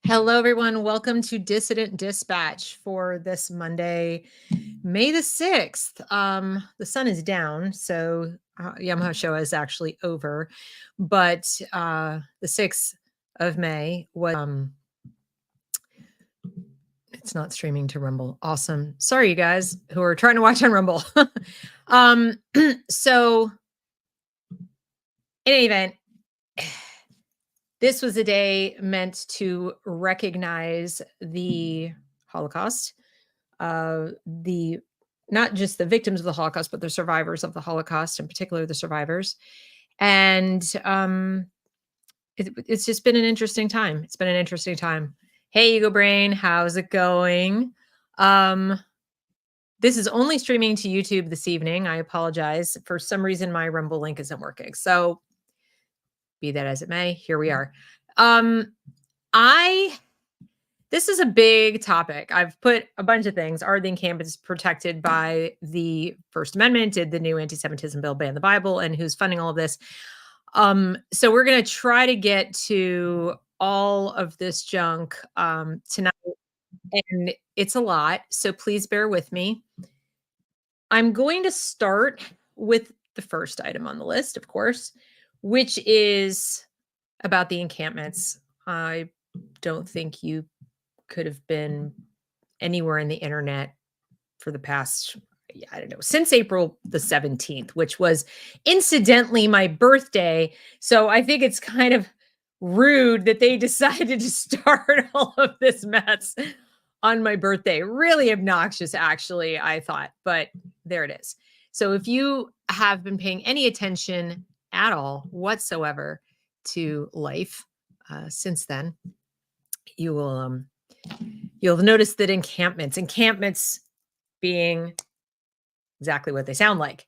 Hello, everyone. Welcome to Dissident Dispatch for this Monday, May the 6th. The sun is down, so Yamaha show is actually over, but the 6th of May was, it's not streaming to Rumble. Awesome. Sorry, you guys who are trying to watch on Rumble. So in any event, this was a day meant to recognize the Holocaust, the not just the victims of the Holocaust, but the survivors of the Holocaust, in particular the survivors. And it's just been an interesting time. It's been an interesting time. Hey, Ego Brain, how's it going? This is only streaming to YouTube this evening. I apologize. For some reason, my Rumble link isn't working. So be that as it may, here we are. This is a big topic. I've put a bunch of things. Are the encampments protected by the First Amendment? Did the new anti-Semitism bill ban the Bible? And who's funding all of this? So we're going to try to get to all of this junk tonight. And it's a lot, so please bear with me. I'm going to start with the first item on the list, of course, which is about the encampments. I don't think you could have been anywhere in the internet for the past, I don't know, since April the 17th, which was incidentally my birthday. So I think it's kind of rude that they decided to start all of this mess on my birthday. Really obnoxious, actually, I thought, but there it is. So if you have been paying any attention at all whatsoever to life since then, you will you'll notice that encampments being exactly what they sound like.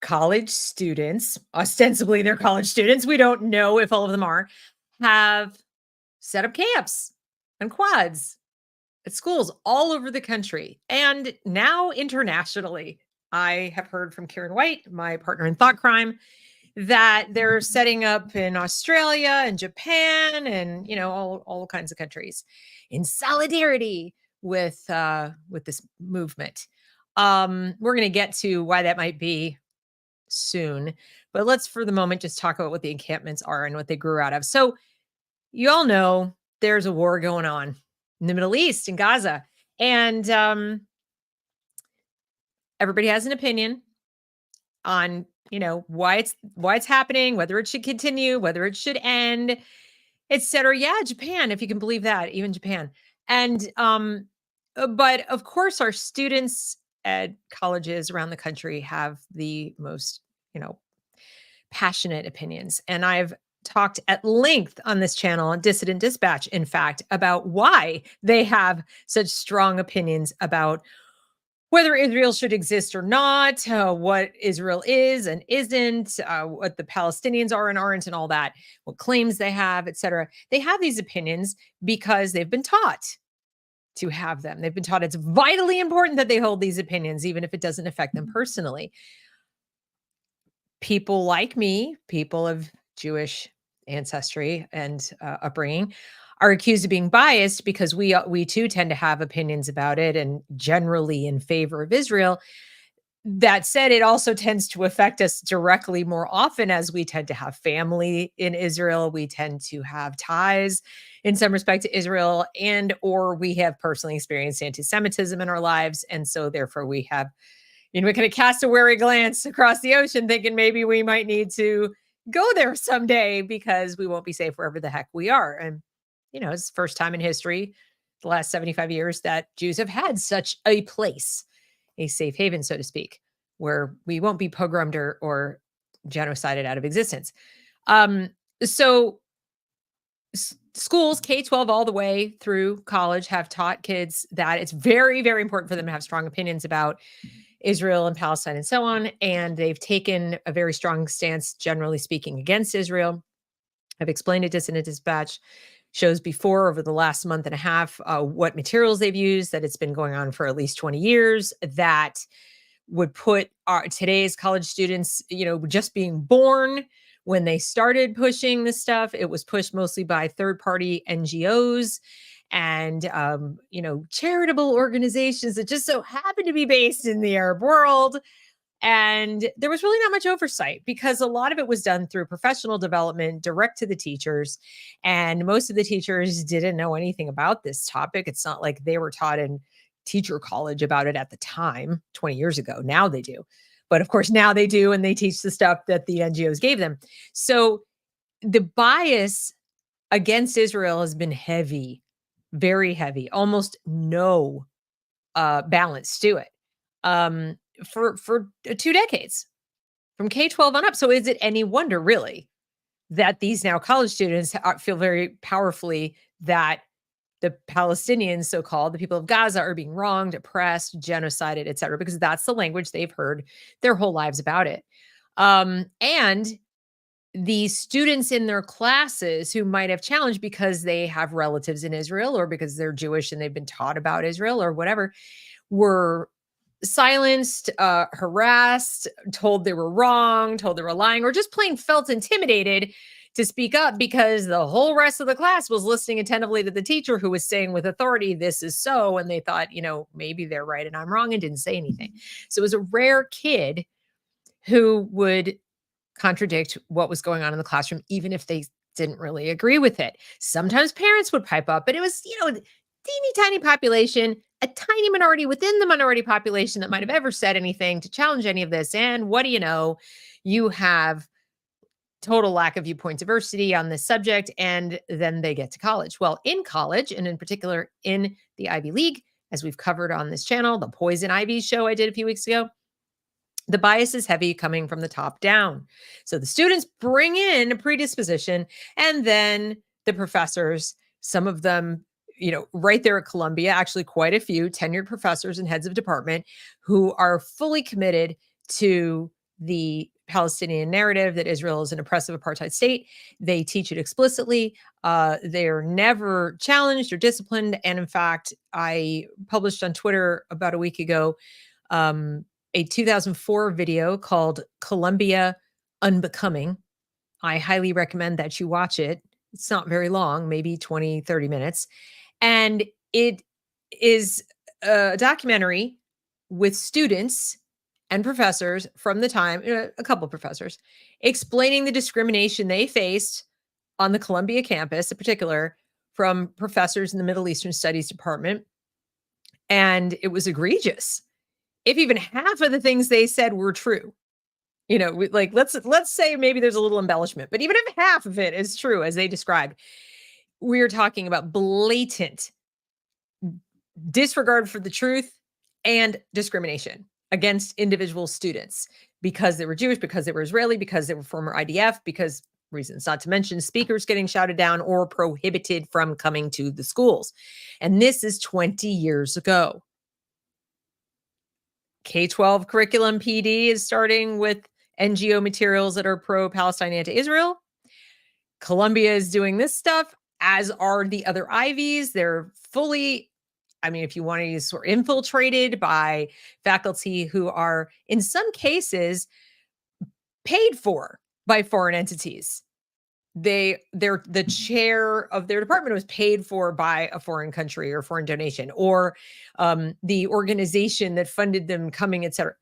College students, ostensibly they're college students, we don't know if all of them are, have set up camps and quads at schools all over the country and now internationally. I have heard from Karen White, my partner in Thought Crime, that they're setting up in Australia and Japan and, all kinds of countries in solidarity with this movement. We're going to get to why that might be soon, but let's for the moment just talk about what the encampments are and what they grew out of. So you all know there's a war going on in the Middle East, in Gaza, and everybody has an opinion on why it's happening, whether it should continue, whether it should end, etc. Yeah, Japan, if you can believe that, even Japan. And but of course our students at colleges around the country have the most passionate opinions, and I've talked at length on this channel on Dissident Dispatch, in fact, about why they have such strong opinions about whether Israel should exist or not, what Israel is and isn't, what the Palestinians are and aren't, and all that, what claims they have, etc. They have these opinions because they've been taught to have them. They've been taught it's vitally important that they hold these opinions, even if it doesn't affect them personally. People like me, people of Jewish ancestry and upbringing, are accused of being biased because we too tend to have opinions about it and generally in favor of Israel. That said, it also tends to affect us directly more often as we tend to have family in Israel. We tend to have ties in some respect to Israel, and or we have personally experienced anti-Semitism in our lives. And so therefore we have, we kind of cast a wary glance across the ocean thinking maybe we might need to go there someday because we won't be safe wherever the heck we are. And it's the first time in history, the last 75 years, that Jews have had such a place, a safe haven, so to speak, where we won't be pogromed or genocided out of existence. So schools, K-12 all the way through college, have taught kids that it's very, very important for them to have strong opinions about Israel and Palestine and so on. And they've taken a very strong stance, generally speaking, against Israel. I've explained it Dissident Dispatch shows before over the last month and a half what materials they've used, that it's been going on for at least 20 years, that would put today's college students, just being born When they started pushing this stuff, it was pushed mostly by third-party NGOs and charitable organizations that just so happen to be based in the Arab world. And there was really not much oversight because a lot of it was done through professional development direct to the teachers. And most of the teachers didn't know anything about this topic. It's not like they were taught in teacher college about it at the time, 20 years ago. Now they do. But of course, now they do, and they teach the stuff that the NGOs gave them. So the bias against Israel has been heavy, very heavy, almost no balance to it. For 2 decades, from K-12 on up. So is it any wonder really that these now college students feel very powerfully that the Palestinians, so-called, the people of Gaza, are being wronged, oppressed, genocided, et cetera, because that's the language they've heard their whole lives about it. And the students in their classes who might have challenged because they have relatives in Israel or because they're Jewish and they've been taught about Israel or whatever, were silenced, harassed, told they were wrong, told they were lying, or just plain felt intimidated to speak up because the whole rest of the class was listening attentively to the teacher who was saying with authority, this is so. And they thought, maybe they're right and I'm wrong, and didn't say anything. So it was a rare kid who would contradict what was going on in the classroom, even if they didn't really agree with it. Sometimes parents would pipe up, but it was, teeny tiny population, a tiny minority within the minority population that might have ever said anything to challenge any of this. And what do you know? You have total lack of viewpoint diversity on this subject, and then they get to college. Well, in college, and in particular in the Ivy League, as we've covered on this channel, the Poison Ivy show I did a few weeks ago, the bias is heavy coming from the top down. So the students bring in a predisposition, and then the professors, some of them, right there at Columbia, actually quite a few tenured professors and heads of department who are fully committed to the Palestinian narrative that Israel is an oppressive apartheid state. They teach it explicitly. They're never challenged or disciplined. And in fact, I published on Twitter about a week ago a 2004 video called Columbia Unbecoming. I highly recommend that you watch it. It's not very long, maybe 20, 30 minutes. And it is a documentary with students and professors from the time, a couple professors, explaining the discrimination they faced on the Columbia campus, in particular, from professors in the Middle Eastern Studies department. And it was egregious. If even half of the things they said were true, let's say maybe there's a little embellishment, but even if half of it is true, as they described, we're talking about blatant disregard for the truth and discrimination against individual students because they were Jewish, because they were Israeli, because they were former IDF, because reasons not to mention speakers getting shouted down or prohibited from coming to the schools. And this is 20 years ago. K-12 curriculum PD is starting with NGO materials that are pro-Palestine, anti-Israel. Columbia is doing this stuff, as are the other Ivies. They're fully, if you want to use, sort of infiltrated by faculty who are, in some cases, paid for by foreign entities. The chair of their department was paid for by a foreign country or foreign donation, or the organization that funded them coming, et cetera.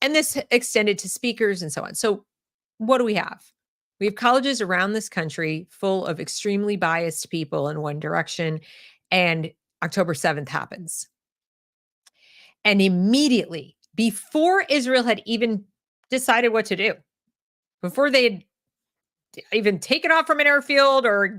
And this extended to speakers and so on. So what do we have? We have colleges around this country full of extremely biased people in one direction, and October 7th happens. And immediately, before Israel had even decided what to do, before they had even taken off from an airfield or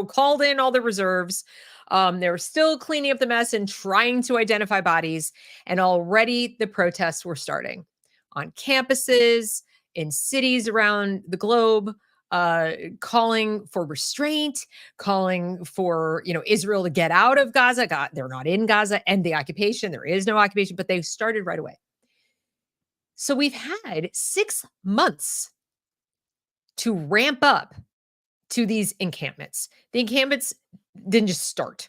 called in all the reserves, they were still cleaning up the mess and trying to identify bodies. And already the protests were starting on campuses, in cities around the globe, calling for restraint, calling for, Israel to get out of Gaza. They're not in Gaza, and the occupation. There is no occupation, but they started right away. So we've had 6 months to ramp up to these encampments. The encampments didn't just start.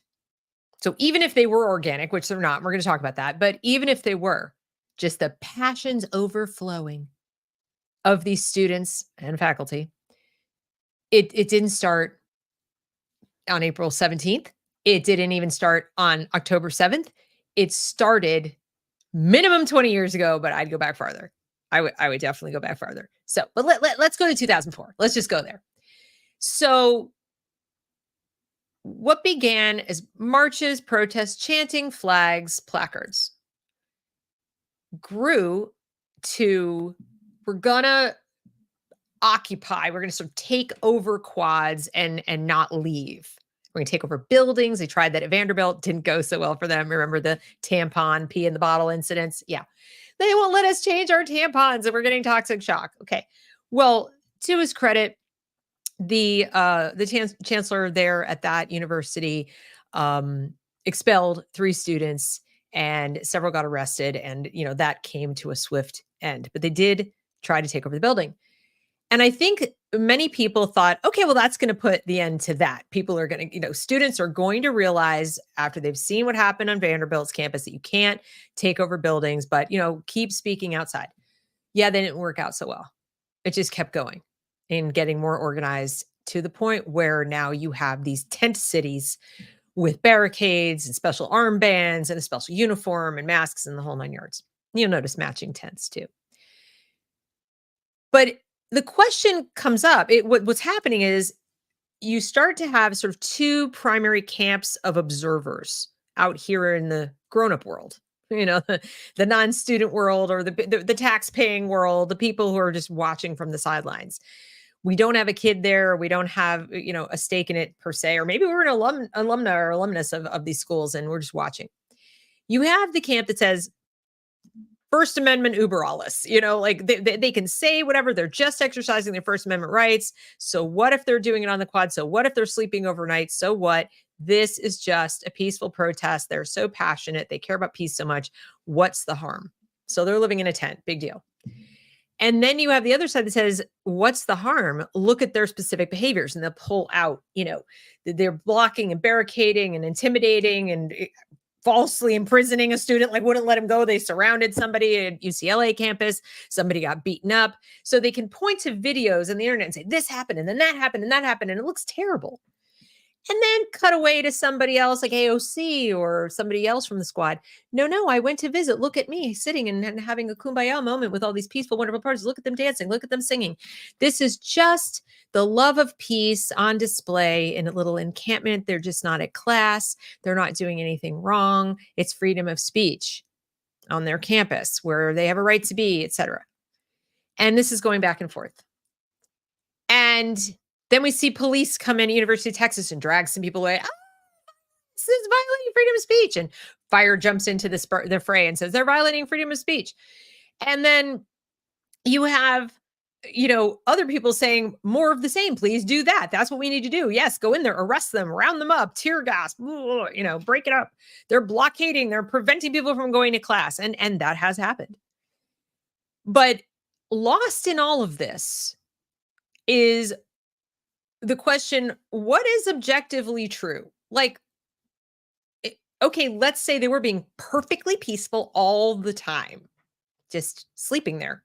So even if they were organic, which they're not, we're going to talk about that, but even if they were, just the passions overflowing of these students and faculty It didn't start on April 17th. It didn't even start on October 7th. It started minimum 20 years ago, but I'd go back farther. I would definitely go back farther. So, but let's go to 2004. Let's just go there. So, what began as marches, protests, chanting, flags, placards grew to we're gonna occupy, we're gonna sort of take over quads and not leave. We're gonna take over buildings. They tried that at Vanderbilt, didn't go so well for them. Remember the tampon pee in the bottle incidents? Yeah. They won't let us change our tampons and we're getting toxic shock. Okay. Well, to his credit, the chancellor there at that university um, expelled 3 students and several got arrested, and that came to a swift end. But they did try to take over the building, and I think many people thought, okay, well, that's going to put the end to that. People are going to, students are going to realize after they've seen what happened on Vanderbilt's campus that you can't take over buildings, but keep speaking outside. Yeah, they didn't work out so well. It just kept going and getting more organized to the point where now you have these tent cities with barricades and special armbands and a special uniform and masks and the whole 9 yards. You'll notice matching tents too. But the question comes up, what's happening is you start to have sort of 2 primary camps of observers out here in the grown-up world. The non-student world, or the tax-paying world, the people who are just watching from the sidelines. We don't have a kid there. We don't have, a stake in it per se, or maybe we're an alumna or alumnus of these schools and we're just watching. You have the camp that says, First Amendment uber alles, like they can say whatever. They're just exercising their First Amendment rights. So what if they're doing it on the quad? So what if they're sleeping overnight? So what? This is just a peaceful protest. They're so passionate. They care about peace so much. What's the harm? So they're living in a tent. Big deal. And then you have the other side that says, what's the harm? Look at their specific behaviors, and they'll pull out, they're blocking and barricading and intimidating and falsely imprisoning a student, like wouldn't let him go. They surrounded somebody at UCLA campus. Somebody got beaten up. So they can point to videos on the internet and say, this happened, and then that happened, and that happened, and it looks terrible. And then cut away to somebody else like AOC or somebody else from the squad. No, I went to visit. Look at me sitting and having a kumbaya moment with all these peaceful, wonderful parties. Look at them dancing. Look at them singing. This is just the love of peace on display in a little encampment. They're just not at class. They're not doing anything wrong. It's freedom of speech on their campus where they have a right to be, etc. And this is going back and forth. And then we see police come in at University of Texas and drag some people away. This is violating freedom of speech. And fire jumps into the fray and says they're violating freedom of speech. And then you have, other people saying more of the same. Please do that. That's what we need to do. Yes, go in there, arrest them, round them up, tear gas, break it up. They're blockading. They're preventing people from going to class. And that has happened. But lost in all of this is the question, what is objectively true? Like, okay, let's say they were being perfectly peaceful all the time, just sleeping there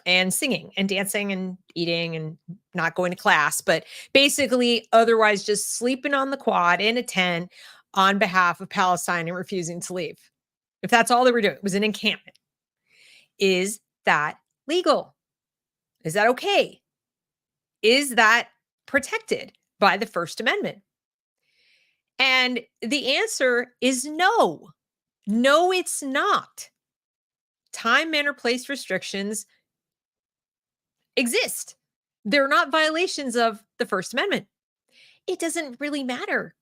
and singing and dancing and eating and not going to class, but basically otherwise just sleeping on the quad in a tent on behalf of Palestine and refusing to leave. If that's all they were doing, it was an encampment. Is that legal? Is that okay? Is that protected by the First Amendment? And the answer is no. No, it's not. Time, manner, place restrictions exist. They're not violations of the First Amendment. It doesn't really matter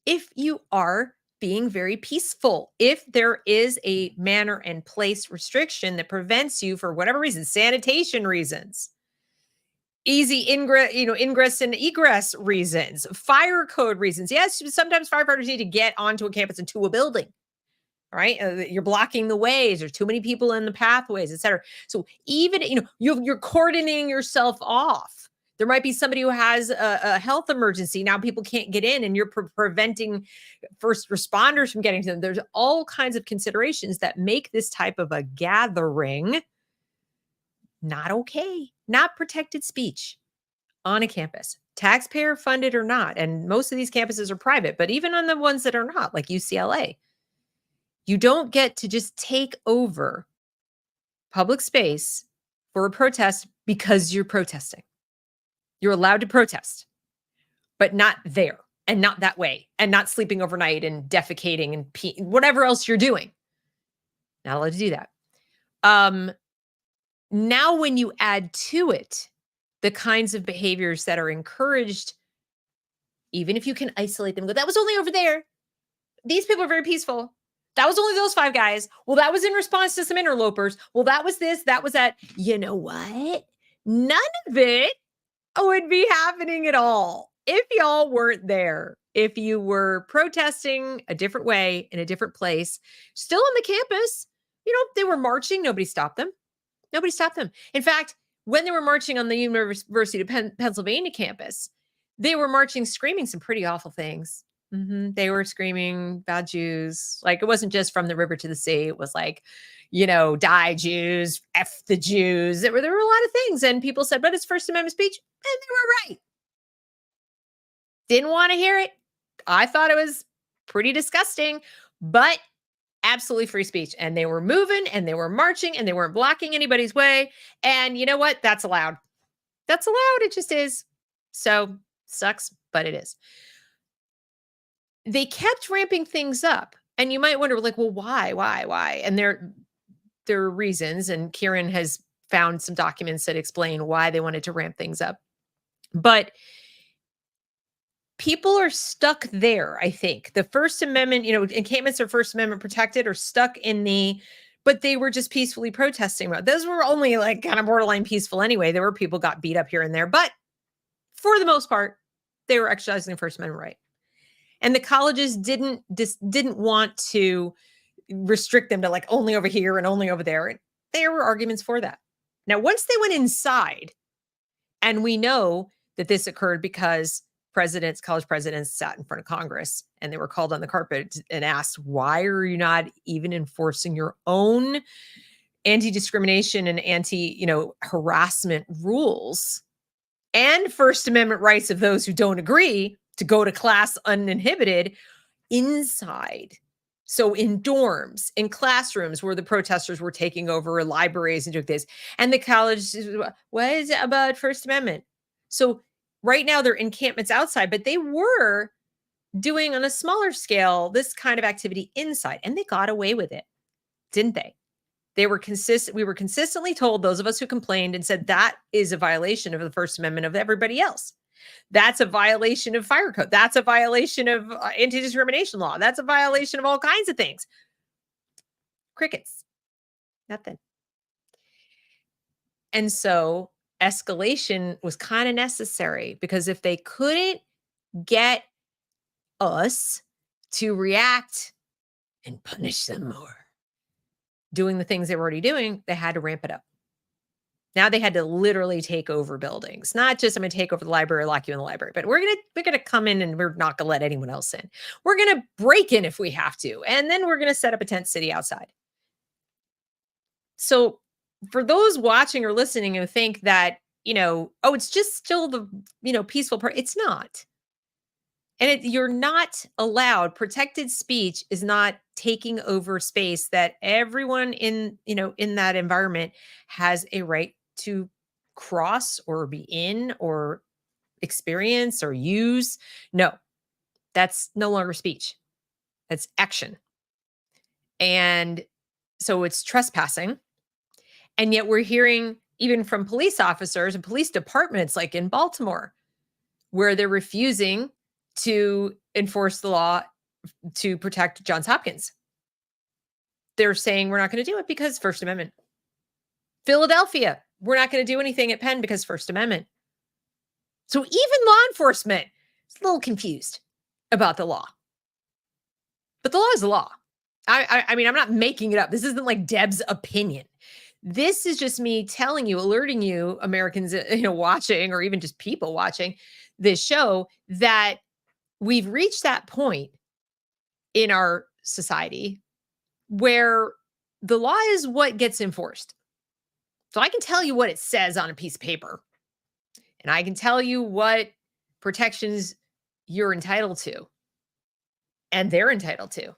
if you are being very peaceful. If there is a manner and place restriction that prevents you for whatever reason, sanitation reasons, easy ingress and egress reasons, fire code reasons. Yes, sometimes firefighters need to get onto a campus and to a building. All right, you're blocking the ways. There's too many people in the pathways, etc. So even you're cordoning yourself off. There might be somebody who has a health emergency. Now people can't get in, and you're preventing first responders from getting to them. There's all kinds of considerations that make this type of a gathering not okay, not protected speech on a campus. taxpayer funded or not. And most of these campuses are private, but even on the ones that are not, like UCLA, you don't get to just take over public space for a protest because you're protesting. You're allowed to protest, but not there and not that way and not sleeping overnight and defecating and whatever else you're doing. Not allowed to do that. Now, when you add to it the kinds of behaviors that are encouraged, even if you can isolate them, go, that was only over there. These people are very peaceful. That was only those 5 guys. Well, that was in response to some interlopers. Well, that was this, that was that. You know what? None of it would be happening at all if y'all weren't there. If you were protesting a different way in a different place, still on the campus, they were marching. Nobody stopped them. Nobody stopped them. In fact, when they were marching on the University of Pennsylvania campus, they were marching, screaming some pretty awful things. They were screaming bad Jews. Like, it wasn't just from the river to the sea. It was like, die Jews, F the Jews. There were a lot of things. And people said, but it's First Amendment speech. And they were right. Didn't want to hear it. I thought it was pretty disgusting, but absolutely free speech. And they were moving and they were marching and they weren't blocking anybody's way. And you know what? That's allowed. That's allowed. It just is. So sucks, but it is. They kept ramping things up. And you might wonder, like, well, why? And there are reasons. And Kieran has found some documents that explain why they wanted to ramp things up. But people are stuck there, I think. The First Amendment, encampments are First Amendment protected, are stuck in but they were just peacefully protesting. Those were only like kind of borderline peaceful anyway. There were people got beat up here and there, but for the most part, they were exercising the First Amendment right. And the colleges didn't want to restrict them to like only over here and only over there. There were arguments for that. Now, once they went inside, and we know that this occurred because college presidents sat in front of Congress and they were called on the carpet and asked, why are you not even enforcing your own anti-discrimination and harassment rules and First Amendment rights of those who don't agree to go to class uninhibited inside? So in dorms, in classrooms where the protesters were taking over libraries and doing this, and the college, what is it about First Amendment? So right now they're encampments outside, but they were doing on a smaller scale this kind of activity inside, and they got away with it, didn't they? They were consistent. We were consistently told, those of us who complained and said that is a violation of the First Amendment of everybody else. That's a violation of fire code. That's a violation of anti-discrimination law. That's a violation of all kinds of things. Crickets. Nothing. And so escalation was kind of necessary, because if they couldn't get us to react and punish them more, doing the things they were already doing, they had to ramp it up. Now they had to literally take over buildings, not just I'm going to take over the library, lock you in the library, but we're going to come in and we're not going to let anyone else in. We're going to break in if we have to. And then we're going to set up a tent city outside. So for those watching or listening who think that, it's just still the, peaceful part, it's not. And you're not allowed. Protected speech is not taking over space that everyone in that environment has a right to cross or be in or experience or use. No, that's no longer speech. That's action. And so it's trespassing. And yet we're hearing even from police officers and police departments, like in Baltimore, where they're refusing to enforce the law to protect Johns Hopkins. They're saying we're not going to do it because First Amendment. Philadelphia, we're not going to do anything at Penn because First Amendment. So even law enforcement is a little confused about the law. But the law is the law. I mean, I'm not making it up. This isn't like Deb's opinion. This is just me telling you, alerting you, Americans, watching, or even just people watching this show, that we've reached that point in our society where the law is what gets enforced. So I can tell you what it says on a piece of paper, and I can tell you what protections you're entitled to and they're entitled to.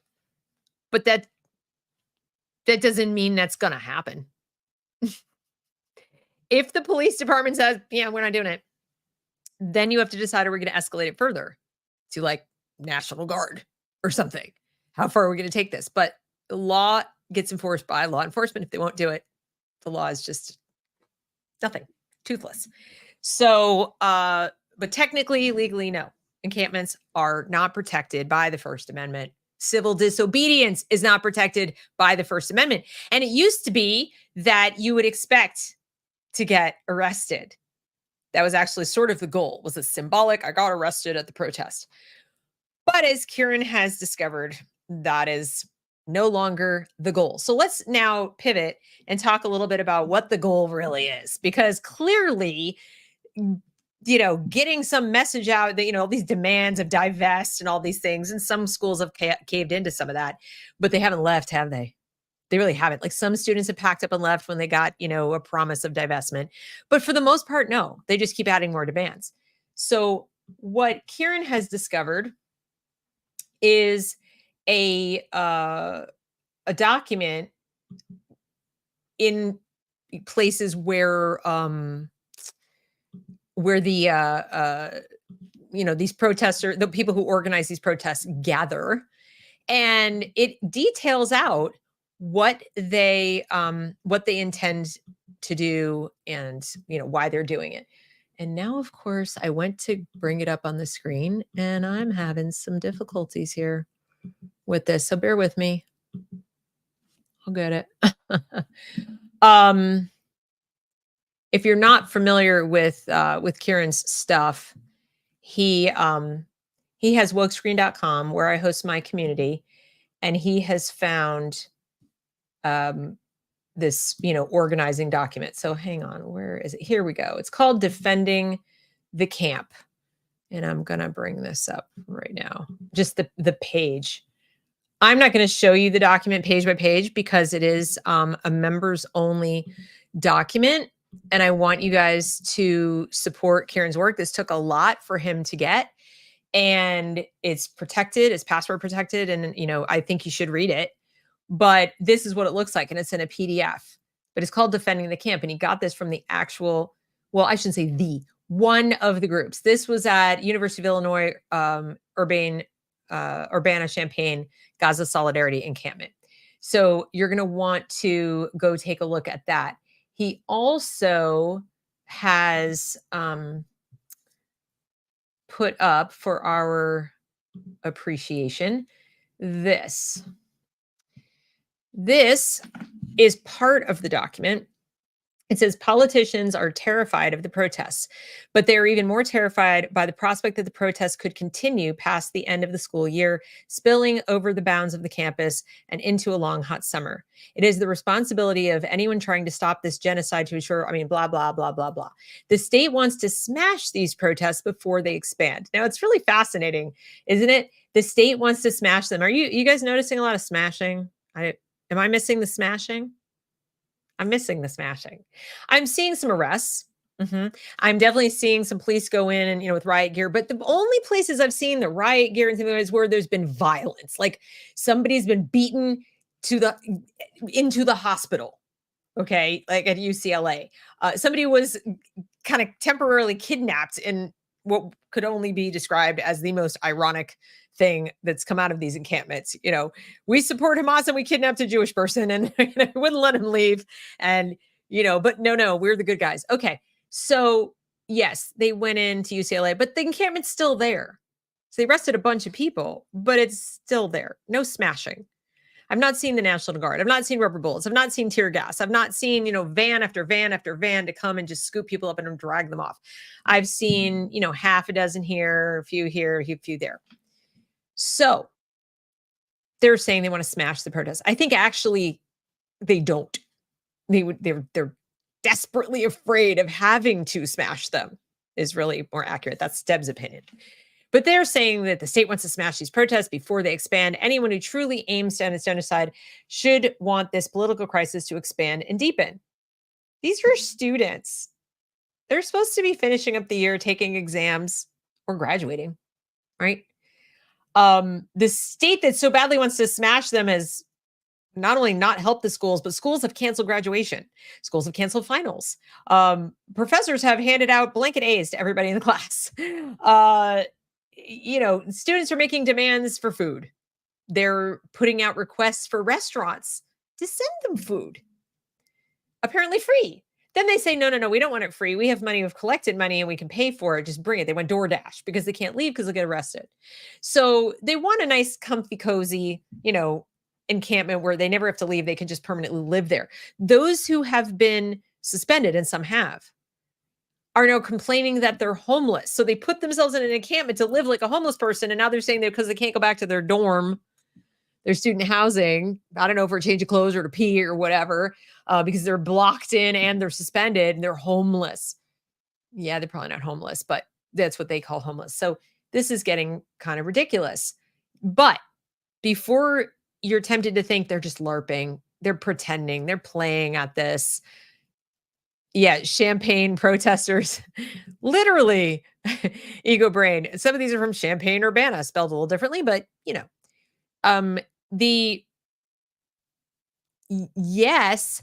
But that doesn't mean that's going to happen. If the police department says, "Yeah, we're not doing it," then you have to decide, are we going to escalate it further to like National Guard or something? How far are we going to take this? But the law gets enforced by law enforcement. If they won't do it, the law is just nothing, toothless. So, but technically, legally, no. Encampments are not protected by the First Amendment. Civil disobedience is not protected by the First Amendment. And it used to be that you would expect to get arrested. That was actually sort of the goal, was a symbolic, I got arrested at the protest. But as Kieran has discovered, that is no longer the goal. So let's now pivot and talk a little bit about what the goal really is, because clearly, getting some message out that, all these demands of divest and all these things, and some schools have caved into some of that, but they haven't left, have they? They really haven't. Like, some students have packed up and left when they got, a promise of divestment. But for the most part, no, they just keep adding more demands. So what Kieran has discovered is a document in places where the these protesters, the people who organize these protests, gather, and it details out what they intend to do and why they're doing it. And now, of course, I went to bring it up on the screen and I'm having some difficulties here with this, so bear with me. I'll get it. If you're not familiar with Kieran's stuff, he has wokescreen.com, where I host my community, and he has found this, organizing document. So hang on, where is it? Here we go. It's called Defending the Camp. And I'm going to bring this up right now. Just the page. I'm not going to show you the document page by page because it is a members only document. And I want you guys to support Kieran's work. This took a lot for him to get. And it's protected, it's password protected. And, I think you should read it. But this is what it looks like. And it's in a PDF. But it's called Defending the Camp. And he got this from the actual, well, I shouldn't say one of the groups. This was at University of Illinois, Urbana-Champaign Gaza Solidarity Encampment. So you're going to want to go take a look at that. He also has put up, for our appreciation, this. This is part of the document. It says politicians are terrified of the protests, but they're even more terrified by the prospect that the protests could continue past the end of the school year, spilling over the bounds of the campus and into a long, hot summer. It is the responsibility of anyone trying to stop this genocide to ensure, blah, blah, blah, blah, blah. The state wants to smash these protests before they expand. Now, it's really fascinating, isn't it? The state wants to smash them. Are you guys noticing a lot of smashing? Am I missing the smashing? I'm missing the smashing. I'm seeing some arrests. I'm definitely seeing some police go in and, with riot gear. But the only places I've seen the riot gear and things is where there's been violence. Like, somebody's been beaten into the hospital. Okay. Like at UCLA. Somebody was kind of temporarily kidnapped in what could only be described as the most ironic thing that's come out of these encampments. We support Hamas and we kidnapped a Jewish person and wouldn't let him leave. And, but no, we're the good guys. Okay. So yes, they went into UCLA, but the encampment's still there. So they arrested a bunch of people, but it's still there. No smashing. I've not seen the National Guard. I've not seen rubber bullets. I've not seen tear gas. I've not seen, van after van after van to come and just scoop people up and drag them off. I've seen, half a dozen here, a few here, a few there. So they're saying they want to smash the protests. I think actually they don't. They're desperately afraid of having to smash them, is really more accurate. That's Deb's opinion. But they're saying that the state wants to smash these protests before they expand. Anyone who truly aims to end its genocide should want this political crisis to expand and deepen. These are students. They're supposed to be finishing up the year, taking exams. or graduating, right? The state that so badly wants to smash them has not only not helped the schools, but schools have canceled graduation. Schools have canceled finals. Professors have handed out blanket A's to everybody in the class. Uh, Students are making demands for food. They're putting out requests for restaurants to send them food, apparently free. Then they say, no, no, no, we don't want it free. We have money, we've collected money and we can pay for it. Just bring it. They went DoorDash because they can't leave because they'll get arrested. So they want a nice, comfy, cozy, encampment where they never have to leave. They can just permanently live there. Those who have been suspended, and some have, are now complaining that they're homeless. So they put themselves in an encampment to live like a homeless person. And now they're saying that because they can't go back to their dorm, their student housing, I don't know, for a change of clothes or to pee or whatever, because they're blocked in and they're suspended and they're homeless. Yeah, they're probably not homeless, but that's what they call homeless. So this is getting kind of ridiculous. But before you're tempted to think they're just LARPing, they're pretending, they're playing at this. Yeah, Champagne protesters, literally, ego brain. Some of these are from Champaign, Urbana, spelled a little differently, but the yes,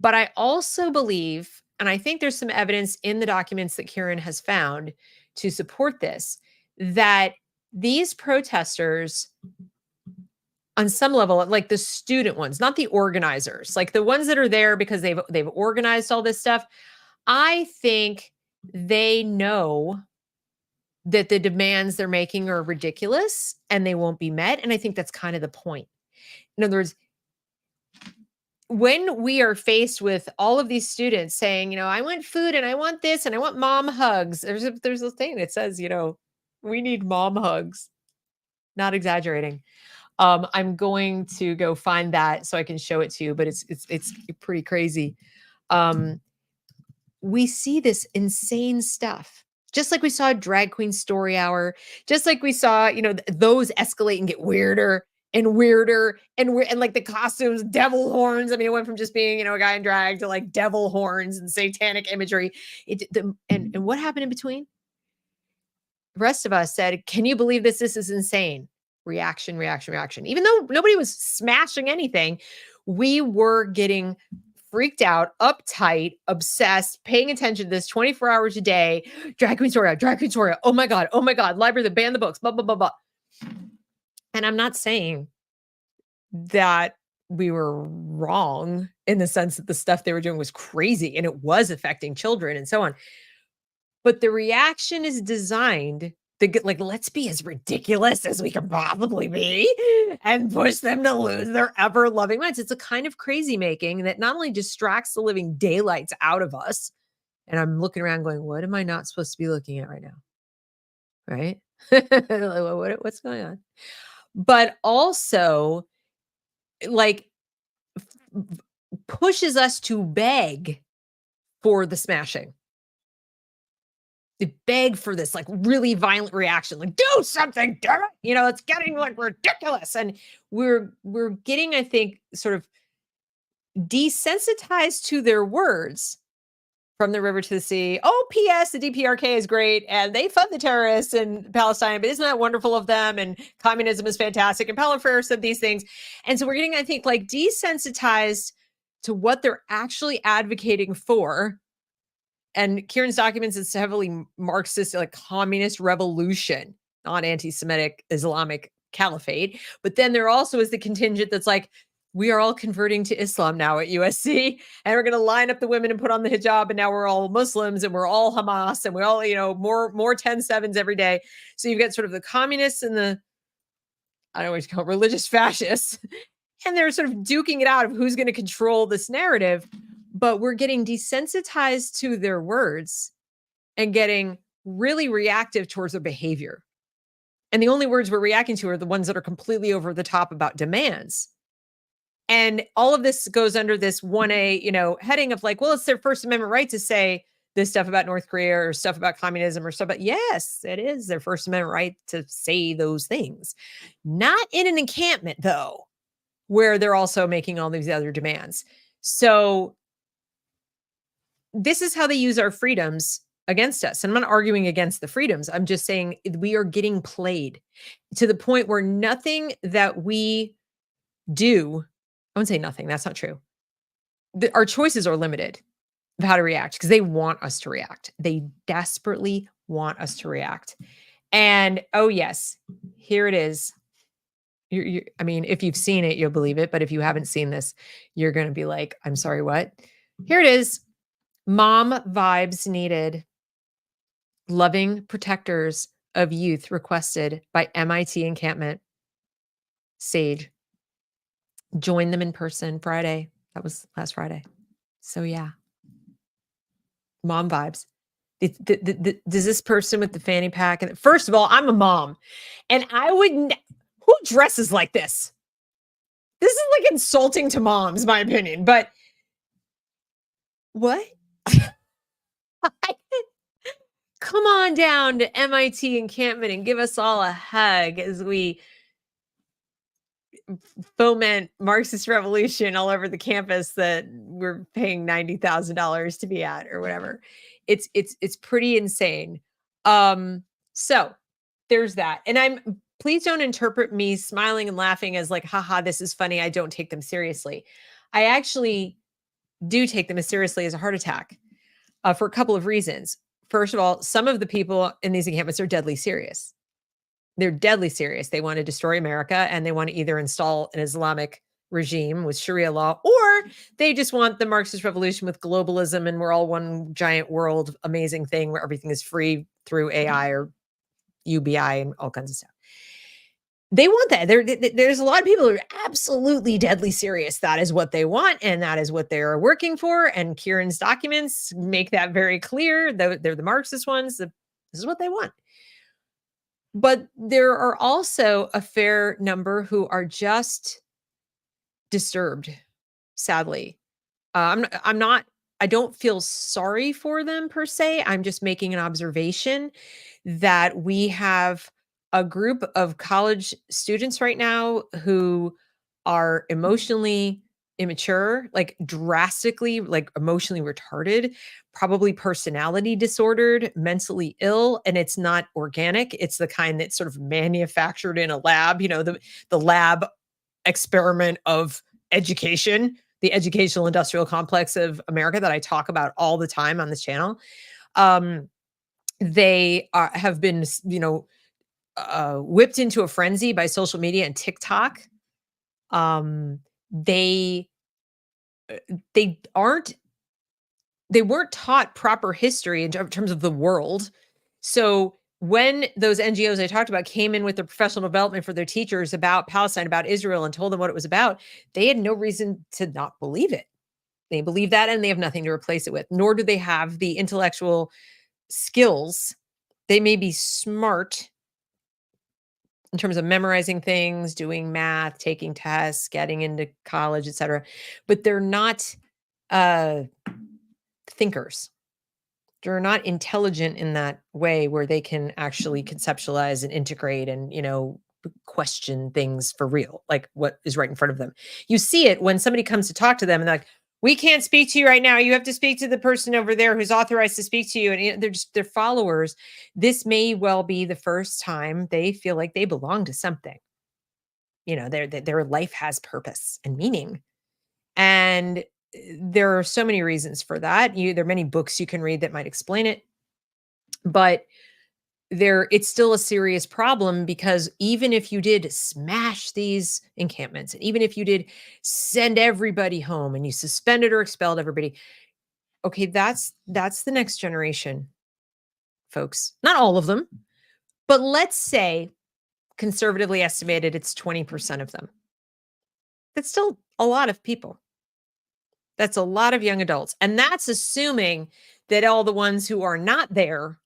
but I also believe, and I think there's some evidence in the documents that Kieran has found to support this, that these protesters, on some level, like the student ones, not the organizers, like the ones that are there because they've organized all this stuff, I think they know that the demands they're making are ridiculous and they won't be met. And I think that's kind of the point. In other words, when we are faced with all of these students saying, I want food and I want this and I want mom hugs, there's a thing that says, we need mom hugs. Not exaggerating. I'm going to go find that so I can show it to you, but it's pretty crazy. We see this insane stuff. Just like we saw Drag Queen Story Hour, just like we saw, those escalate and get weirder and weirder and like the costumes, devil horns. I mean, it went from just being, a guy in drag to like devil horns and satanic imagery. And what happened in between? The rest of us said, can you believe this? This is insane. Reaction, reaction, reaction. Even though nobody was smashing anything, we were getting freaked out, uptight, obsessed, paying attention to this 24 hours a day. Drag Queen Story, Drag Queen Story. Oh my God. Library that banned the books, blah, blah, blah, blah. And I'm not saying that we were wrong in the sense that the stuff they were doing was crazy and it was affecting children and so on. But the reaction is designed to get like, let's be as ridiculous as we can possibly be and push them to lose their ever loving minds. It's a kind of crazy making that not only distracts the living daylights out of us. And I'm looking around going, what am I not supposed to be looking at right now? Right? What's going on? But also like pushes us to beg for the smashing. To beg for this like really violent reaction, like do something, damn it. It's getting like ridiculous. And we're getting, I think, sort of desensitized to their words. From the river to the sea. Oh, P.S. The DPRK is great and they fund the terrorists in Palestine, but isn't that wonderful of them? And communism is fantastic. And Paulo Freire said these things. And so we're getting, I think, like desensitized to what they're actually advocating for. And Kieran's documents is heavily Marxist, like communist revolution, not anti-Semitic Islamic caliphate. But then there also is the contingent that's like, we are all converting to Islam now at USC, and we're going to line up the women and put on the hijab, and now we're all Muslims, and we're all Hamas, and we all, more 10-7s every day. So you've got sort of the communists and the, I don't know what you call it, religious fascists, and they're sort of duking it out of who's going to control this narrative. But we're getting desensitized to their words and getting really reactive towards their behavior. And the only words we're reacting to are the ones that are completely over the top about demands. And all of this goes under this 1A, heading of like, well, it's their First Amendment right to say this stuff about North Korea or stuff about communism or stuff. But yes, it is their First Amendment right to say those things. Not in an encampment, though, where they're also making all these other demands. So this is how they use our freedoms against us. And I'm not arguing against the freedoms. I'm just saying we are getting played to the point where nothing that we do, I wouldn't say nothing, that's not true. Our choices are limited of how to react because they want us to react. They desperately want us to react. And oh, yes, here it is. I mean, if you've seen it, you'll believe it. But if you haven't seen this, you're going to be like, I'm sorry, what? Here it is. Mom vibes needed. Loving protectors of youth requested by MIT Encampment. Sage. Join them in person Friday. That was last Friday. So yeah. Mom vibes. Does this person with the fanny pack? And first of all, I'm a mom, and I wouldn't. Who dresses like this? This is like insulting to moms, my opinion. But what? Come on down to MIT Encampment and give us all a hug as we foment Marxist revolution all over the campus that we're paying $90,000 to be at or whatever. It's pretty insane. So there's that. And please don't interpret me smiling and laughing as like, haha, this is funny. I don't take them seriously. I actually do take them as seriously as a heart attack for a couple of reasons. First of all, some of the people in these encampments are deadly serious. They're deadly serious. They want to destroy America and they want to either install an Islamic regime with Sharia law, or they just want the Marxist revolution with globalism and we're all one giant world, amazing thing where everything is free through AI or UBI and all kinds of stuff. They want that. There's a lot of people who are absolutely deadly serious. That is what they want, and that is what they're working for. And Kieran's documents make that very clear. They're the Marxist ones. This is what they want. But there are also a fair number who are just disturbed, sadly. I don't feel sorry for them per se. I'm just making an observation that we have a group of college students right now who are emotionally immature, like drastically, like emotionally retarded, probably personality disordered, mentally ill, and it's not organic. It's the kind that's sort of manufactured in a lab, the lab experiment of education, the educational industrial complex of America that I talk about all the time on this channel. They have been, whipped into a frenzy by social media and TikTok. They weren't taught proper history in terms of the world. So when those NGOs I talked about came in with the professional development for their teachers about Palestine, about Israel, and told them what it was about, they had no reason to not believe it. They believe that and they have nothing to replace it with, nor do they have the intellectual skills. They may be smart in terms of memorizing things, doing math, taking tests, getting into college, etc. But they're not thinkers. They're not intelligent in that way where they can actually conceptualize and integrate and, question things for real, like what is right in front of them. You see it when somebody comes to talk to them and they're like, we can't speak to you right now. You have to speak to the person over there who's authorized to speak to you. And they're followers. This may well be the first time they feel like they belong to something. Their life has purpose and meaning. And there are so many reasons for that. There are many books you can read that might explain it. But it's still a serious problem because even if you did smash these encampments, and even if you did send everybody home and you suspended or expelled everybody, okay, that's the next generation, folks. Not all of them, but let's say conservatively estimated it's 20% of them. That's still a lot of people. That's a lot of young adults. And that's assuming that all the ones who are not there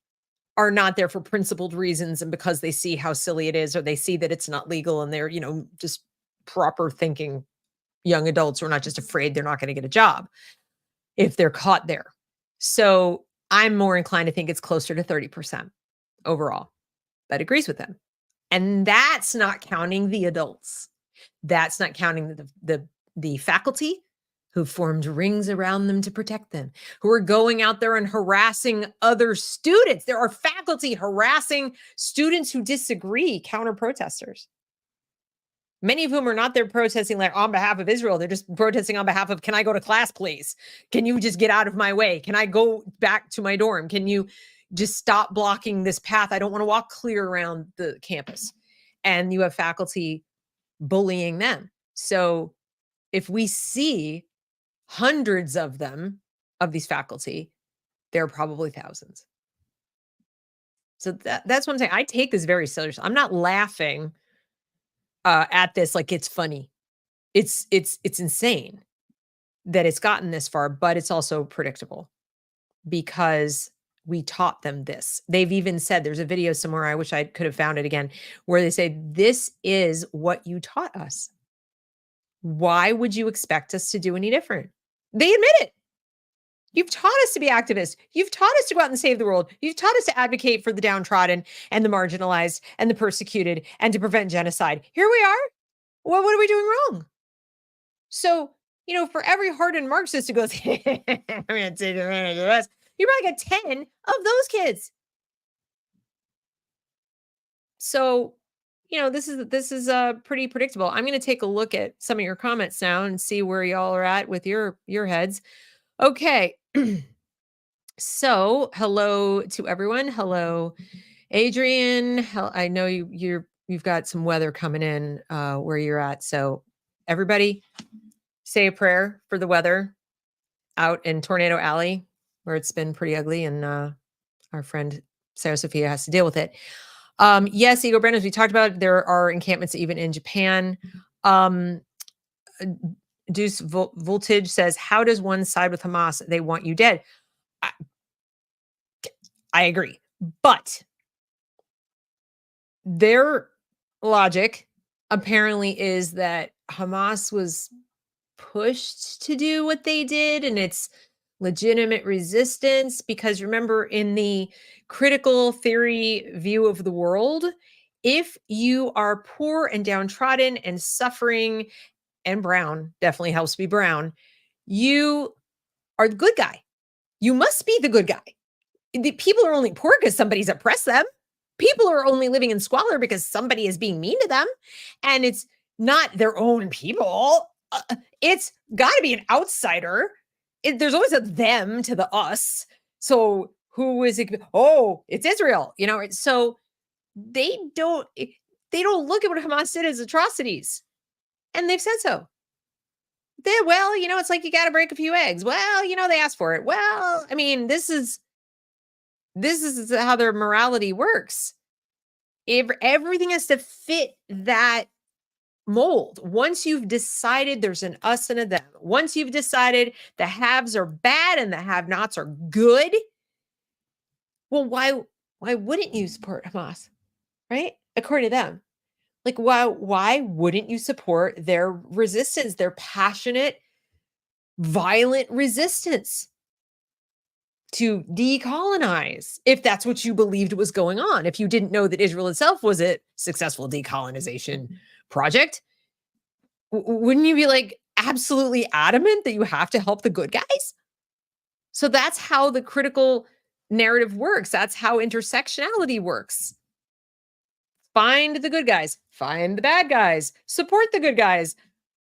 for principled reasons and because they see how silly it is or they see that it's not legal and they're, just proper thinking young adults who are not just afraid they're not going to get a job if they're caught there. So I'm more inclined to think it's closer to 30% overall that agrees with them. And that's not counting the adults. That's not counting the faculty who formed rings around them to protect them, who are going out there and harassing other students. There are faculty harassing students who disagree, counter protesters. Many of whom are not there protesting like on behalf of Israel. They're just protesting on behalf of, can I go to class, please? Can you just get out of my way? Can I go back to my dorm? Can you just stop blocking this path? I don't want to walk clear around the campus. And you have faculty bullying them. So if we see hundreds of them, of these faculty, there are probably thousands. So that's one thing. I take this very seriously. I'm not laughing at this like it's funny. It's insane that it's gotten this far, but it's also predictable because we taught them this. They've even said, there's a video somewhere, I wish I could have found it again, where they say, this is what you taught us. Why would you expect us to do any different? They admit it. You've taught us to be activists. You've taught us to go out and save the world. You've taught us to advocate for the downtrodden and the marginalized and the persecuted and to prevent genocide. Here we are. Well, what are we doing wrong? So, for every hardened Marxist who goes, I'm going to take advantage of us, you probably got 10 of those kids. So, this is pretty predictable. I'm going to take a look at some of your comments now and see where y'all are at with your heads. Okay. So, hello to everyone. Hello, Adrian. I know you've got some weather coming in where you're at. So, everybody, say a prayer for the weather out in Tornado Alley, where it's been pretty ugly, and our friend Sarah Sophia has to deal with it. Yes, Ego Brandon, as we talked about, there are encampments even in Japan. Deuce Voltage says, how does one side with Hamas? They want you dead. I agree. But their logic apparently is that Hamas was pushed to do what they did, and it's legitimate resistance, because remember, in the critical theory view of the world, if you are poor and downtrodden and suffering, and brown, definitely helps be brown, you are the good guy. You must be the good guy. The people are only poor because somebody's oppressed them. People are only living in squalor because somebody is being mean to them. And it's not their own people. It's got to be an outsider. There's always a them to the us. So who is it? Oh, it's Israel. So they don't look at what Hamas did as atrocities. And they've said so. It's like you got to break a few eggs. Well, they asked for it. Well, I mean, this is how their morality works. Everything has to fit that mold. Once you've decided there's an us and a them, once you've decided the haves are bad and the have-nots are good, well, why wouldn't you support Hamas, right? According to them. Like, why wouldn't you support their resistance, their passionate, violent resistance to decolonize, if that's what you believed was going on? If you didn't know that Israel itself was a successful decolonization project, wouldn't you be like absolutely adamant that you have to help the good guys? So that's how the critical narrative works. That's how intersectionality works. Find the good guys, find the bad guys, support the good guys,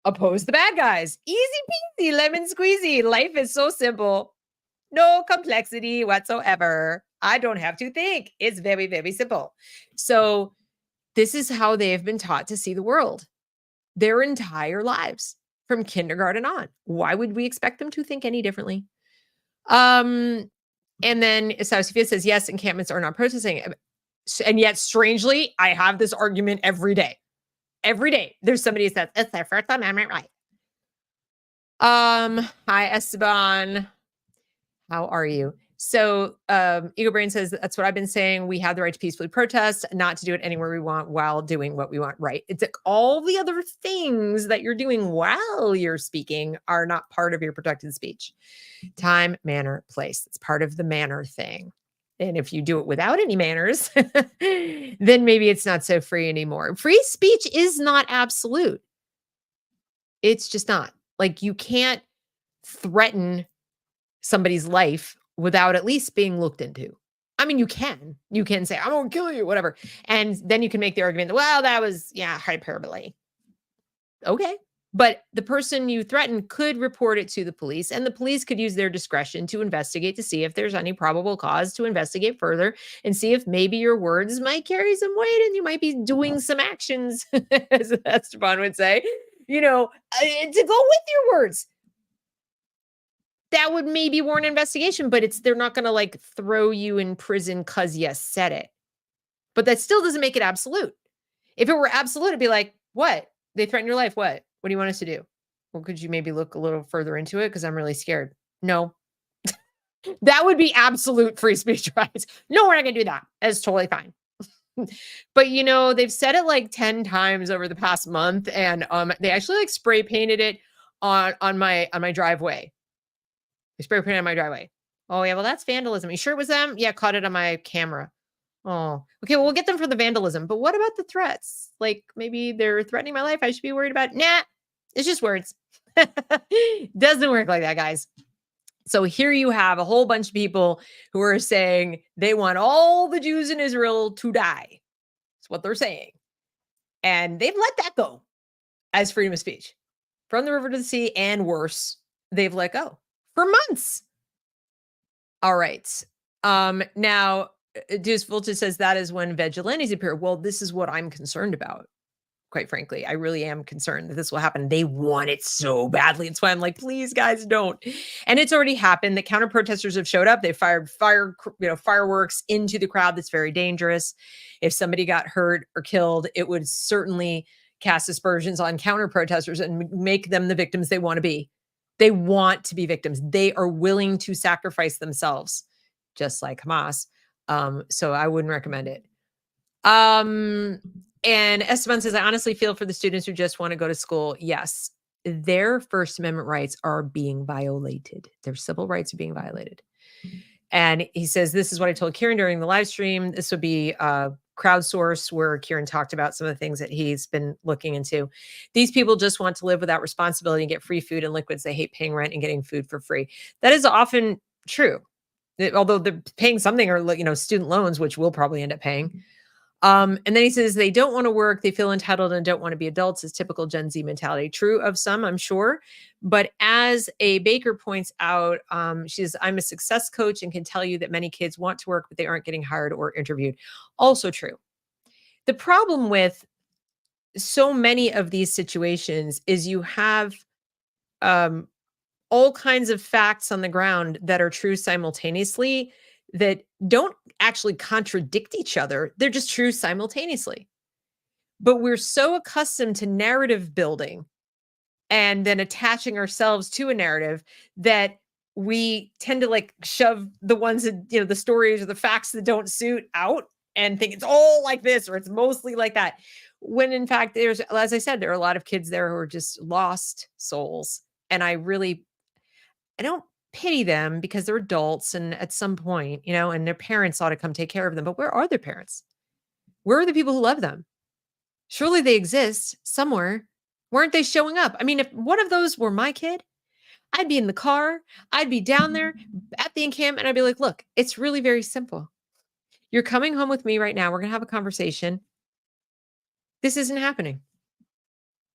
oppose the bad guys. Easy peasy, lemon squeezy. Life is so simple. No complexity whatsoever. I don't have to think. It's very, very simple. So this is how they have been taught to see the world their entire lives from kindergarten on. Why would we expect them to think any differently? And then Sophia says, yes, encampments are not protesting. And yet, strangely, I have this argument every day. Every day, there's somebody who says, it's their First Amendment right. Hi, Esteban. How are you? So, Ego Brain says, that's what I've been saying. We have the right to peacefully protest, not to do it anywhere we want while doing what we want. Right. It's like all the other things that you're doing while you're speaking are not part of your protected speech. Time, manner, place. It's part of the manner thing. And if you do it without any manners, then maybe it's not so free anymore. Free speech is not absolute. It's just not. Like, you can't threaten somebody's life without at least being looked into. I mean, you can say, I'm gonna kill you, whatever. And then you can make the argument, well, that was, yeah, hyperbole. Okay. But the person you threaten could report it to the police, and the police could use their discretion to investigate to see if there's any probable cause to investigate further and see if maybe your words might carry some weight and you might be doing some actions, as Esteban would say, to go with your words. That would maybe warrant investigation, but they're not going to like throw you in prison because you said it. But that still doesn't make it absolute. If it were absolute, it'd be like, what? They threaten your life. What? What do you want us to do? Well, could you maybe look a little further into it? Because I'm really scared. No, that would be absolute free speech rights. No, we're not going to do that. That's totally fine. But they've said it like 10 times over the past month, and they actually like spray painted it on my driveway. They spray painted on my driveway. Oh yeah, well that's vandalism. You sure it was them? Yeah, caught it on my camera. Oh, okay. Well, we'll get them for the vandalism. But what about the threats? Like maybe they're threatening my life. I should be worried about. Nah, it's just words. Doesn't work like that, guys. So here you have a whole bunch of people who are saying they want all the Jews in Israel to die. That's what they're saying. And they've let that go as freedom of speech. From the river to the sea and worse, they've let go for months. All right. Now, Deus Voltage says that is when vigilantes appear. Well, this is what I'm concerned about. Quite frankly, I really am concerned that this will happen. They want it so badly. It's why I'm like, please, guys, don't. And it's already happened. The counter protesters have showed up. They fired fireworks into the crowd. That's very dangerous. If somebody got hurt or killed, it would certainly cast aspersions on counter protesters and make them the victims they want to be. They want to be victims. They are willing to sacrifice themselves, just like Hamas. So I wouldn't recommend it. And Esteban says, I honestly feel for the students who just want to go to school. Yes, their First Amendment rights are being violated. Their civil rights are being violated. And he says, this is what I told Kieran during the live stream. This would be crowdsource where Kieran talked about some of the things that he's been looking into. These people just want to live without responsibility and get free food and liquids. They hate paying rent and getting food for free. That is often true. Although they're paying something or, student loans, which we'll probably end up paying. And then he says they don't want to work. They feel entitled and don't want to be adults. It's typical Gen Z mentality. True of some, I'm sure. But as a Baker points out, she says, I'm a success coach and can tell you that many kids want to work, but they aren't getting hired or interviewed. Also true. The problem with so many of these situations is you have all kinds of facts on the ground that are true simultaneously that don't actually contradict each other. They're just true simultaneously. But we're so accustomed to narrative building and then attaching ourselves to a narrative that we tend to like shove the ones that, the stories or the facts that don't suit out and think it's all like this or it's mostly like that. When in fact, as I said, there are a lot of kids there who are just lost souls. And I don't pity them because they're adults and at some point, and their parents ought to come take care of them. But where are their parents? Where are the people who love them? Surely they exist somewhere. Weren't they showing up? I mean, if one of those were my kid, I'd be in the car. I'd be down there at the encampment and I'd be like, look, it's really very simple. You're coming home with me right now. We're going to have a conversation. This isn't happening.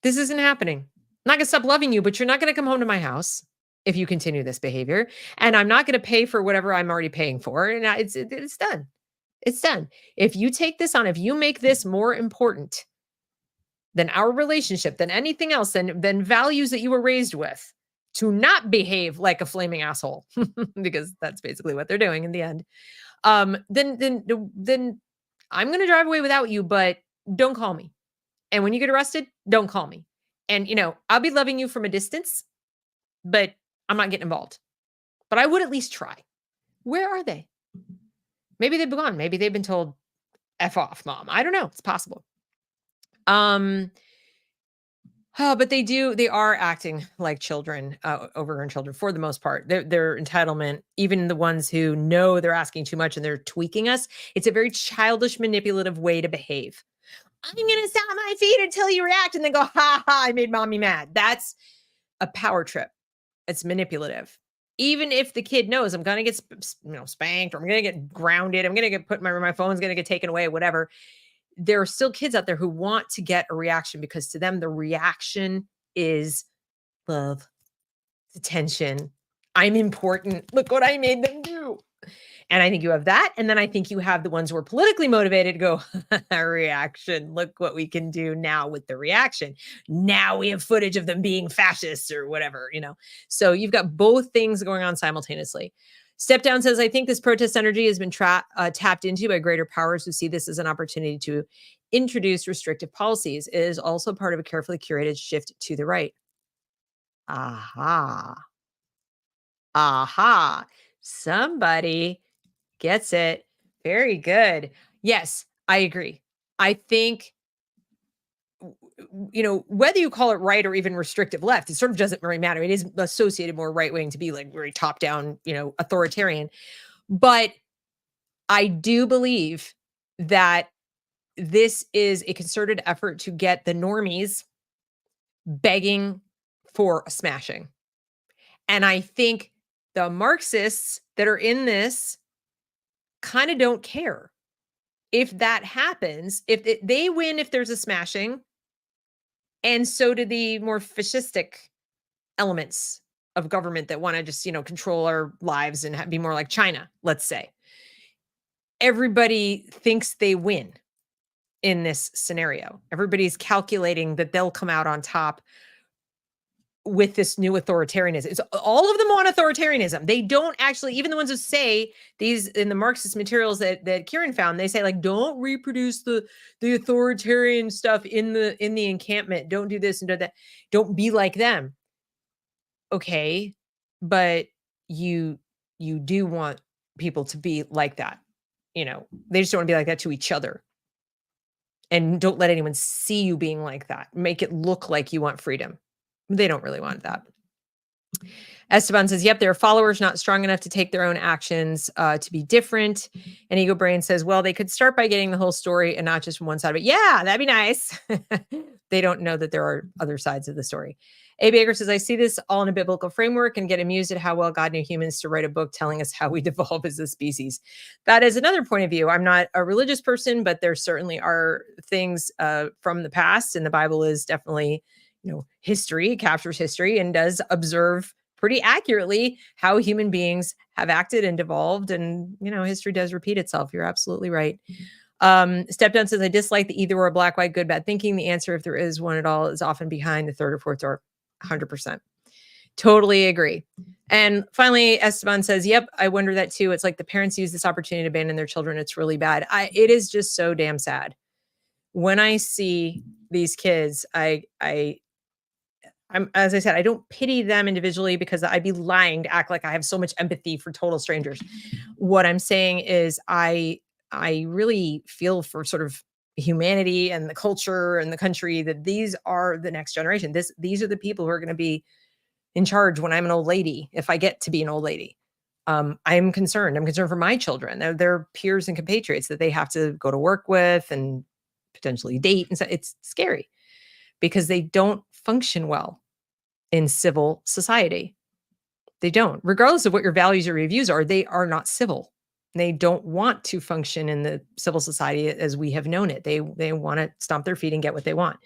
This isn't happening. I'm not going to stop loving you, but you're not going to come home to my house if you continue this behavior. And I'm not going to pay for whatever I'm already paying for. And it's done. It's done. If you take this on, if you make this more important than our relationship, than anything else, than values that you were raised with, to not behave like a flaming asshole, because that's basically what they're doing in the end, then I'm going to drive away without you, but don't call me. And when you get arrested, don't call me. And, I'll be loving you from a distance, but I'm not getting involved. But I would at least try. Where are they? Maybe they've been gone. Maybe they've been told, F off, mom. I don't know. It's possible. But they are acting like children, overgrown children for the most part. Their entitlement, even the ones who know they're asking too much and they're tweaking us, it's a very childish, manipulative way to behave. I'm going to stand on my feet until you react and then go, ha ha, I made mommy mad. That's a power trip. It's manipulative. Even if the kid knows I'm gonna get spanked, or I'm gonna get grounded, I'm gonna get put my phone's gonna get taken away, whatever. There are still kids out there who want to get a reaction because to them the reaction is love, attention. I'm important. Look what I made them do. And I think you have that. And then I think you have the ones who are politically motivated to go, reaction. Look what we can do now with the reaction. Now we have footage of them being fascists or whatever. So you've got both things going on simultaneously. Step Down says, I think this protest energy has been tapped into by greater powers who see this as an opportunity to introduce restrictive policies. It is also part of a carefully curated shift to the right. Aha. Aha. Somebody gets it. Very good. Yes, I agree. I think, whether you call it right or even restrictive left, it sort of doesn't really matter. It is associated more right wing to be like very top down, authoritarian. But I do believe that this is a concerted effort to get the normies begging for a smashing. And I think the Marxists that are in this kind of don't care. If that happens, if they win, if there's a smashing, and so do the more fascistic elements of government that want to just, control our lives and be more like China, let's say. Everybody thinks they win in this scenario. Everybody's calculating that they'll come out on top with this new authoritarianism. It's all of them want authoritarianism. They don't actually, even the ones who say these in the Marxist materials that Kieran found, they say like, don't reproduce the authoritarian stuff in the encampment. Don't do this and do that. Don't be like them. Okay, but you do want people to be like that. They just don't want to be like that to each other. And don't let anyone see you being like that. Make it look like you want freedom. They don't really want that. Esteban says, yep, there are followers not strong enough to take their own actions to be different. And Ego Brain says, well, they could start by getting the whole story and not just one side of it. Yeah, that'd be nice. They don't know that there are other sides of the story. A. Baker says, I see this all in a biblical framework and get amused at how well God knew humans to write a book telling us how we devolve as a species. That is another point of view. I'm not a religious person, but there certainly are things from the past, and the Bible is definitely, history, captures history and does observe pretty accurately how human beings have acted and devolved. And, history does repeat itself. You're absolutely right. Step Down says, I dislike the either or black, white, good, bad thinking. The answer, if there is one at all, is often behind the third or fourth door. 100%. Totally agree. And finally, Esteban says, yep, I wonder that too. It's like the parents use this opportunity to abandon their children. It's really bad. It is just so damn sad. When I see these kids, I'm, as I said, I don't pity them individually because I'd be lying to act like I have so much empathy for total strangers. What I'm saying is I really feel for sort of humanity and the culture and the country, that these are the next generation. These are the people who are going to be in charge when I'm an old lady, if I get to be an old lady. I'm concerned. I'm concerned for my children. They're peers and compatriots that they have to go to work with and potentially date. And so it's scary because they don't function well in civil society. They don't. Regardless of what your values or your views are, they are not civil. They don't want to function in the civil society as we have known it. They want to stomp their feet and get what they want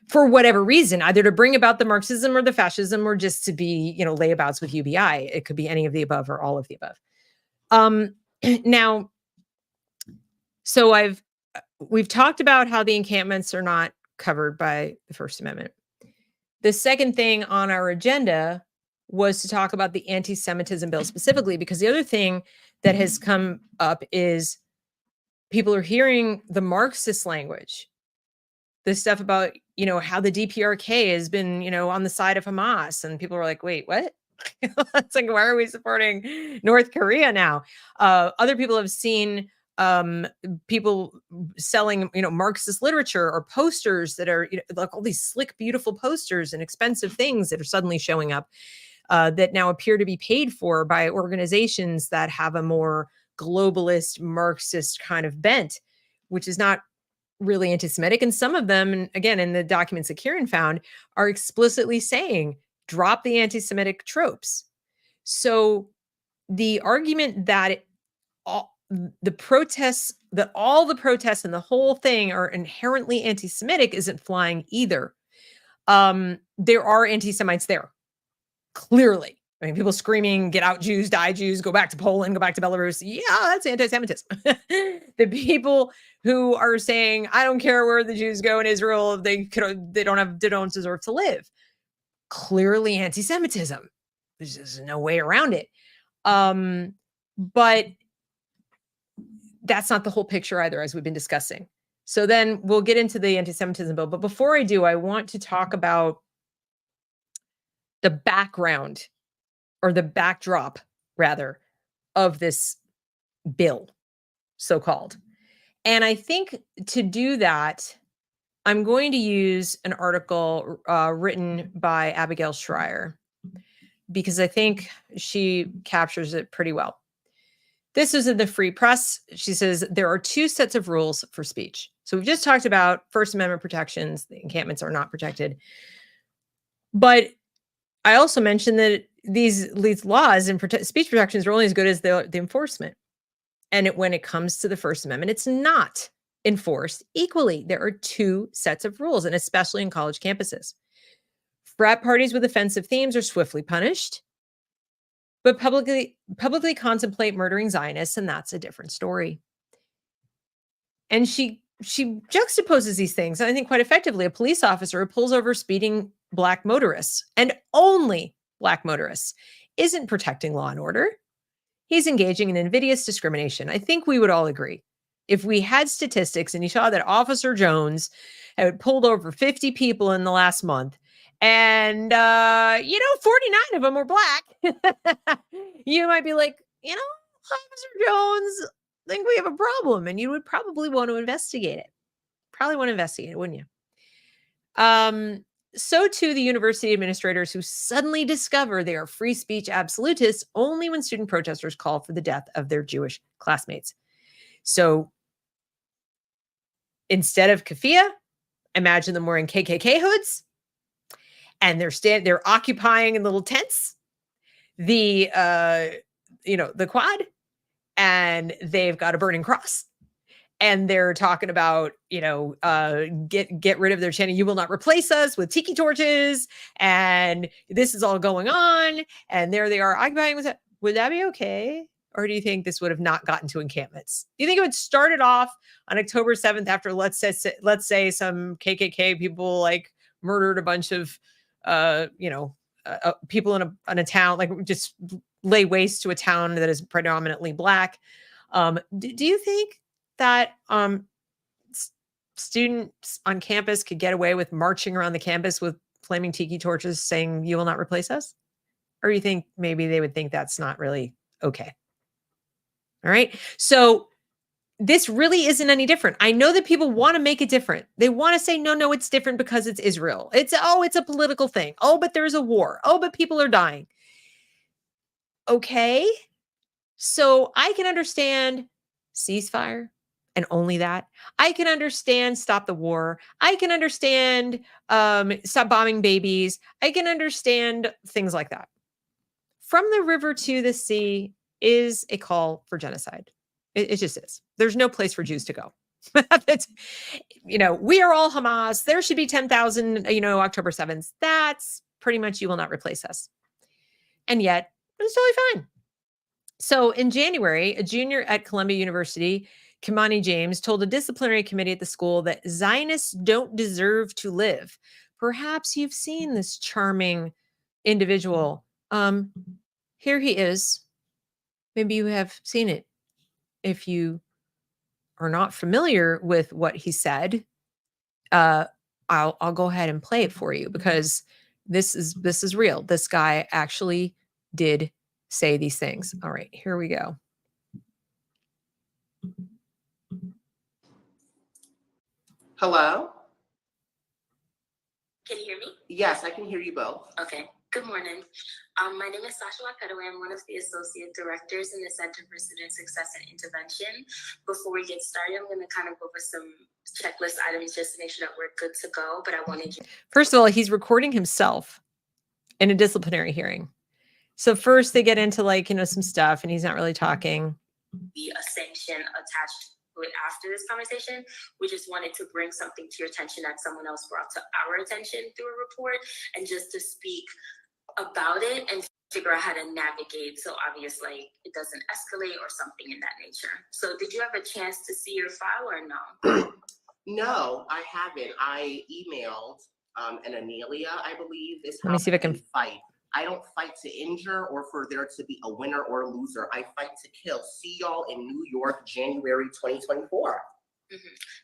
for whatever reason, either to bring about the Marxism or the fascism, or just to be, layabouts with UBI. It could be any of the above or all of the above. Now, so we've talked about how the encampments are not covered by the First Amendment. The second thing on our agenda was to talk about the anti-Semitism bill specifically, because the other thing that has come up is people are hearing the Marxist language, this stuff about, how the DPRK has been, on the side of Hamas. And people are like, wait, what? It's like, why are we supporting North Korea now? Other people have seen people selling, Marxist literature or posters that are, like all these slick, beautiful posters and expensive things that are suddenly showing up that now appear to be paid for by organizations that have a more globalist Marxist kind of bent, which is not really anti-Semitic. And some of them, and again, in the documents that Kieran found, are explicitly saying drop the anti-Semitic tropes. So the argument that all the protests and the whole thing are inherently anti-Semitic isn't flying either. There are anti-Semites there, clearly. I mean, people screaming, get out Jews, die Jews, go back to Poland, go back to Belarus. Yeah, that's anti-Semitism. The people who are saying, I don't care where the Jews go in Israel, they don't deserve to live. Clearly anti-Semitism. There's just no way around it. But that's not the whole picture either, as we've been discussing. So then we'll get into the anti-Semitism bill. But before I do, I want to talk about the background, or the backdrop, rather, of this bill, so-called. And I think to do that, I'm going to use an article written by Abigail Schreier, because I think she captures it pretty well. This is in the Free Press. She says, there are two sets of rules for speech. So we've just talked about First Amendment protections. The encampments are not protected. But I also mentioned that these laws and speech protections are only as good as the enforcement. And when it comes to the First Amendment, it's not enforced equally. There are two sets of rules, and especially in college campuses. Frat parties with offensive themes are swiftly punished, but publicly contemplate murdering Zionists, and that's a different story. And she juxtaposes these things, and I think quite effectively. A police officer who pulls over speeding Black motorists, and only Black motorists, isn't protecting law and order. He's engaging in invidious discrimination. I think we would all agree. If we had statistics and you saw that Officer Jones had pulled over 50 people in the last month, and 49 of them were Black, you might be like, Officer Jones, I think we have a problem, and you would probably want to investigate it. Wouldn't you? So too the university administrators, who suddenly discover they are free speech absolutists only when student protesters call for the death of their Jewish classmates. So instead of keffiyeh, imagine them wearing KKK hoods, and they're occupying in little tents the quad, and they've got a burning cross. And they're talking about, get rid of their chanting, "You will not replace us," with tiki torches. And this is all going on. And there they are occupying. Would that be okay? Or do you think this would have not gotten to encampments? Do you think it would started off on October 7th after, let's say some KKK people like murdered a bunch of, people in a town, like just lay waste to a town that is predominantly Black? Do you think that students on campus could get away with marching around the campus with flaming tiki torches saying, "You will not replace us"? Or you think maybe they would think that's not really okay? All right. So this really isn't any different. I know that people want to make it different. They want to say, no, it's different because it's Israel. It's a political thing. Oh, but there's a war. Oh, but people are dying. Okay. So I can understand ceasefire, and only that. I can understand stop the war. I can understand stop bombing babies. I can understand things like that. From the river to the sea is a call for genocide. It just is. There's no place for Jews to go. We are all Hamas. There should be 10,000, October 7th. That's pretty much, you will not replace us. And yet, it's totally fine. So in January, a junior at Columbia University, Kimani James, told a disciplinary committee at the school that Zionists don't deserve to live. Perhaps you've seen this charming individual. Here he is. Maybe you have seen it. If you are not familiar with what he said, I'll go ahead and play it for you, because this is real. This guy actually did say these things. All right, here we go. Hello? Can you hear me? Yes, I can hear you both. Okay. Good morning. My name is Sasha Wakadaway. I'm one of the associate directors in the Center for Student Success and Intervention. Before we get started, I'm going to kind of go over some checklist items just to make sure that we're good to go. But I wanted you. First of all, he's recording himself in a disciplinary hearing. So first they get into like, some stuff and he's not really talking. Be a sanction attached to it after this conversation. We just wanted to bring something to your attention that someone else brought to our attention through a report, and just to speak about it and figure out how to navigate so obviously it doesn't escalate or something in that nature. So did you have a chance to see your file or no? No, I haven't. I emailed an Anelia, I believe, is Let me see if I can fight. I don't fight to injure or for there to be a winner or a loser. I fight to kill. See y'all in New York, January 2024.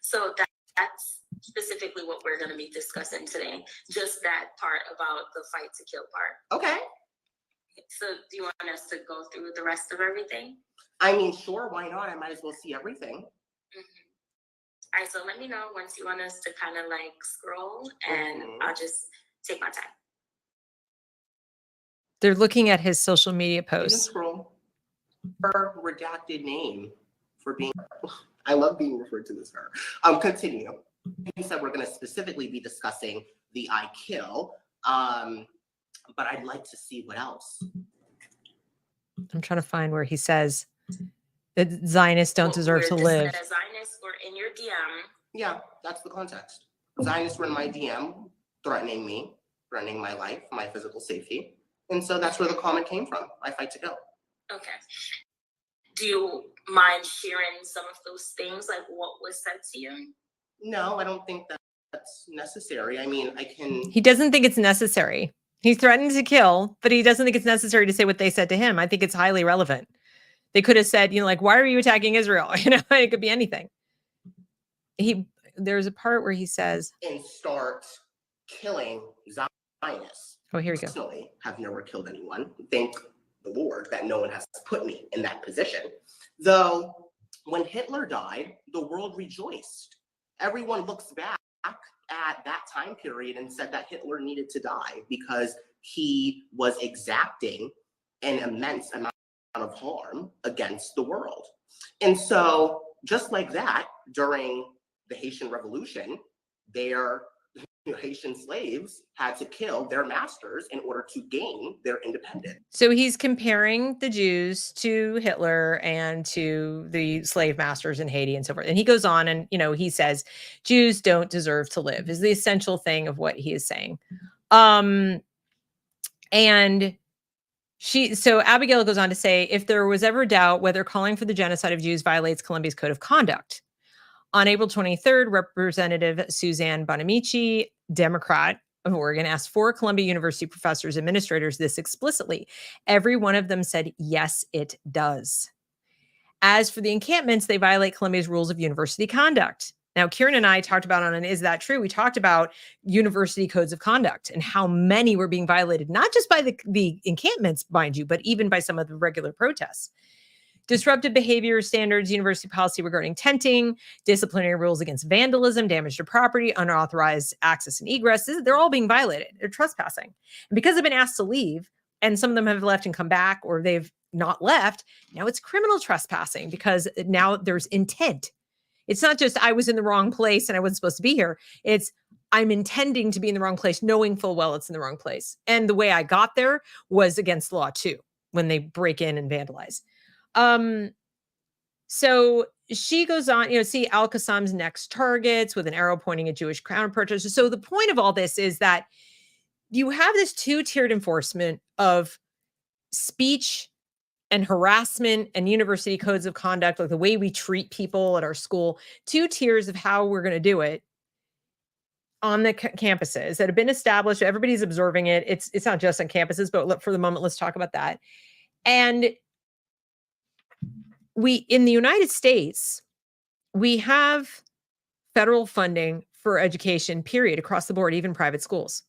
So that's specifically what we're going to be discussing today. Just that part about the fight to kill part. Okay. So do you want us to go through the rest of everything? I mean, sure, why not? I might as well see everything. All right, so let me know once you want us to kind of like scroll, and I'll just take my time. They're looking at his social media You can posts. scroll. Her redacted name for being, I love being referred to as her. Continue. You said we're going to specifically be discussing the I kill, but I'd like to see what else. I'm trying to find where he says that Zionists don't deserve to live. Zionists were in your DM. Yeah, that's the context. Zionists were in my DM, threatening me, threatening my life, my physical safety. And so that's where the comment came from. I fight to kill. Okay. Do you mind sharing some of those things, like what was said to you? No, I don't think that's necessary. I mean, I can... He doesn't think it's necessary. He threatened to kill, but he doesn't think it's necessary to say what they said to him. I think it's highly relevant. They could have said, like, why are you attacking Israel? It could be anything. There's a part where he says... And start killing Zionists. Oh, here we go. Personally, have never killed anyone. Thank the Lord that no one has put me in that position. Though, when Hitler died, the world rejoiced. Everyone looks back at that time period and said that Hitler needed to die because he was exacting an immense amount of harm against the world. And so, just like that, during the Haitian Revolution, their Haitian slaves had to kill their masters in order to gain their independence. So he's comparing the Jews to Hitler and to the slave masters in Haiti and so forth. And he goes on and, he says, Jews don't deserve to live is the essential thing of what he is saying. And so Abigail goes on to say, if there was ever doubt whether calling for the genocide of Jews violates Colombia's code of conduct. On April 23rd, Representative Suzanne Bonamici, Democrat of Oregon, asked 4 Columbia University professors, administrators this explicitly. Every one of them said, yes, it does. As for the encampments, they violate Columbia's rules of university conduct. Now, Kieran and I talked about on an Is That True? We talked about university codes of conduct and how many were being violated, not just by the encampments, mind you, but even by some of the regular protests. Disruptive behavior standards, university policy regarding tenting, disciplinary rules against vandalism, damage to property, unauthorized access and egress. They're all being violated. They're trespassing. And because they've been asked to leave, and some of them have left and come back, or they've not left, now it's criminal trespassing because now there's intent. It's not just I was in the wrong place and I wasn't supposed to be here. It's I'm intending to be in the wrong place, knowing full well it's in the wrong place. And the way I got there was against the law too, when they break in and vandalize. So she goes on, see Al-Qassam's next targets with an arrow pointing at Jewish crown protesters. So the point of all this is that you have this 2-tiered enforcement of speech and harassment and university codes of conduct, like the way we treat people at our school, 2 tiers of how we're going to do it on the campuses that have been established. Everybody's observing it. It's not just on campuses, but for the moment, let's talk about that. And in the United States, we have federal funding for education, period, across the board, even private schools.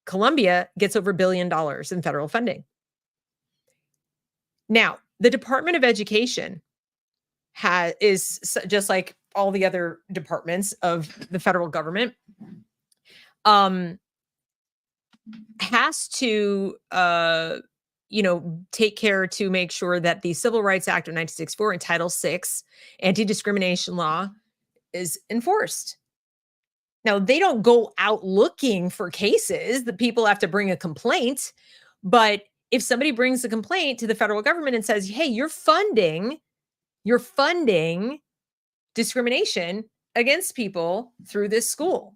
Columbia gets over $1 billion in federal funding. Now, the Department of Education is just like all the other departments of the federal government, has to take care to make sure that the Civil Rights Act of 1964 and Title VI anti-discrimination law is enforced. Now, they don't go out looking for cases. The people have to bring a complaint. But if somebody brings a complaint to the federal government and says, hey, you're funding discrimination against people through this school.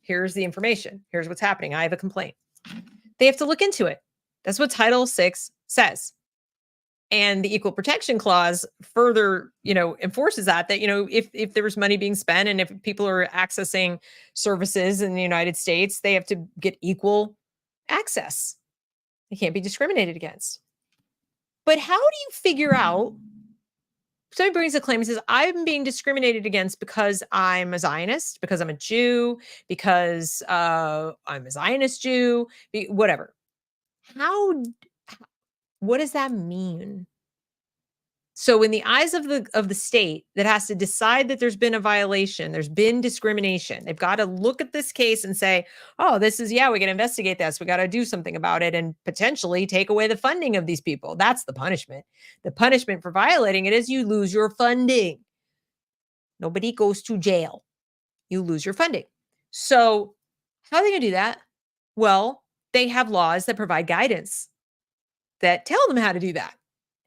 Here's the information. Here's what's happening. I have a complaint. They have to look into it. That's what Title VI says. And the Equal Protection Clause further, enforces that, if there was money being spent and if people are accessing services in the United States, they have to get equal access. They can't be discriminated against. But how do you figure out, somebody brings a claim and says, I'm being discriminated against because I'm a Zionist, because I'm a Jew, because I'm a Zionist Jew, whatever. What does that mean? So in the eyes of the state that has to decide that there's been a violation, there's been discrimination, they've got to look at this case and say, oh, we got to investigate this. We got to do something about it and potentially take away the funding of these people. That's the punishment. The punishment for violating it is you lose your funding. Nobody goes to jail. You lose your funding. So how are they going to do that? Well, they have laws that provide guidance that tell them how to do that.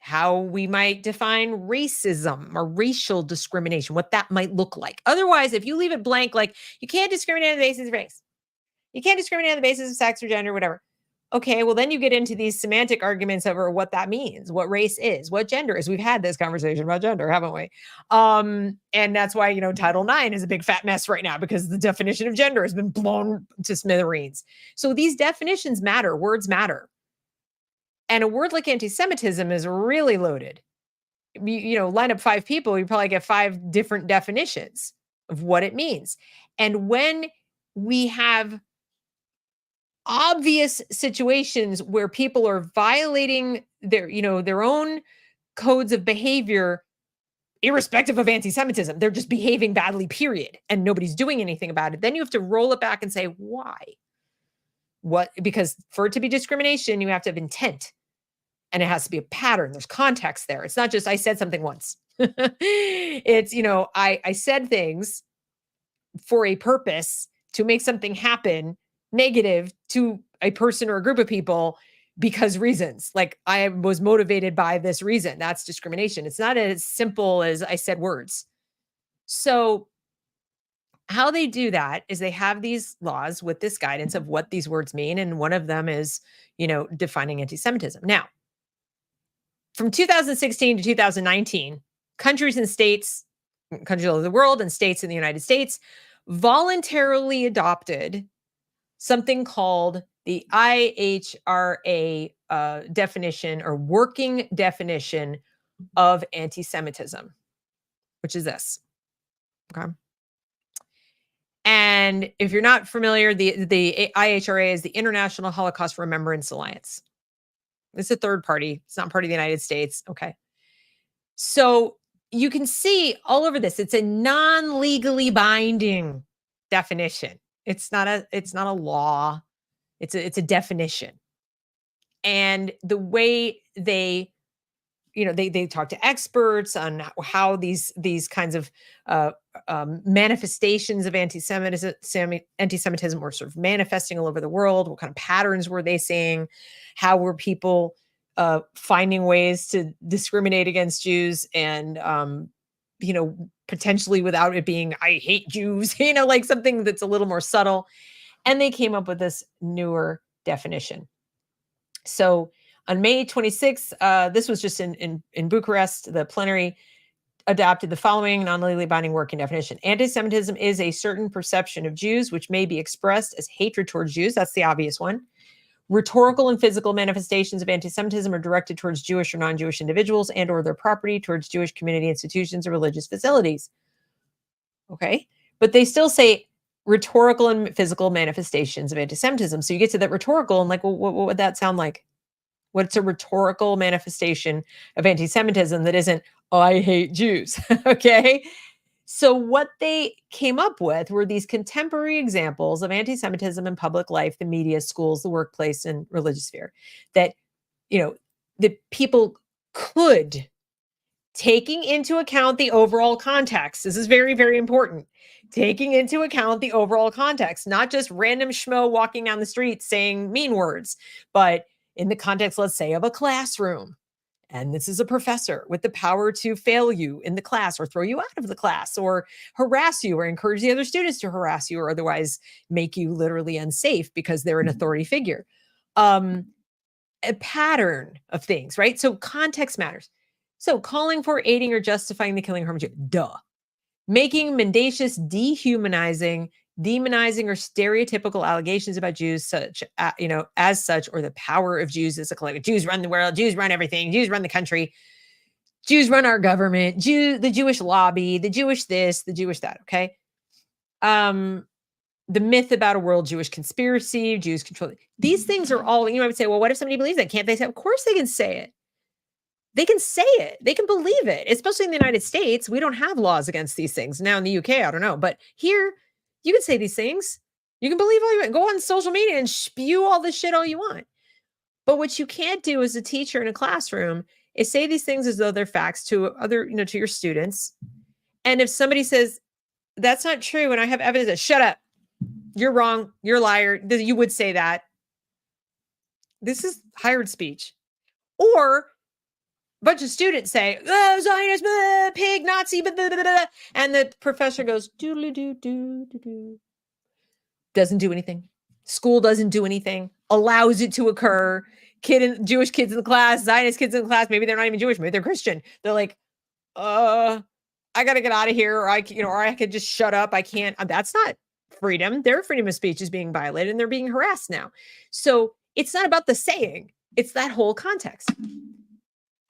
How we might define racism or racial discrimination, what that might look like. Otherwise, if you leave it blank, like you can't discriminate on the basis of race, you can't discriminate on the basis of sex or gender, whatever. Okay, well, then you get into these semantic arguments over what that means, what race is, what gender is. We've had this conversation about gender, haven't we? And that's why, Title IX is a big fat mess right now because the definition of gender has been blown to smithereens. So these definitions matter, words matter. And a word like anti-Semitism is really loaded. Line up 5 people, you probably get 5 different definitions of what it means. And when we have obvious situations where people are violating their own codes of behavior, irrespective of anti-Semitism, they're just behaving badly, period, and nobody's doing anything about it, then you have to roll it back and say, why? What? Because for it to be discrimination, you have to have intent. And it has to be a pattern. There's context there. It's not just I said something once. It's, I said things for a purpose to make something happen negative to a person or a group of people because reasons. Like I was motivated by this reason. That's discrimination. It's not as simple as I said words. So how they do that is they have these laws with this guidance of what these words mean. And one of them is, defining anti-Semitism. Now, from 2016 to 2019, countries and states, countries all over the world and states in the United States voluntarily adopted something called the IHRA definition or working definition of anti-Semitism, which is this. Okay. And if you're not familiar, the IHRA is the International Holocaust Remembrance Alliance. It's a third party. It's not part of the United States. Okay. So you can see all over this. It's a non-legally binding definition. It's not a law. It's a definition. And the way they talk to experts on how these kinds of manifestations of anti-Semitism were sort of manifesting all over the world. What kind of patterns were they seeing? How were people finding ways to discriminate against Jews and, potentially without it being, I hate Jews, like something that's a little more subtle. And they came up with this newer definition. So on May 26th, this was just in Bucharest, the plenary adopted the following non-legally binding working definition. Anti-Semitism is a certain perception of Jews which may be expressed as hatred towards Jews. That's the obvious one. Rhetorical and physical manifestations of anti-Semitism are directed towards Jewish or non-Jewish individuals and or their property, towards Jewish community institutions or religious facilities. Okay. But they still say rhetorical and physical manifestations of anti-Semitism. So you get to that rhetorical and like, well, what would that sound like? What's a rhetorical manifestation of anti-Semitism that isn't, oh, I hate Jews? Okay. So what they came up with were these contemporary examples of anti-Semitism in public life, the media, schools, the workplace, and religious sphere that, that people could taking into account the overall context. This is very, very important. Taking into account the overall context, not just random schmo walking down the street saying mean words, but in the context, let's say, of a classroom. And this is a professor with the power to fail you in the class or throw you out of the class or harass you or encourage the other students to harass you or otherwise make you literally unsafe because they're an authority figure. A pattern of things, right? So context matters. So calling for, aiding, or justifying the killing of harm Jews, duh. Making mendacious, dehumanizing, demonizing, or stereotypical allegations about Jews, such as such, or the power of Jews as a collective. Jews run the world. Jews run everything. Jews run the country. Jews run our government. The Jewish lobby. The Jewish this. The Jewish that. Okay. The myth about a world Jewish conspiracy. Jews control. These things are all. I would say, well, what if somebody believes that? Can't they say? Of course, they can say it. They can say it. They can believe it, especially in the United States. We don't have laws against these things. Now in the UK, I don't know. But here, you can say these things. You can believe all you want. Go on social media and spew all this shit all you want. But what you can't do as a teacher in a classroom is say these things as though they're facts to to your students. And if somebody says, that's not true, and I have evidence that, shut up. You're wrong. You're a liar. You would say that. This is hired speech. Or a bunch of students say, oh, Zionist, pig, Nazi, blah, blah, blah, blah. And the professor goes, doodly-doo-doo-doo-doo. Doesn't do anything. School doesn't do anything. Allows it to occur. Jewish kids in the class, Zionist kids in the class, maybe they're not even Jewish, maybe they're Christian. They're like, I got to get out of here, or I could just shut up. I can't. That's not freedom. Their freedom of speech is being violated, and they're being harassed now. So it's not about the saying. It's that whole context.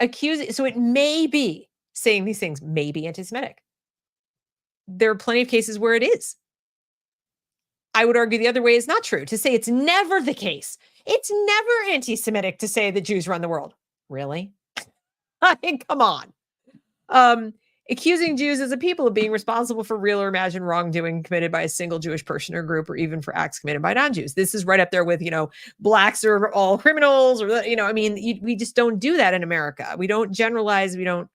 So it may be saying these things may be anti-Semitic. There are plenty of cases where it is. I would argue the other way is not true. To say it's never the case. It's never anti-Semitic to say that Jews run the world. Really? I mean, come on. Accusing Jews as a people of being responsible for real or imagined wrongdoing committed by a single Jewish person or group, or even for acts committed by non-Jews. This is right up there with, blacks are all criminals, or, we just don't do that in America. We don't generalize. We don't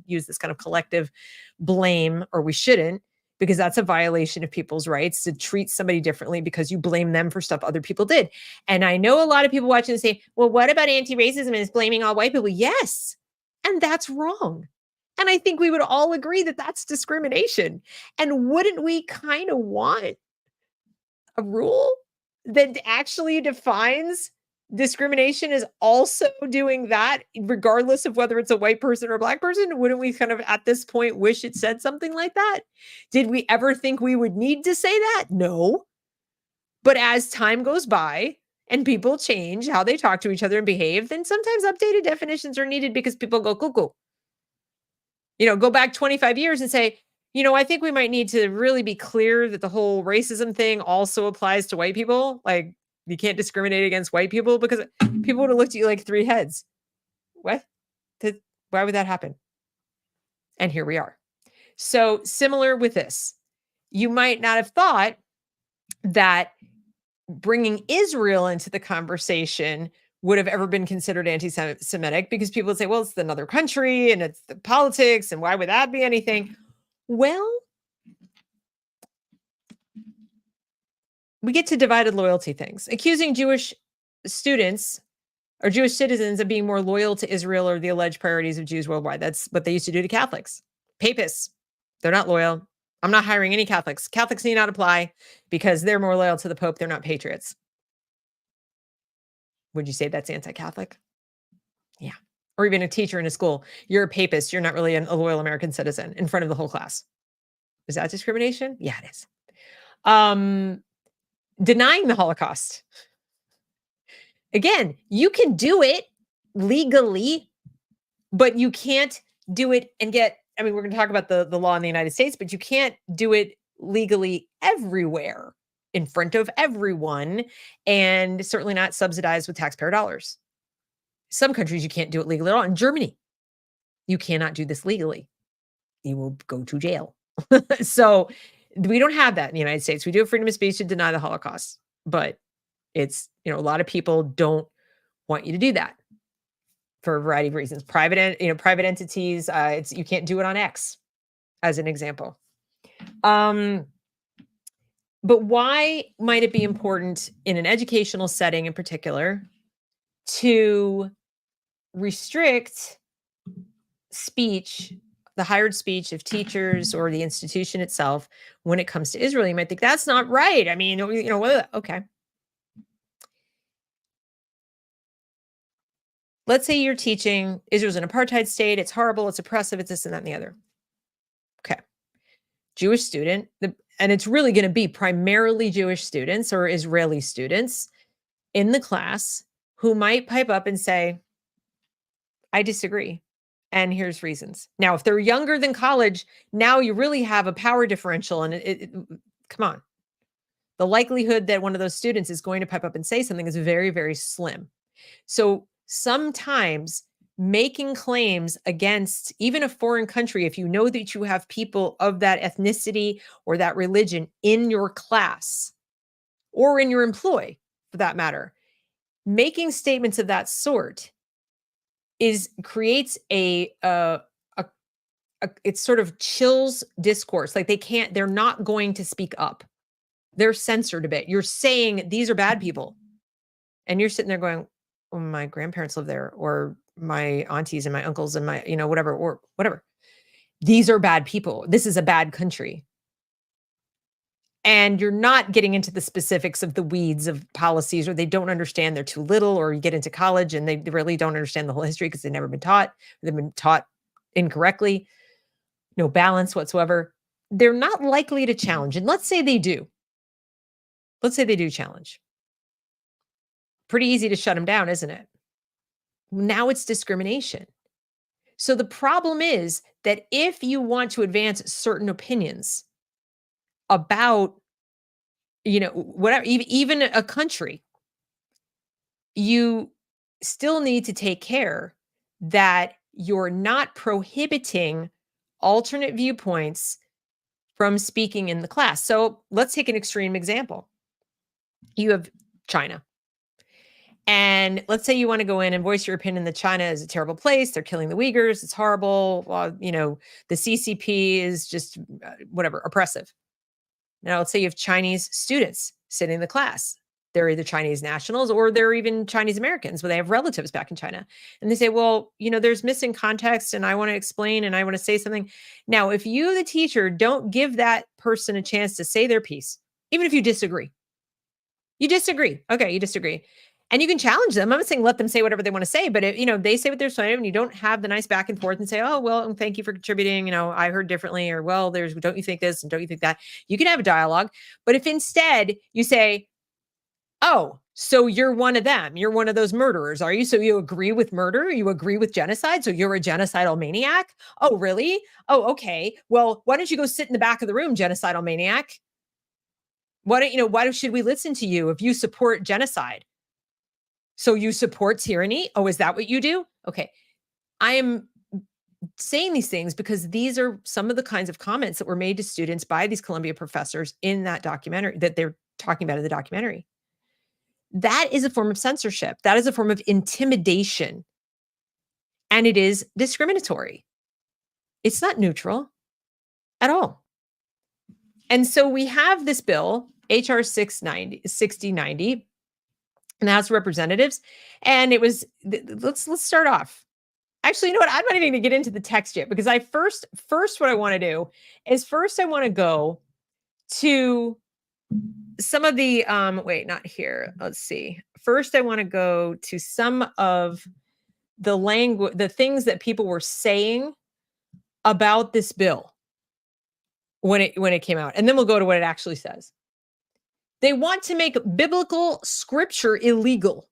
use this kind of collective blame, or we shouldn't, because that's a violation of people's rights to treat somebody differently because you blame them for stuff other people did. And I know a lot of people watching say, well, what about anti-racism and is blaming all white people? Yes. And that's wrong. And I think we would all agree that that's discrimination. And wouldn't we kind of want a rule that actually defines discrimination as also doing that, regardless of whether it's a white person or a black person? Wouldn't we kind of at this point wish it said something like that? Did we ever think we would need to say that? No. But as time goes by and people change how they talk to each other and behave, then sometimes updated definitions are needed because people go cuckoo. Go back 25 years and say, I think we might need to really be clear that the whole racism thing also applies to white people. Like, you can't discriminate against white people, because people would have looked at you like three heads. What? Why would that happen? And here we are. So similar with this, you might not have thought that bringing Israel into the conversation would have ever been considered anti-Semitic, because people would say, well, it's another country and it's the politics, and why would that be anything? Well, we get to divided loyalty things. Accusing Jewish students or Jewish citizens of being more loyal to Israel or the alleged priorities of Jews worldwide. That's what they used to do to Catholics. Papists, they're not loyal. I'm not hiring any Catholics. Catholics need not apply because they're more loyal to the Pope. They're not patriots. Would you say that's anti-Catholic? Yeah. Or even a teacher in a school. You're a papist. You're not really a loyal American citizen in front of the whole class. Is that discrimination? Yeah, it is. Denying the Holocaust. Again, you can do it legally, but you can't do it and get, we're going to talk about the law in the United States, but you can't do it legally everywhere in front of everyone, and certainly not subsidized with taxpayer dollars. Some countries you can't do it legally at all. In Germany, you cannot do this legally. You will go to jail. So we don't have that in the United States. We do have freedom of speech to deny the Holocaust, but it's, a lot of people don't want you to do that. for a variety of reasons. Private entities, you can't do it on X, as an example. But why might it be important in an educational setting in particular to restrict speech, the hired speech of teachers or the institution itself when it comes to Israel? You might think that's not right. I mean, okay. Let's say you're teaching Israel's an apartheid state. It's horrible. It's oppressive. It's this and that and the other. Okay. Jewish student, and it's really going to be primarily Jewish students or Israeli students in the class who might pipe up and say, I disagree. And here's reasons. Now, if they're younger than college, now you really have a power differential. And come on. The likelihood that one of those students is going to pipe up and say something is very, very slim. So sometimes making claims against even a foreign country, if you know that you have people of that ethnicity or that religion in your class or in your employ, for that matter, making statements of that sort creates it sort of chills discourse. Like they're not going to speak up. They're censored a bit. You're saying these are bad people. And you're sitting there going, oh, my grandparents live there, or my aunties and my uncles and my, whatever, or whatever. These are bad people. This is a bad country. And you're not getting into the specifics of the weeds of policies, or they don't understand, they're too little, or you get into college and they really don't understand the whole history because they've never been taught. They've been taught incorrectly, no balance whatsoever. They're not likely to challenge. And let's say they do. Let's say they do challenge. Pretty easy to shut them down, isn't it? Now it's discrimination. So the problem is that if you want to advance certain opinions about, whatever, even a country, you still need to take care that you're not prohibiting alternate viewpoints from speaking in the class. So let's take an extreme example. You have China. And let's say you want to go in and voice your opinion that China is a terrible place. They're killing the Uyghurs. It's horrible. Well, the CCP is just whatever, oppressive. Now, let's say you have Chinese students sitting in the class. They're either Chinese nationals or they're even Chinese Americans, but they have relatives back in China. And they say, well, there's missing context and I want to explain and I want to say something. Now, if you, the teacher, don't give that person a chance to say their piece, even if you disagree. Okay, you disagree. And you can challenge them. I'm not saying let them say whatever they want to say, but if, they say what they're saying and you don't have the nice back and forth and say, oh, well, thank you for contributing. I heard differently, or, well, don't you think this and don't you think that? You can have a dialogue. But if instead you say, oh, so you're one of them, you're one of those murderers, are you? So you agree with murder? You agree with genocide? So you're a genocidal maniac? Oh, really? Oh, okay. Well, why don't you go sit in the back of the room, genocidal maniac? Why should we listen to you if you support genocide? So you support tyranny? Oh, is that what you do? Okay. I am saying these things because these are some of the kinds of comments that were made to students by these Columbia professors in that documentary that they're talking about in the documentary. That is a form of censorship. That is a form of intimidation. And it is discriminatory. It's not neutral at all. And so we have this bill, HR 6090, in the House of Representatives. And it was, let's start off. Actually, you know what? I'm not even going to get into the text yet, because first what I want to do is I want to go to some of the, wait, not here. Let's see. First, I want to go to some of the language, the things that people were saying about this bill when it came out. And then we'll go to what it actually says. They want to make biblical scripture illegal.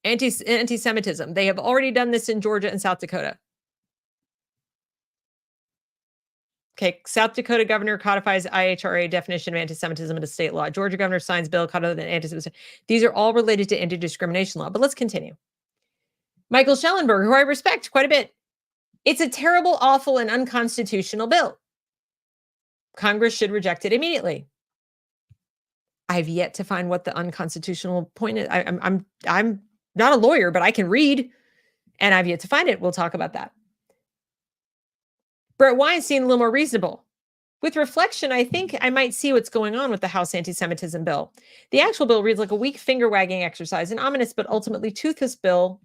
Anti-Semitism. They have already done this in Georgia and South Dakota. Okay, South Dakota governor codifies IHRA definition of anti-Semitism into state law. Georgia governor signs bill codified anti-Semitism. These are all related to anti-discrimination law. But let's continue. Michael Schellenberg, who I respect quite a bit. It's a terrible, awful, and unconstitutional bill. Congress should reject it immediately. I've yet to find what the unconstitutional point is. I'm not a lawyer, but I can read. And I've yet to find it. We'll talk about that. Brett Weinstein, a little more reasonable. With reflection, I think I might see what's going on with the House anti-Semitism bill. The actual bill reads like a weak finger-wagging exercise, an ominous but ultimately toothless bill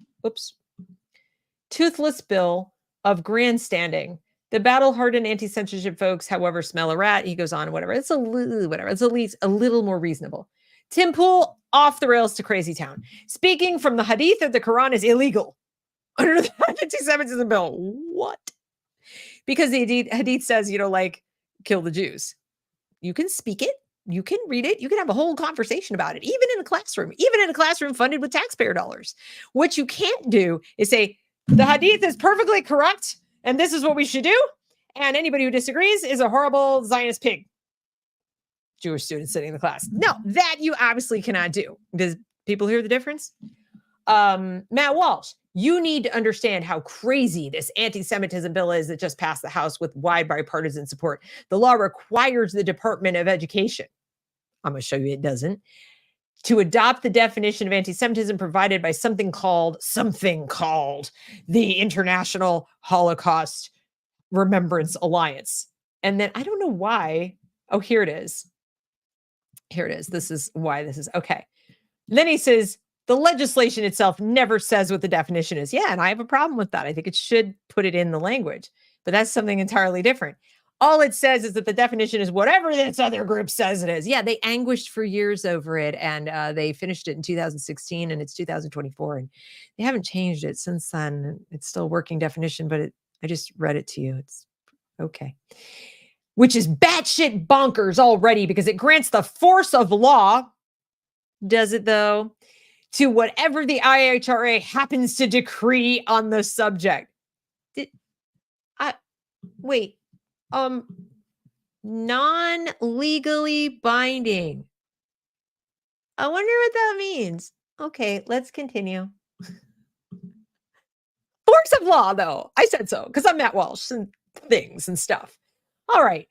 of grandstanding. The battle-hardened anti-censorship folks, however, smell a rat. He goes on, whatever. It's a little, whatever. It's at least a little more reasonable. Tim Pool, off the rails to crazy town. Speaking from the Hadith of the Quran is illegal under the anti-Semitism bill. What? Because the Hadith says, like, kill the Jews. You can speak it. You can read it. You can have a whole conversation about it, even in a classroom funded with taxpayer dollars. What you can't do is say, the Hadith is perfectly correct, and this is what we should do. And anybody who disagrees is a horrible Zionist pig. Jewish students sitting in the class. No, that you obviously cannot do. Does people hear the difference? Matt Walsh, you need to understand how crazy this anti-Semitism bill is that just passed the House with wide bipartisan support. The law requires the Department of Education, I'm going to show you it doesn't, to adopt the definition of anti-Semitism provided by something called the International Holocaust Remembrance Alliance. And then I don't know why. Oh, here it is. This is why this is okay. And then he says, the legislation itself never says what the definition is. Yeah, and I have a problem with that. I think it should put it in the language, but that's something entirely different. All it says is that the definition is whatever this other group says it is. Yeah, they anguished for years over it, and they finished it in 2016, and it's 2024, and they haven't changed it since then. It's still a working definition, but I just read it to you. It's okay. Which is batshit bonkers already because it grants the force of law. Does it, though? To whatever the IHRA happens to decree on the subject. Non-legally binding. I wonder what that means. Okay, let's continue. Force of law, though. I said so because I'm Matt Walsh and things and stuff. All right.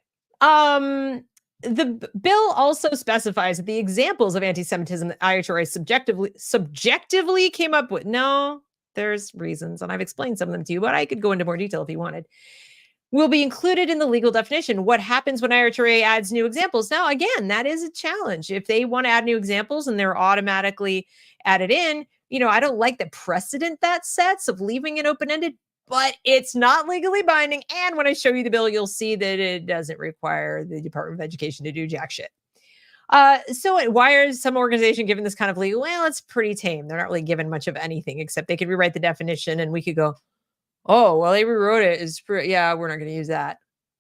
The bill also specifies that the examples of anti-Semitism that IHRA subjectively came up with, no, there's reasons, and I've explained some of them to you, but I could go into more detail if you wanted, will be included in the legal definition. What happens when IHRA adds new examples? Now, again, that is a challenge. If they want to add new examples and they're automatically added in, I don't like the precedent that sets of leaving it open-ended, but it's not legally binding. And when I show you the bill, you'll see that it doesn't require the Department of Education to do jack shit. So why is some organization given this kind of legal? Well, it's pretty tame. They're not really given much of anything, except they could rewrite the definition and we could go, oh, well, they rewrote it. Yeah, we're not going to use that.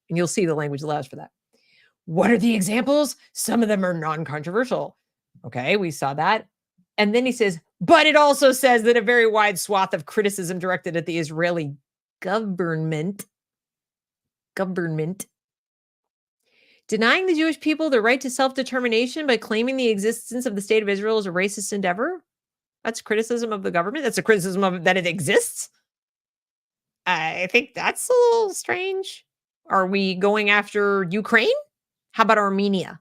And you'll see the language allows for that. What are the examples? Some of them are non-controversial. Okay, we saw that. And then he says, but it also says that a very wide swath of criticism directed at the Israeli government denying the Jewish people the right to self-determination by claiming the existence of the state of Israel as a racist endeavor. That's criticism of the government. That's a criticism of that it exists. I think that's a little strange. Are we going after Ukraine? How about Armenia?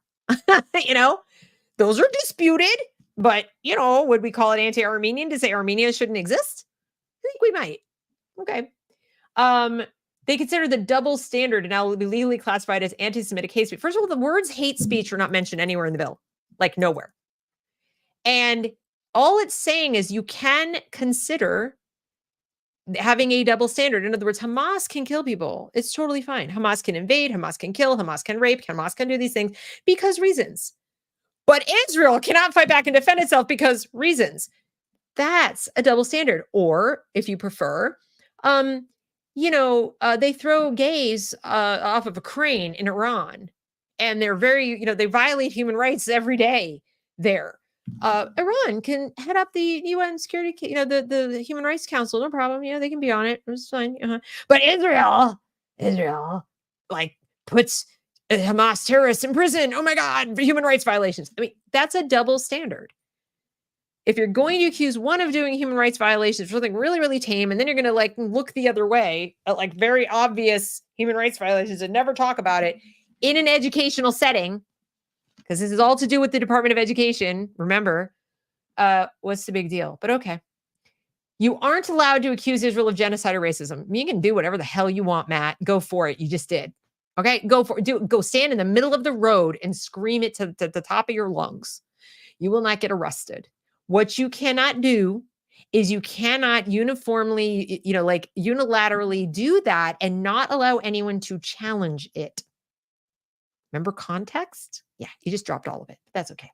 Those are disputed. But, would we call it anti-Armenian to say Armenia shouldn't exist? I think we might. Okay. They consider the double standard and now will be legally classified as anti-Semitic hate speech. First of all, the words hate speech are not mentioned anywhere in the bill, like nowhere. And all it's saying is you can consider having a double standard. In other words, Hamas can kill people. It's totally fine. Hamas can invade, Hamas can kill, Hamas can rape, Hamas can do these things because reasons. But Israel cannot fight back and defend itself because reasons. That's a double standard. Or if you prefer, they throw gays off of a crane in Iran, and they're very, they violate human rights every day there. Iran can head up the UN Security, the Human Rights Council, no problem. They can be on it. It's fine. But Israel, puts Hamas terrorists in prison. Oh my God, for human rights violations. I mean, that's a double standard. If you're going to accuse one of doing human rights violations for something really, really tame, and then you're going to look the other way at very obvious human rights violations and never talk about it in an educational setting, because this is all to do with the Department of Education. Remember, what's the big deal? But okay. You aren't allowed to accuse Israel of genocide or racism. You can do whatever the hell you want, Matt. Go for it. You just did. Okay, go for it. Go stand in the middle of the road and scream it to the top of your lungs. You will not get arrested. What you cannot do is you cannot uniformly, like unilaterally do that and not allow anyone to challenge it. Remember context? Yeah, you just dropped all of it. That's okay.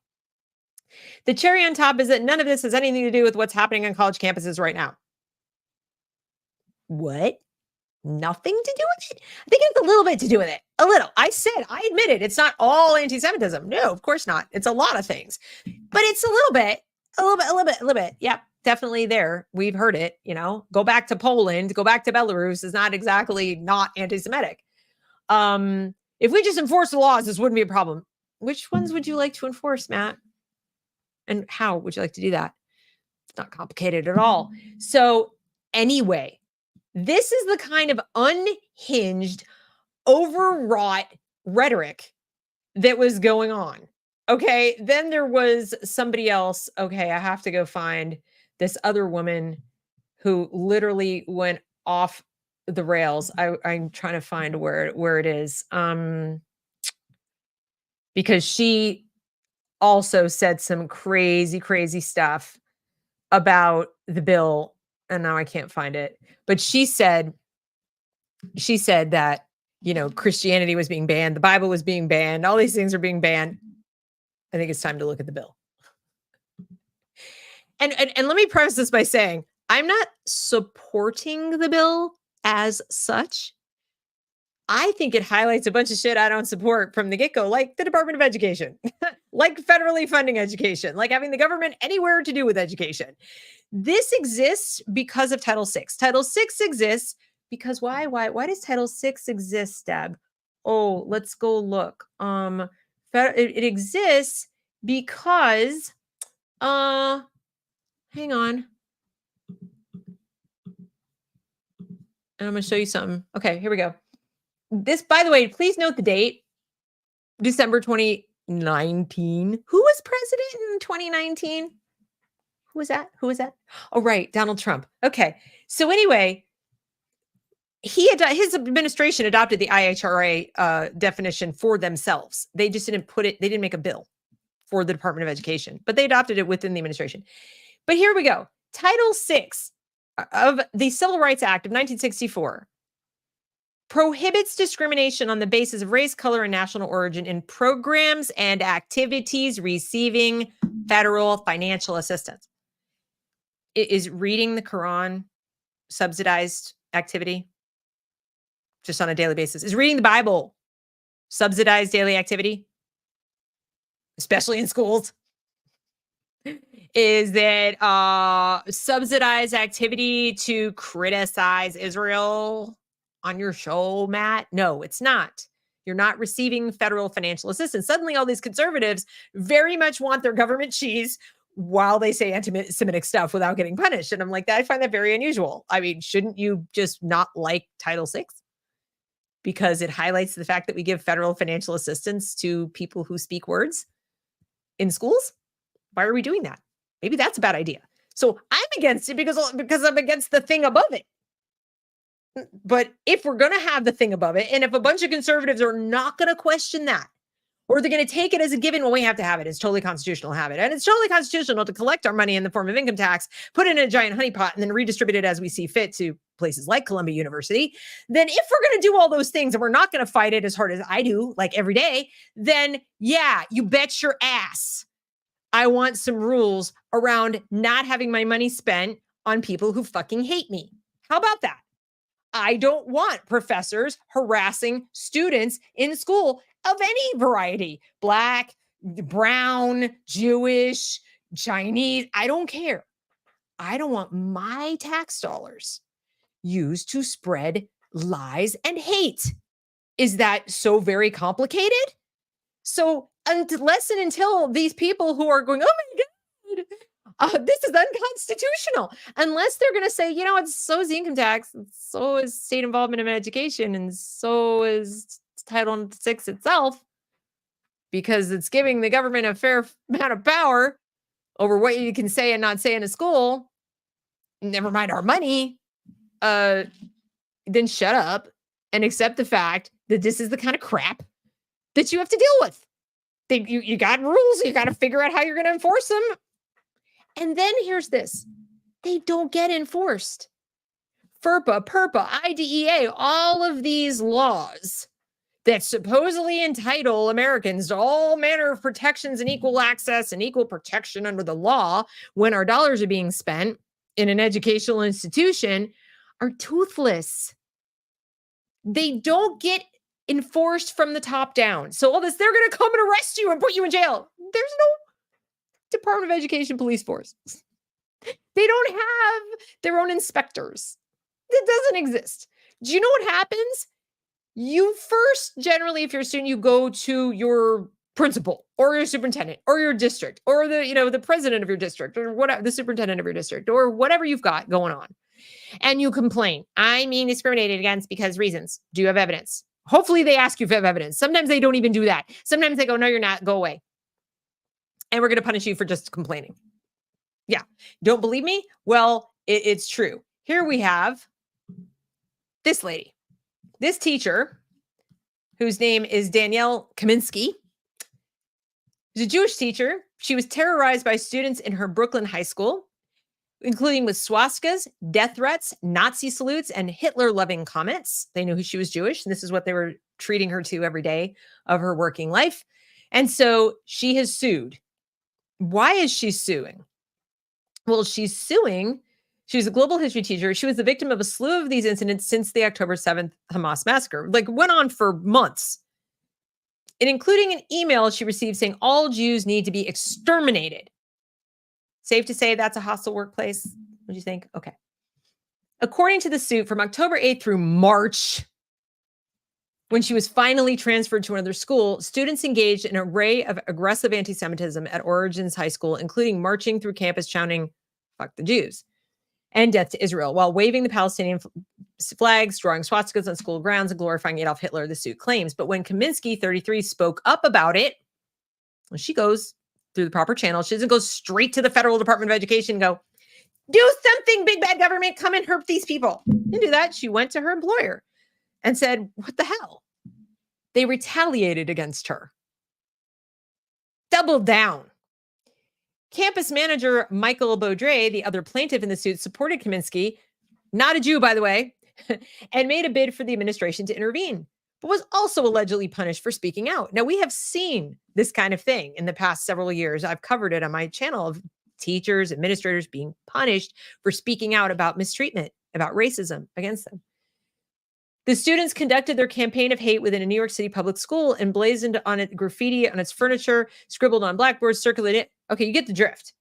The cherry on top is that none of this has anything to do with what's happening on college campuses right now. What? Nothing to do with it? I think it's a little bit to do with it. A little. I admit it. It's not all anti-Semitism. No, of course not. It's a lot of things. But it's a little bit. Yep, definitely there. We've heard it, Go back to Poland, go back to Belarus is not exactly not anti-Semitic. If we just enforce the laws, this wouldn't be a problem. Which ones would you like to enforce, Matt? And how would you like to do that? It's not complicated at all. So anyway, this is the kind of unhinged, overwrought rhetoric that was going on. Okay, then there was somebody else. Okay, I have to go find this other woman who literally went off the rails. I'm trying to find where it is. Because she also said some crazy stuff about the bill, and now I can't find it. But she said that, Christianity was being banned, the Bible was being banned, all these things are being banned. I think it's time to look at the bill. And let me preface this by saying, I'm not supporting the bill as such. I think it highlights a bunch of shit I don't support from the get-go, like the Department of Education, like federally funding education, like having the government anywhere to do with education. This exists because of Title VI. Title VI exists because why? Why does Title VI exist, Deb? Oh, let's go look. It exists because, hang on. And I'm going to show you something. Okay, here we go. This, by the way, please note the date, December 2019. Who was president in 2019? Who was that? Oh, right, Donald Trump. Okay, so anyway, his administration adopted the IHRA definition for themselves. They just didn't they didn't make a bill for the Department of Education, but they adopted it within the administration. But here we go. Title VI of the Civil Rights Act of 1964 prohibits discrimination on the basis of race, color, and national origin in programs and activities receiving federal financial assistance. Is reading the Quran subsidized activity just on a daily basis? Is reading the Bible subsidized daily activity, especially in schools? Is that subsidized activity to criticize Israel on your show, Matt? No, it's not. You're not receiving federal financial assistance. Suddenly, all these conservatives very much want their government cheese while they say anti-Semitic stuff without getting punished. And I'm like, I find that very unusual. I mean, shouldn't you just not like Title VI? Because it highlights the fact that we give federal financial assistance to people who speak words in schools? Why are we doing that? Maybe that's a bad idea. So I'm against it because I'm against the thing above it. But if we're going to have the thing above it, and if a bunch of conservatives are not going to question that, or they're going to take it as a given, well, we have to have it. It's totally constitutional to have it. And it's totally constitutional to collect our money in the form of income tax, put it in a giant honeypot, and then redistribute it as we see fit to places like Columbia University. Then if we're going to do all those things and we're not going to fight it as hard as I do, like every day, then yeah, you bet your ass I want some rules around not having my money spent on people who fucking hate me. How about that? I don't want professors harassing students in school of any variety, Black, brown, Jewish, Chinese. I don't care. I don't want my tax dollars used to spread lies and hate. Is that so very complicated? So unless and until these people who are going, oh my God, this is unconstitutional, unless they're going to say, it's so is the income tax, so is state involvement in education, and so is Title VI itself, because it's giving the government a fair amount of power over what you can say and not say in a school. never mind our money, then shut up and accept the fact that this is the kind of crap that you have to deal with. You got rules, you got to figure out how you're going to enforce them. And then here's this. They don't get enforced. FERPA, PERPA, IDEA, all of these laws that supposedly entitle Americans to all manner of protections and equal access and equal protection under the law when our dollars are being spent in an educational institution are toothless. They don't get enforced from the top down. So all this, they're going to come and arrest you and put you in jail. There's no Department of Education police force. They don't have their own inspectors. It doesn't exist. Do you know what happens? You first, generally, if you're a student, you go to your principal or your superintendent or your district or the president of your district or whatever, the superintendent of your district or whatever you've got going on. And you complain. I'm being discriminated against because reasons. Do you have evidence? Hopefully they ask you if you have evidence. Sometimes they don't even do that. Sometimes they go, no, you're not. Go away. And we're going to punish you for just complaining. Yeah. Don't believe me? Well, it's true. Here we have this lady, this teacher, whose name is Danielle Kaminsky. She's a Jewish teacher. She was terrorized by students in her Brooklyn high school, including with swastikas, death threats, Nazi salutes, and Hitler-loving comments. They knew she was Jewish, and this is what they were treating her to every day of her working life. And so she has sued. Why is she suing? Well, she's suing. She's a global history teacher. She was the victim of a slew of these incidents since the October 7th Hamas massacre, went on for months. And including an email she received saying all Jews need to be exterminated. Safe to say that's a hostile workplace? What do you think? Okay. According to the suit, from October 8th through March, when she was finally transferred to another school, students engaged in an array of aggressive anti-Semitism at Origins High School, including marching through campus shouting, "Fuck the Jews," and "Death to Israel," while waving the Palestinian flags, drawing swastikas on school grounds, and glorifying Adolf Hitler, the suit claims. But when Kaminsky, 33, spoke up about it, well, she goes through the proper channel. She doesn't go straight to the Federal Department of Education and go, do something, big bad government, come and hurt these people. Didn't do that. She went to her employer and said, what the hell? They retaliated against her. Doubled down. Campus manager Michael Baudry, the other plaintiff in the suit, supported Kaminsky, not a Jew, by the way, and made a bid for the administration to intervene, but was also allegedly punished for speaking out. Now, we have seen this kind of thing in the past several years. I've covered it on my channel of teachers, administrators being punished for speaking out about mistreatment, about racism against them. The students conducted their campaign of hate within a New York City public school, emblazoned on it graffiti on its furniture, scribbled on blackboards, circulated. Okay, you get the drift.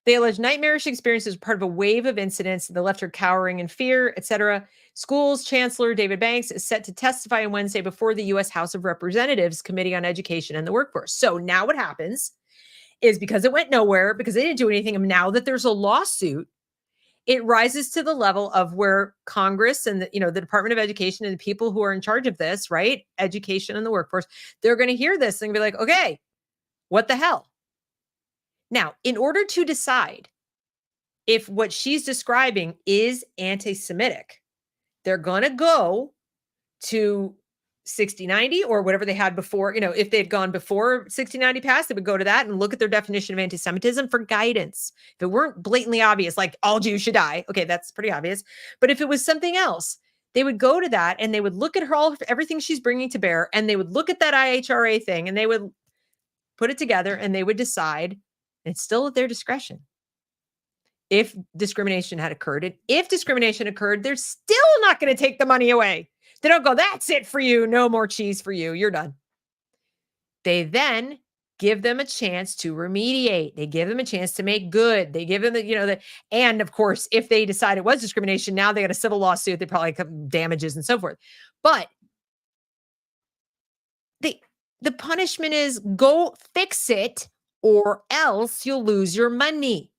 They alleged nightmarish experiences as part of a wave of incidents that left her cowering in fear, etc. School's Chancellor David Banks is set to testify on Wednesday before the U.S. House of Representatives Committee on Education and the Workforce. So now what happens is, because it went nowhere, because they didn't do anything, and now that there's a lawsuit, it rises to the level of where Congress and the Department of Education and the people who are in charge of this, right? Education and the workforce, they're going to hear this and be like, okay, what the hell? Now, in order to decide if what she's describing is anti-Semitic, they're going to go to 6090 or whatever they had before. If they'd gone before 6090 passed, they would go to that and look at their definition of anti-Semitism for guidance. If it weren't blatantly obvious, like all Jews should die, okay, that's pretty obvious. But if it was something else, they would go to that and they would look at everything she's bringing to bear, and they would look at that IHRA thing and they would put it together and they would decide, it's still at their discretion, if discrimination had occurred. And if discrimination occurred, they're still not going to take the money away. They don't go, that's it for you. No more cheese for you. You're done. They then give them a chance to remediate. They give them a chance to make good. They give them and of course, if they decide it was discrimination, now they got a civil lawsuit. They probably have damages and so forth. But the punishment is go fix it, or else you'll lose your money.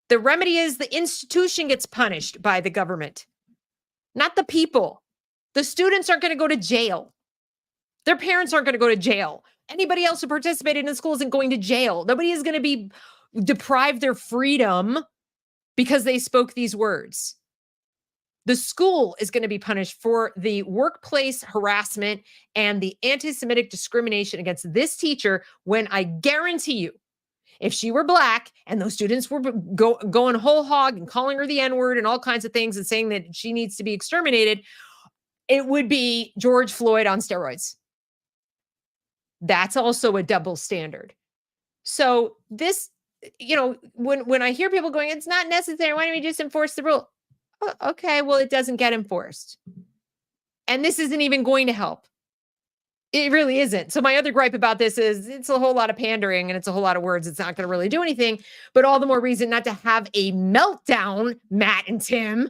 The remedy is the institution gets punished by the government, not the people. The students aren't going to go to jail. Their parents aren't going to go to jail. Anybody else who participated in the school isn't going to jail. Nobody is going to be deprived their freedom because they spoke these words. The school is going to be punished for the workplace harassment and the anti-Semitic discrimination against this teacher, when I guarantee you, if she were Black and those students were going whole hog and calling her the N-word and all kinds of things and saying that she needs to be exterminated, it would be George Floyd on steroids. That's also a double standard. So this, when I hear people going, it's not necessary, why don't we just enforce the rule? Okay, well, it doesn't get enforced. And this isn't even going to help. It really isn't. So my other gripe about this is it's a whole lot of pandering and it's a whole lot of words. It's not going to really do anything, but all the more reason not to have a meltdown, Matt and Tim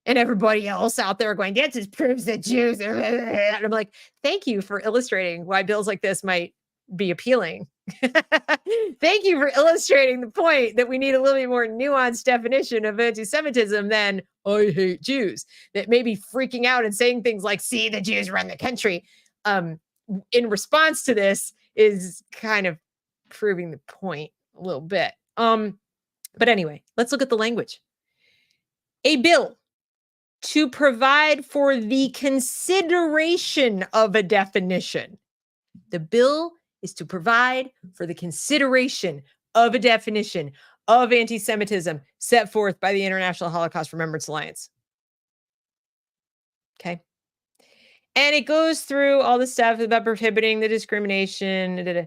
and everybody else out there going, that just proves that Jews are... And I'm like, thank you for illustrating why bills like this might be appealing. Thank you for illustrating the point that we need a little bit more nuanced definition of anti-Semitism than I hate Jews, that may be freaking out and saying things like, see, the Jews run the country. In response to this is kind of proving the point a little bit. But anyway, let's look at the language. A bill to provide for the consideration of a definition. The bill is to provide for the consideration of a definition of anti-Semitism set forth by the International Holocaust Remembrance Alliance. Okay. And it goes through all the stuff about prohibiting the discrimination.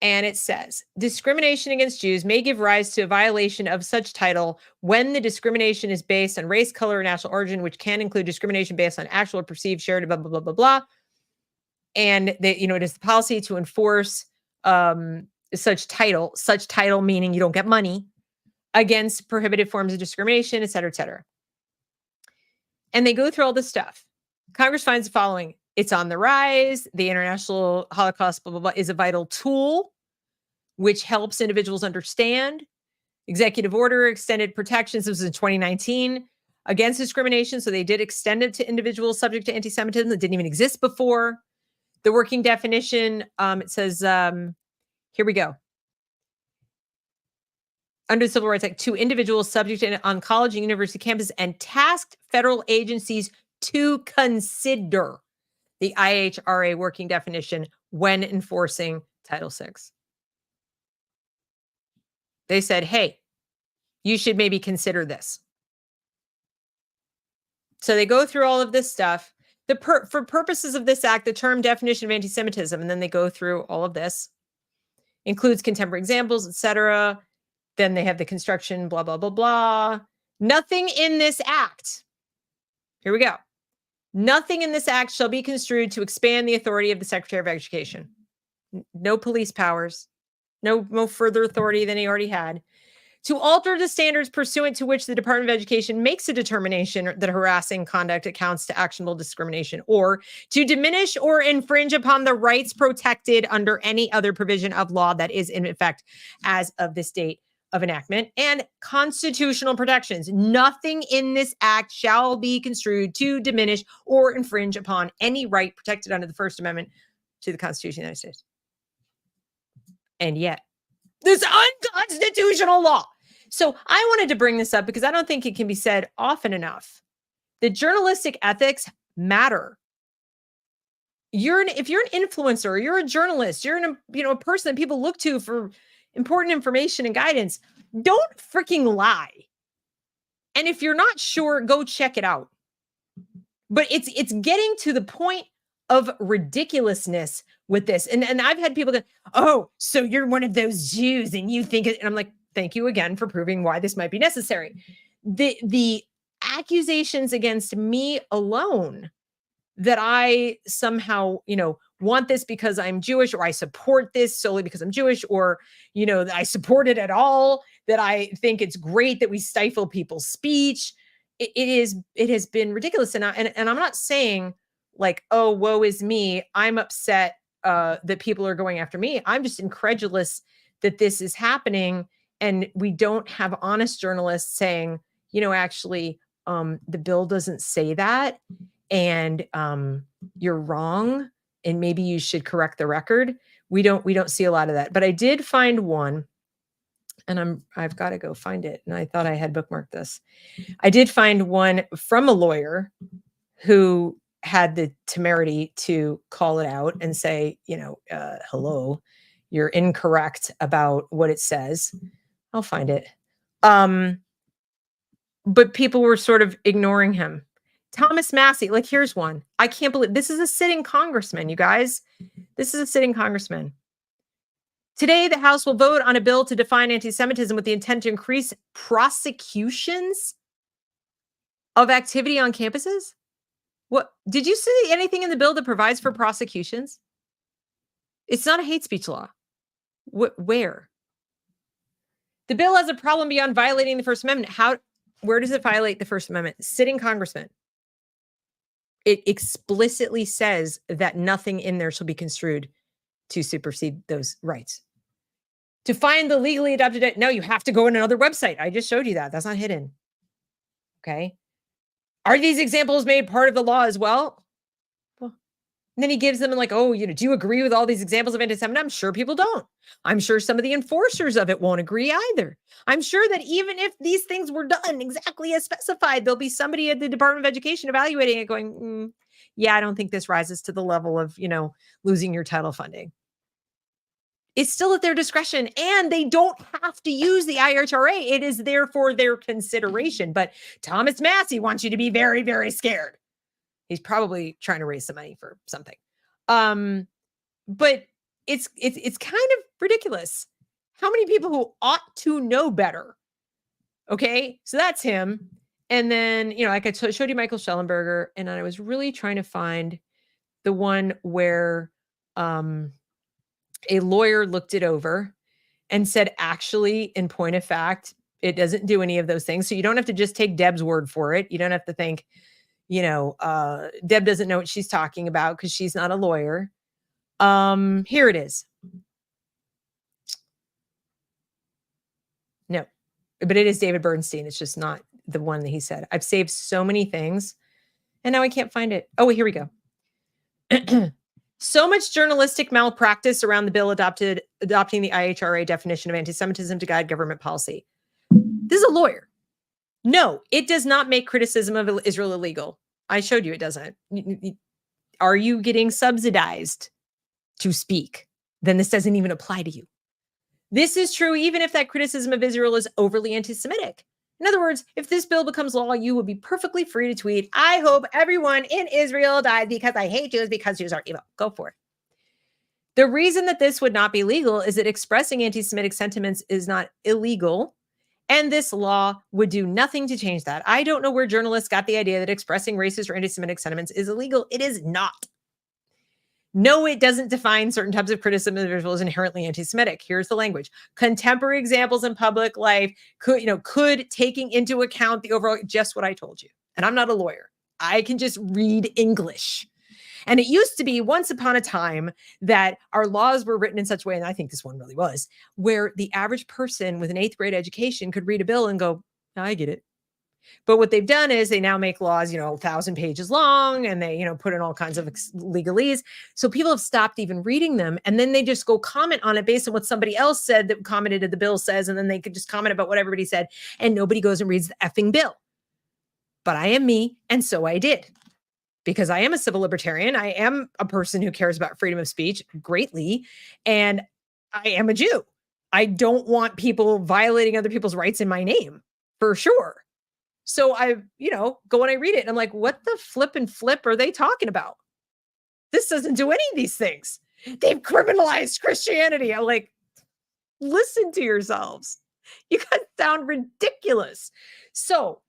And it says, discrimination against Jews may give rise to a violation of such title when the discrimination is based on race, color, or national origin, which can include discrimination based on actual or perceived shared, blah, blah, blah, blah, blah. And it is the policy to enforce such title meaning you don't get money, against prohibited forms of discrimination, et cetera, et cetera. And they go through all this stuff. Congress finds the following: it's on the rise. The International Holocaust, blah, blah, blah, is a vital tool which helps individuals understand. Executive order extended protections. This was in 2019 against discrimination. So they did extend it to individuals subject to anti-Semitism that didn't even exist before. The working definition, it says, here we go. Under the Civil Rights Act, to individuals subject on college and university campuses and tasked federal agencies to consider the IHRA working definition when enforcing Title VI. They said, hey, you should maybe consider this. So they go through all of this stuff. For purposes of this act, the term definition of anti-Semitism, and then they go through all of this, includes contemporary examples, etc. Then they have the construction, blah, blah, blah, blah. Nothing in this act, here we go. Nothing in this act shall be construed to expand the authority of the Secretary of Education. No police powers, no further authority than he already had. To alter the standards pursuant to which the Department of Education makes a determination that harassing conduct accounts to actionable discrimination, or to diminish or infringe upon the rights protected under any other provision of law that is in effect as of this date of enactment, and constitutional protections. Nothing in this act shall be construed to diminish or infringe upon any right protected under the First Amendment to the Constitution of the United States. And yet, this unconstitutional law. So I wanted to bring this up because I don't think it can be said often enough that journalistic ethics matter. If you're an influencer, you're a journalist, you're a person that people look to for important information and guidance, don't freaking lie. And if you're not sure, go check it out. But it's getting to the point of ridiculousness with this. And I've had people go, oh, so you're one of those Jews and you think it, and I'm like, thank you again for proving why this might be necessary. The accusations against me alone that I somehow, want this because I'm Jewish, or I support this solely because I'm Jewish, or, that I support it at all, that I think it's great that we stifle people's speech. It has been ridiculous. And I'm not saying like, oh, woe is me, I'm upset that people are going after me. I'm just incredulous that this is happening. And we don't have honest journalists saying, actually, the bill doesn't say that. And you're wrong. And maybe you should correct the record. We don't see a lot of that. But I did find one and I've got to go find it. And I thought I had bookmarked this. I did find one from a lawyer who had the temerity to call it out and say, hello, you're incorrect about what it says. I'll find it. But people were sort of ignoring him. Thomas Massey, like, here's one. I can't believe this is a sitting congressman, you guys. This is a sitting congressman. Today, the House will vote on a bill to define anti-Semitism with the intent to increase prosecutions of activity on campuses. What did you see anything in the bill that provides for prosecutions? It's not a hate speech law. Where? The bill has a problem beyond violating the First Amendment. Where does it violate the First Amendment? Sitting congressman. It explicitly says that nothing in there shall be construed to supersede those rights. To find the legally adopted, no, you have to go in another website. I just showed you that. That's not hidden. Okay. Are these examples made part of the law as well? Well, and then he gives them like, do you agree with all these examples of anti-Semitism? I'm sure people don't. I'm sure some of the enforcers of it won't agree either. I'm sure that even if these things were done exactly as specified, there'll be somebody at the Department of Education evaluating it going, yeah, I don't think this rises to the level of, losing your title funding. It's still at their discretion, and they don't have to use the IHRA. It is there for their consideration. But Thomas Massey wants you to be very, very scared. He's probably trying to raise some money for something. But it's kind of ridiculous. How many people who ought to know better? Okay, so that's him. And then, like I showed you Michael Schellenberger, and I was really trying to find the one where a lawyer looked it over and said, actually, in point of fact, it doesn't do any of those things. So you don't have to just take Deb's word for it. You don't have to think, Deb doesn't know what she's talking about because she's not a lawyer. Here it is. No, but it is David Bernstein. It's just not the one that he said. I've saved so many things and now I can't find it. Oh, here we go. So much journalistic malpractice around the bill adopting the IHRA definition of anti-Semitism to guide government policy. This is a lawyer. No, it does not make criticism of Israel illegal. I showed you it doesn't. Are you getting subsidized to speak? Then this doesn't even apply to you. This is true even if that criticism of Israel is overly anti-Semitic. In other words, if this bill becomes law, you will be perfectly free to tweet, I hope everyone in Israel dies because I hate Jews because Jews are evil. Go for it. The reason that this would not be legal is that expressing anti-Semitic sentiments is not illegal, and this law would do nothing to change that. I don't know where journalists got the idea that expressing racist or anti-Semitic sentiments is illegal. It is not. No, it doesn't define certain types of criticism of Israel as inherently anti-Semitic. Here's the language. Contemporary examples in public life could taking into account the overall, just what I told you. And I'm not a lawyer. I can just read English. And it used to be once upon a time that our laws were written in such a way, and I think this one really was, where the average person with an 8th grade education could read a bill and go, I get it. But what they've done is they now make laws, 1,000 pages long, and they, put in all kinds of legalese. So people have stopped even reading them. And then they just go comment on it based on what somebody else said that commented the bill says. And then they could just comment about what everybody said. And nobody goes and reads the effing bill. But I am me. And so I did. Because I am a civil libertarian. I am a person who cares about freedom of speech greatly. And I am a Jew. I don't want people violating other people's rights in my name, for sure. So I, go and I read it and I'm like, what the flip are they talking about? This doesn't do any of these things. They've criminalized Christianity. I'm like, listen to yourselves. You guys sound ridiculous. So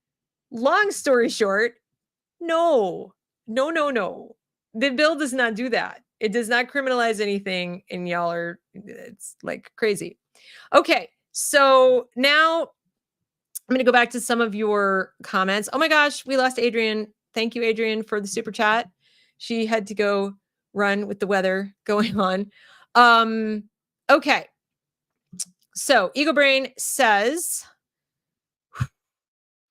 long story short, no. The bill does not do that. It does not criminalize anything. And it's like crazy. Okay. So now I'm going to go back to some of your comments. Oh my gosh, we lost Adrian. Thank you, Adrian, for the super chat. She had to go run with the weather going on. Okay. So Eagle Brain says,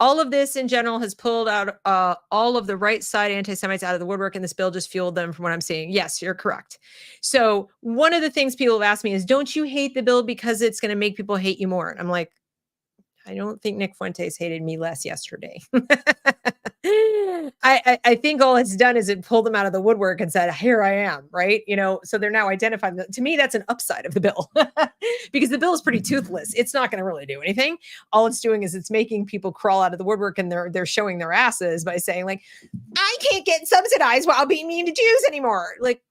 All of this in general has pulled out all of the right side anti-Semites out of the woodwork, and this bill just fueled them from what I'm seeing. Yes, you're correct. So one of the things people have asked me is, don't you hate the bill because it's going to make people hate you more? And I'm like, I don't think Nick Fuentes hated me less yesterday. I think all it's done is it pulled them out of the woodwork and said, here I am, right? You know, so they're now identifying that. To me, that's an upside of the bill because the bill is pretty toothless. It's not going to really do anything. All it's doing is it's making people crawl out of the woodwork, and they're showing their asses by saying, like, I can't get subsidized while being mean to Jews anymore. Like,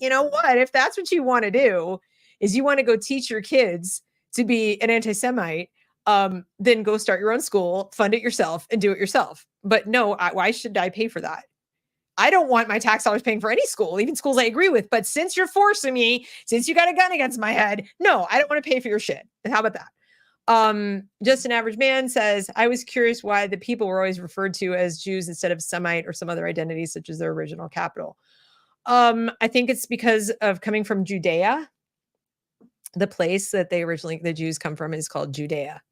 you know what? If that's what you want to do, is you want to go teach your kids to be an anti-Semite, then go start your own school, fund it yourself, and do it yourself. But no, why should I pay for that? I don't want my tax dollars paying for any school, even schools I agree with. But since you're forcing me, since you got a gun against my head, no, I don't want to pay for your shit. And how about that? Just an average man says, I was curious why the people were always referred to as Jews instead of Semite or some other identities, such as their original capital. I think it's because of coming from Judea. The place that the Jews come from is called Judea.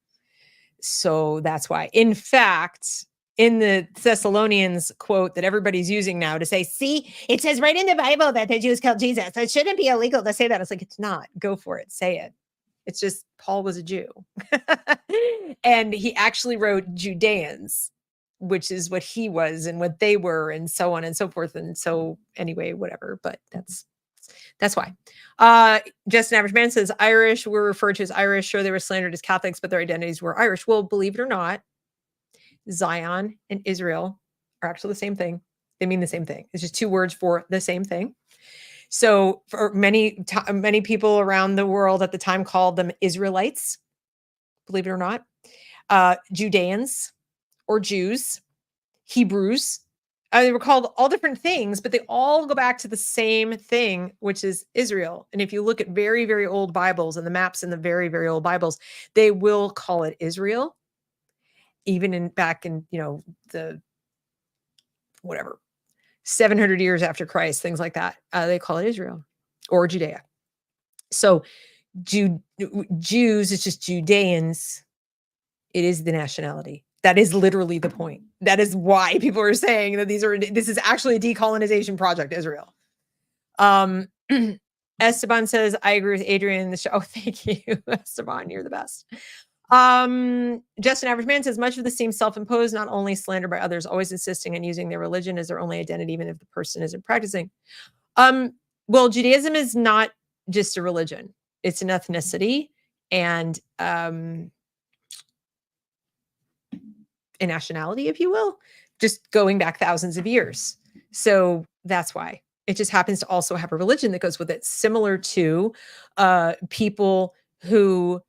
So that's why. In fact, in the Thessalonians quote that everybody's using now to say, see, it says right in the Bible that the Jews killed Jesus. It shouldn't be illegal to say that. It's like, it's not. Go for it. Say it. It's just Paul was a Jew. And he actually wrote Judeans, which is what he was and what they were, and so on and so forth. And so anyway, whatever. But that's why. Just an average man says Irish were referred to as Irish. Sure, they were slandered as Catholics, but their identities were Irish. Well, believe it or not, Zion and Israel are actually the same thing. They mean the same thing. It's just two words for the same thing. So for many people around the world at the time called them Israelites, believe it or not, Judeans or Jews, Hebrews. They were called all different things, but they all go back to the same thing, which is Israel. And if you look at very, very old Bibles and the maps in the very, very old Bibles, they will call it Israel. Even back in, the whatever, 700 years after Christ, things like that, they call it Israel or Judea. So Jews, it's just Judeans. It is the nationality. That is literally the point. That is why people are saying that this is actually a decolonization project, Israel. Esteban says, I agree with Adrian in the show. Oh, thank you, Esteban. You're the best. Just an average man says, much of this seems self-imposed, not only slander by others, always insisting on using their religion as their only identity, even if the person isn't practicing. Well, Judaism is not just a religion. It's an ethnicity and a nationality, if you will, just going back thousands of years. So that's why. It just happens to also have a religion that goes with it, similar to people who,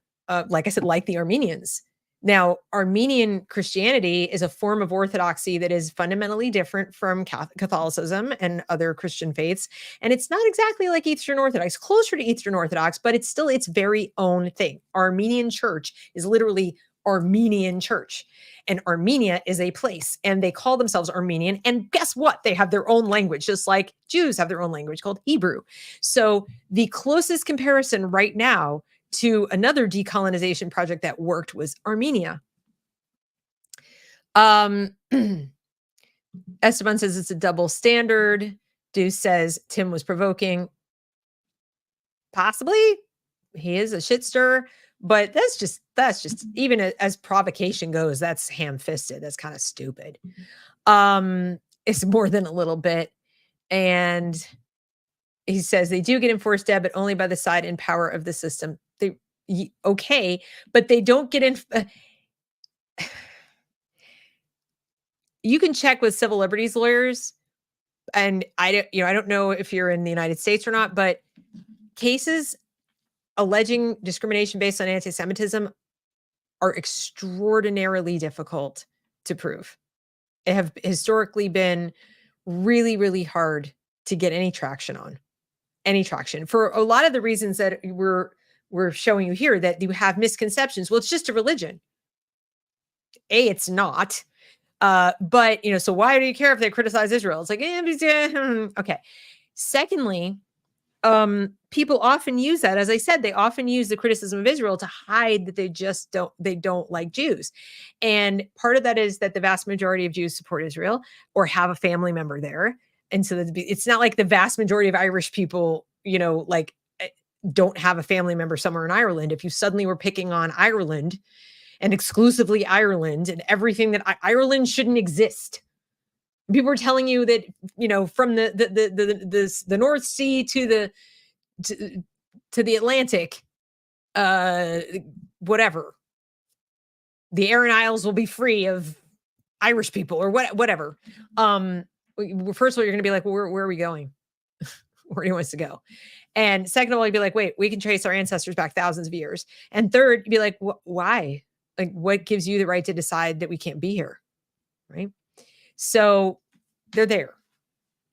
like I said, like the Armenians. Now, Armenian Christianity is a form of orthodoxy that is fundamentally different from Catholicism and other Christian faiths. And it's not exactly like Eastern Orthodox, closer to Eastern Orthodox, but it's still its very own thing. Armenian church is literally Armenian church. And Armenia is a place, and they call themselves Armenian. And guess what? They have their own language, just like Jews have their own language called Hebrew. So the closest comparison right now to another decolonization project that worked was Armenia. Esteban says it's a double standard. Deuce says Tim was provoking. Possibly. He is a shit stirrer. But that's just even as provocation goes, that's ham-fisted. That's kind of stupid. It's more than a little bit. And he says they do get enforced dead, but only by the side and power of the system. Okay, but they don't get in. You can check with civil liberties lawyers, and I don't know if you're in the United States or not, but cases alleging discrimination based on anti-Semitism are extraordinarily difficult to prove. It have historically been really, really hard to get any traction on. Any traction for a lot of the reasons that we're showing you here, that you have misconceptions. Well, it's just a religion. It's not. But so why do you care if they criticize Israel? It's like, okay. Secondly, people often use that. As I said, they often use the criticism of Israel to hide that they don't like Jews. And part of that is that the vast majority of Jews support Israel or have a family member there. And so it's not like the vast majority of Irish people, don't have a family member somewhere in Ireland. If you suddenly were picking on Ireland and exclusively Ireland and everything that Ireland shouldn't exist. People were telling you that, from the North Sea to the Atlantic, whatever, the Aran Isles will be free of Irish people or whatever. First of all, you're going to be like, well, where are we going? Where do you want us to go? And second of all, you'd be like, wait, we can trace our ancestors back thousands of years. And third, you'd be like, why? Like, what gives you the right to decide that we can't be here? Right? So they're there.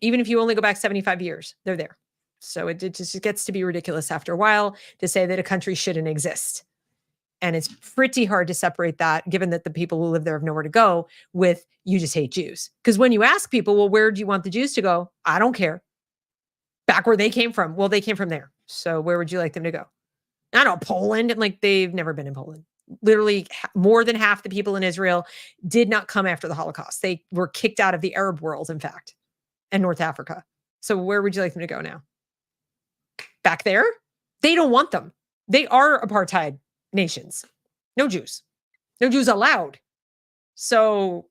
Even if you only go back 75 years, they're there. So it just gets to be ridiculous after a while to say that a country shouldn't exist. And it's pretty hard to separate that, given that the people who live there have nowhere to go, with you just hate Jews. Because when you ask people, well, where do you want the Jews to go? I don't care. Back where they came from. Well, they came from there. So where would you like them to go? I don't know, Poland. And like, they've never been in Poland. Literally more than half the people in Israel did not come after the Holocaust. They were kicked out of the Arab world, in fact, and North Africa. So where would you like them to go now? Back there? They don't want them. They are apartheid nations. No Jews. No Jews allowed. So,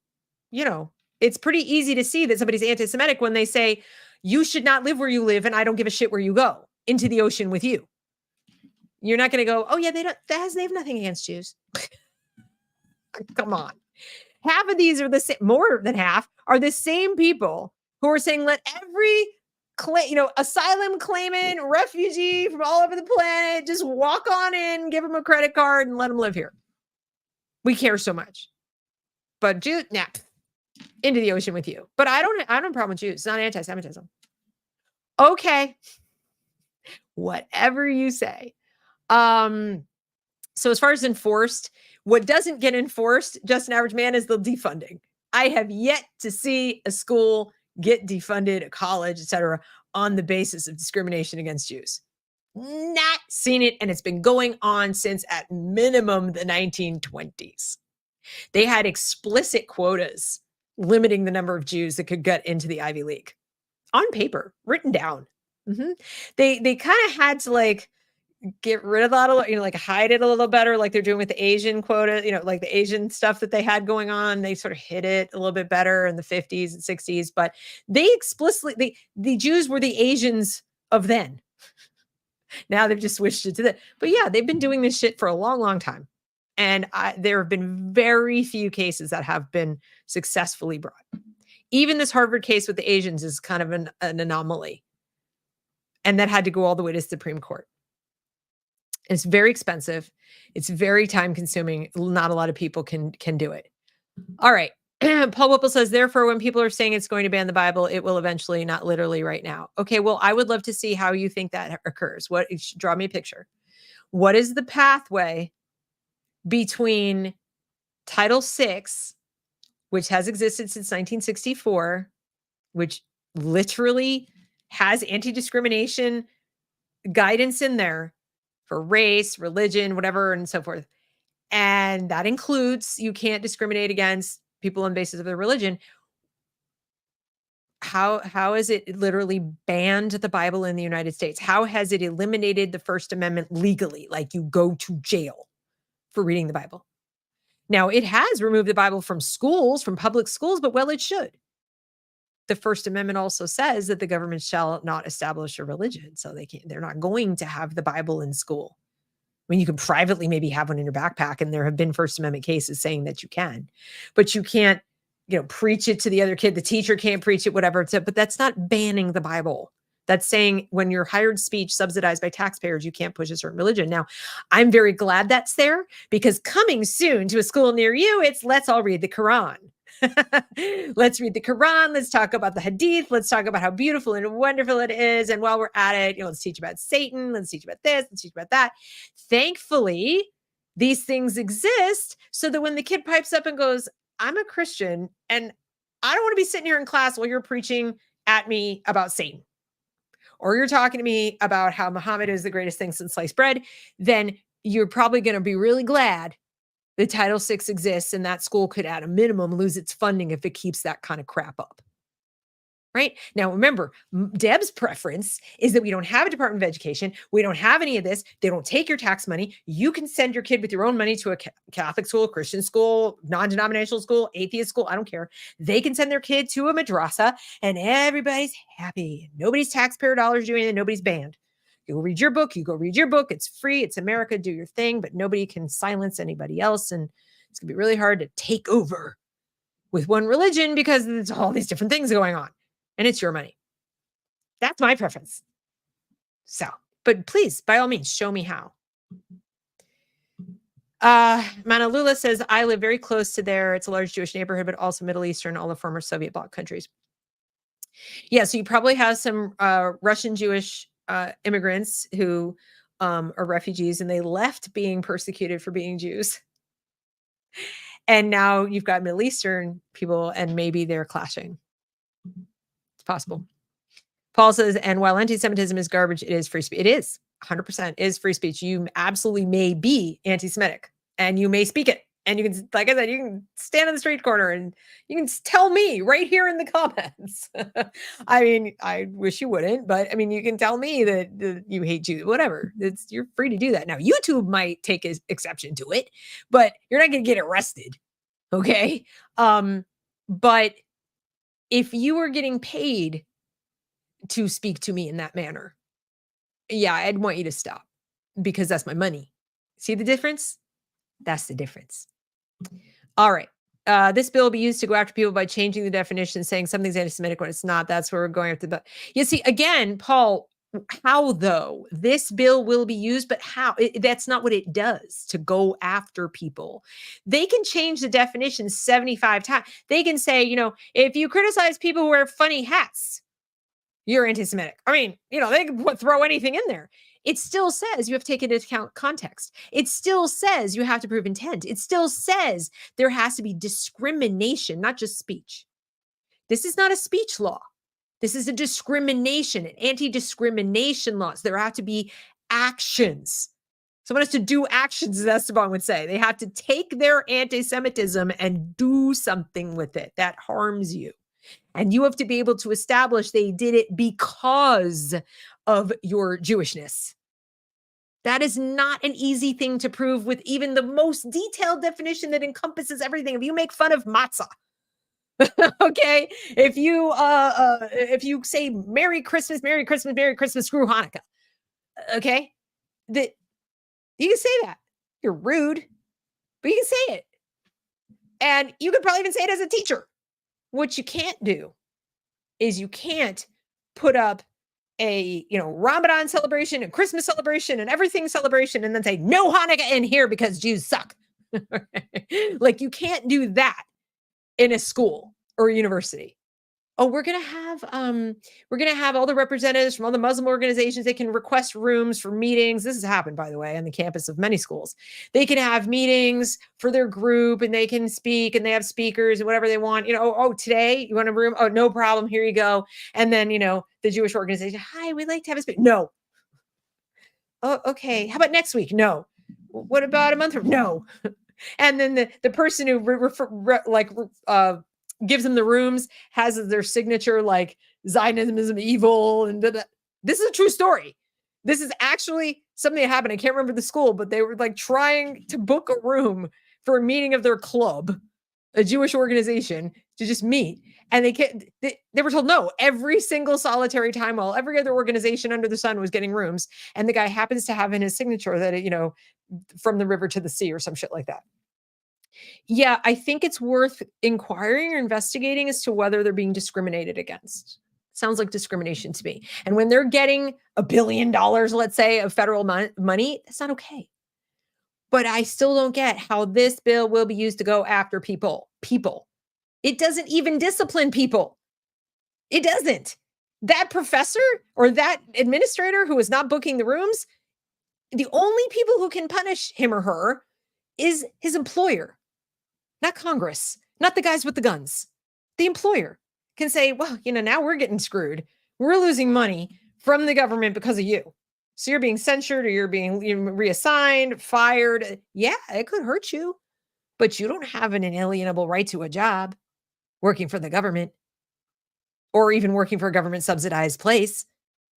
it's pretty easy to see that somebody's anti-Semitic when they say, you should not live where you live and I don't give a shit where you go, into the ocean with you. You're not going to go, oh yeah, they have nothing against Jews. Come on. Half of these are the same, more than half are the same people who are saying, let every asylum claimant, refugee from all over the planet, just walk on in, give them a credit card and let them live here. We care so much. But Jews, into the ocean with you. But I don't have a problem with Jews. It's not anti-Semitism. Okay. Whatever you say. So as far as enforced, what doesn't get enforced, just an average man, is the defunding. I have yet to see a school get defunded, a college, etc., on the basis of discrimination against Jews. Not seen it, and it's been going on since at minimum the 1920s. They had explicit quotas limiting the number of Jews that could get into the Ivy League on paper, written down. Mm-hmm. They kind of had to get rid of that, hide it a little better, like they're doing with the Asian quota, like the Asian stuff that they had going on. They sort of hid it a little bit better in the 50s and 60s, but they explicitly, the Jews were the Asians of then. Now they've just switched it to that. But yeah, they've been doing this shit for a long, long time. And there have been very few cases that have been successfully brought. Even this Harvard case with the Asians is kind of an anomaly. And that had to go all the way to the Supreme Court. It's very expensive. It's very time consuming. Not a lot of people can do it. All right. Paul Whipple says, therefore, when people are saying it's going to ban the Bible, it will eventually, not literally right now. Okay, well, I would love to see how you think that occurs. Draw me a picture. What is the pathway between Title VI, which has existed since 1964, which literally has anti-discrimination guidance in there for race, religion, whatever, and so forth. And that includes you can't discriminate against people on the basis of their religion. How has it literally banned the Bible in the United States? How has it eliminated the First Amendment legally? Like you go to jail for reading the Bible. Now, it has removed the Bible from schools, from public schools, but well, it should. The First Amendment also says that the government shall not establish a religion. So they're not going to have the Bible in school. I mean, you can privately maybe have one in your backpack, and there have been First Amendment cases saying that you can, but you can't, preach it to the other kid. The teacher can't preach it, whatever. But that's not banning the Bible. That's saying when you're hired speech subsidized by taxpayers, you can't push a certain religion. Now, I'm very glad that's there, because coming soon to a school near you, it's let's all read the Quran. Let's read the Quran. Let's talk about the Hadith. Let's talk about how beautiful and wonderful it is. And while we're at it, let's teach about Satan. Let's teach about this. Let's teach about that. Thankfully, these things exist so that when the kid pipes up and goes, I'm a Christian and I don't want to be sitting here in class while you're preaching at me about Satan. or you're talking to me about how Muhammad is the greatest thing since sliced bread, then you're probably going to be really glad that Title VI exists and that school could at a minimum lose its funding if it keeps that kind of crap up. Right? Now, remember, Deb's preference is that we don't have a Department of Education. We don't have any of this. They don't take your tax money. You can send your kid with your own money to a Catholic school, Christian school, non-denominational school, atheist school. I don't care. They can send their kid to a madrasa and everybody's happy. Nobody's taxpayer dollars doing it. Nobody's banned. You go read your book. You go read your book. It's free. It's America. Do your thing, but nobody can silence anybody else. And it's going to be really hard to take over with one religion because there's all these different things going on. And it's your money. That's my preference. So, but please, by all means, show me how. Manalula says, I live very close to there. It's a large Jewish neighborhood, but also Middle Eastern, all the former Soviet bloc countries. Yeah, so you probably have some Russian Jewish immigrants who are refugees, and they left being persecuted for being Jews. And now you've got Middle Eastern people, and maybe they're clashing. It's possible. Paul says, and while anti-Semitism is garbage, it is free speech. It is 100% is free speech. You absolutely may be anti-Semitic and you may speak it. And you can, like I said, you can stand in the street corner and you can tell me right here in the comments. I mean, I wish you wouldn't, but I mean, you can tell me that you hate Jews, whatever. You're free to do that. Now, YouTube might take exception to it, but you're not going to get arrested. Okay. But if you were getting paid to speak to me in that manner, yeah, I'd want you to stop because that's my money. See the difference? That's the difference. All right. This bill will be used to go after people by changing the definition, saying something's anti-Semitic when it's not. That's where we're going after the. You see, again, Paul, how though? This bill will be used, but how? That's not what it does to go after people. They can change the definition 75 times. They can say, if you criticize people who wear funny hats, you're anti-Semitic. I mean, they can throw anything in there. It still says you have to take into account context. It still says you have to prove intent. It still says there has to be discrimination, not just speech. This is not a speech law. This is a discrimination, an anti-discrimination laws. There have to be actions. Someone has to do actions, as Esteban would say. They have to take their anti-Semitism and do something with it that harms you. And you have to be able to establish they did it because of your Jewishness. That is not an easy thing to prove with even the most detailed definition that encompasses everything. If you make fun of matzah, okay, if you say Merry Christmas, Merry Christmas, Merry Christmas, screw Hanukkah, okay, that you can say that. You're rude, but you can say it. And you could probably even say it as a teacher. What you can't do is you can't put up a, Ramadan celebration and Christmas celebration and everything celebration and then say no Hanukkah in here because Jews suck. Like you can't do that in a school or a university. Oh, we're going to have all the representatives from all the Muslim organizations. They can request rooms for meetings. This has happened, by the way, on the campus of many schools. They can have meetings for their group and they can speak and they have speakers and whatever they want. Today you want a room? Oh, no problem. Here you go. And then, the Jewish organization, hi, we'd like to have a speaker. No. Oh, okay. How about next week? No. What about a month from? No. And then the person who gives them the rooms has their signature like Zionism is evil and this is a true story. This is actually something that happened. I can't remember the school, but they were like trying to book a room for a meeting of their club, a Jewish organization, to just meet. And they were told no every single solitary time while every other organization under the sun was getting rooms. And the guy happens to have in his signature that, from the river to the sea or some shit like that. Yeah, I think it's worth inquiring or investigating as to whether they're being discriminated against. Sounds like discrimination to me. And when they're getting $1 billion, let's say, of federal money, that's not okay. But I still don't get how this bill will be used to go after people. It doesn't even discipline people. It doesn't. That professor or that administrator who is not booking the rooms, the only people who can punish him or her is his employer. Not Congress, not the guys with the guns. The employer can say, well, now we're getting screwed. We're losing money from the government because of you. So you're being censured or you're being reassigned, fired. Yeah, it could hurt you, but you don't have an inalienable right to a job working for the government or even working for a government subsidized place.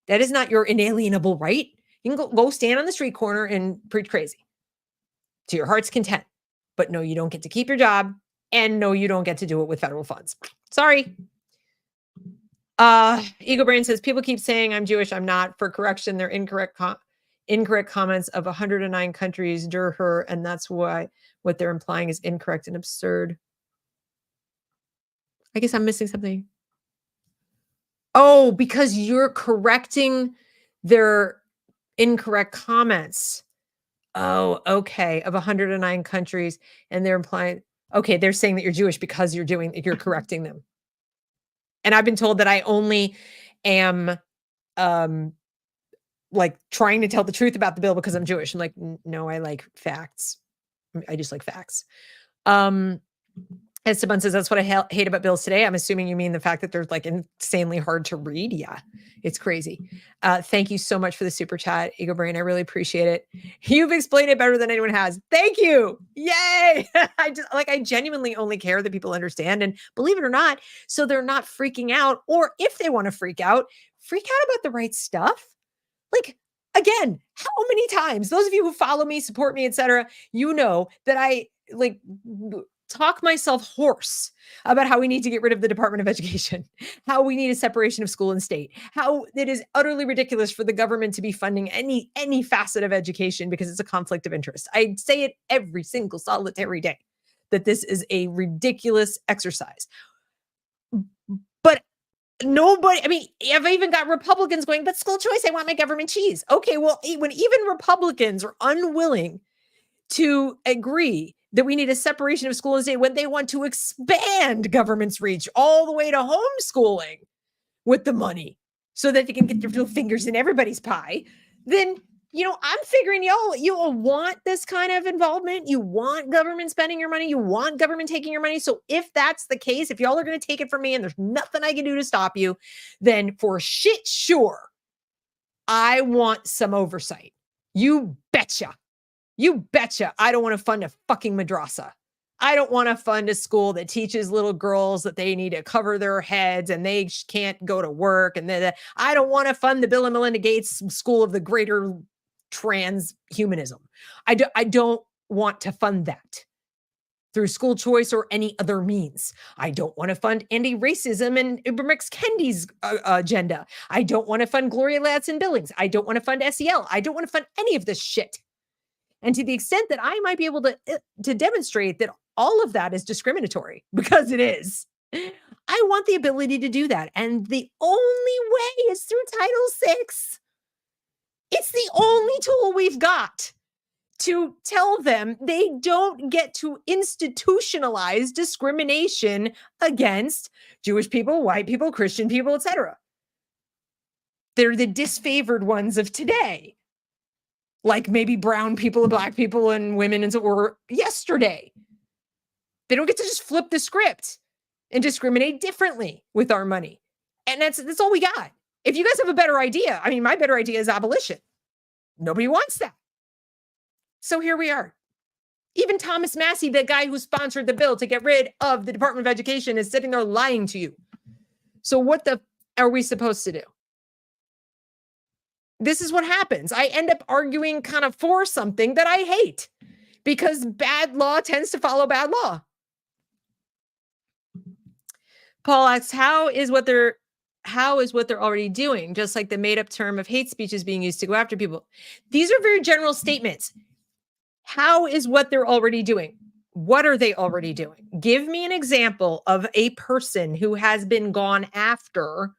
That is not your inalienable right. You can go stand on the street corner and preach crazy to your heart's content. But no, you don't get to keep your job. And no, you don't get to do it with federal funds. Sorry. Ego Brain says, people keep saying I'm Jewish. I'm not. For correction, they're incorrect comments of 109 countries, her, and that's why what they're implying is incorrect and absurd. I guess I'm missing something. Oh, because you're correcting their incorrect comments. Oh, okay. Of 109 countries, and they're implying, okay, they're saying that you're Jewish because you're correcting them. And I've been told that I only am like trying to tell the truth about the bill because I'm Jewish. I'm like, no, I like facts. I just like facts. Esteban says, that's what I hate about bills today. I'm assuming you mean the fact that they're like insanely hard to read. Yeah, it's crazy. Thank you so much for the super chat, Ego Brain. I really appreciate it. You've explained it better than anyone has. Thank you. Yay. I genuinely only care that people understand, and believe it or not, so they're not freaking out, or if they want to freak out about the right stuff. Like, again, how many times, those of you who follow me, support me, etc., you know that I like talk myself hoarse about how we need to get rid of the Department of Education, how we need a separation of school and state, how it is utterly ridiculous for the government to be funding any facet of education because it's a conflict of interest. I say it every single solitary day that this is a ridiculous exercise. But nobody, I mean, I've even got Republicans going, but school choice, I want my government cheese. Okay, well, when even Republicans are unwilling to agree that we need a separation of school and state, when they want to expand government's reach all the way to homeschooling with the money so that they can get their little fingers in everybody's pie, then, I'm figuring you want this kind of involvement. You want government spending your money. You want government taking your money. So if that's the case, if y'all are going to take it from me and there's nothing I can do to stop you, then for shit sure, I want some oversight. You betcha. You betcha I don't want to fund a fucking madrasa. I don't want to fund a school that teaches little girls that they need to cover their heads and they can't go to work. And I don't want to fund the Bill and Melinda Gates School of the Greater Transhumanism. I don't want to fund that through school choice or any other means. I don't want to fund anti-racism and Ibram X. Kendi's agenda. I don't want to fund Gloria Ladson-Billings. I don't want to fund SEL. I don't want to fund any of this shit. And to the extent that I might be able to demonstrate that all of that is discriminatory, because it is, I want the ability to do that. And the only way is through Title VI. It's the only tool we've got to tell them they don't get to institutionalize discrimination against Jewish people, white people, Christian people, etc. They're the disfavored ones of today. Like maybe brown people and black people and women and so were yesterday. They don't get to just flip the script and discriminate differently with our money. And that's all we got. If you guys have a better idea, I mean, my better idea is abolition. Nobody wants that. So here we are. Even Thomas Massey, the guy who sponsored the bill to get rid of the Department of Education, is sitting there lying to you. So what the are we supposed to do? This is what happens. I end up arguing kind of for something that I hate because bad law tends to follow bad law. Paul asks, how is what they're already doing? Just like the made up term of hate speech is being used to go after people. These are very general statements. How is what they're already doing? What are they already doing? Give me an example of a person who has been gone after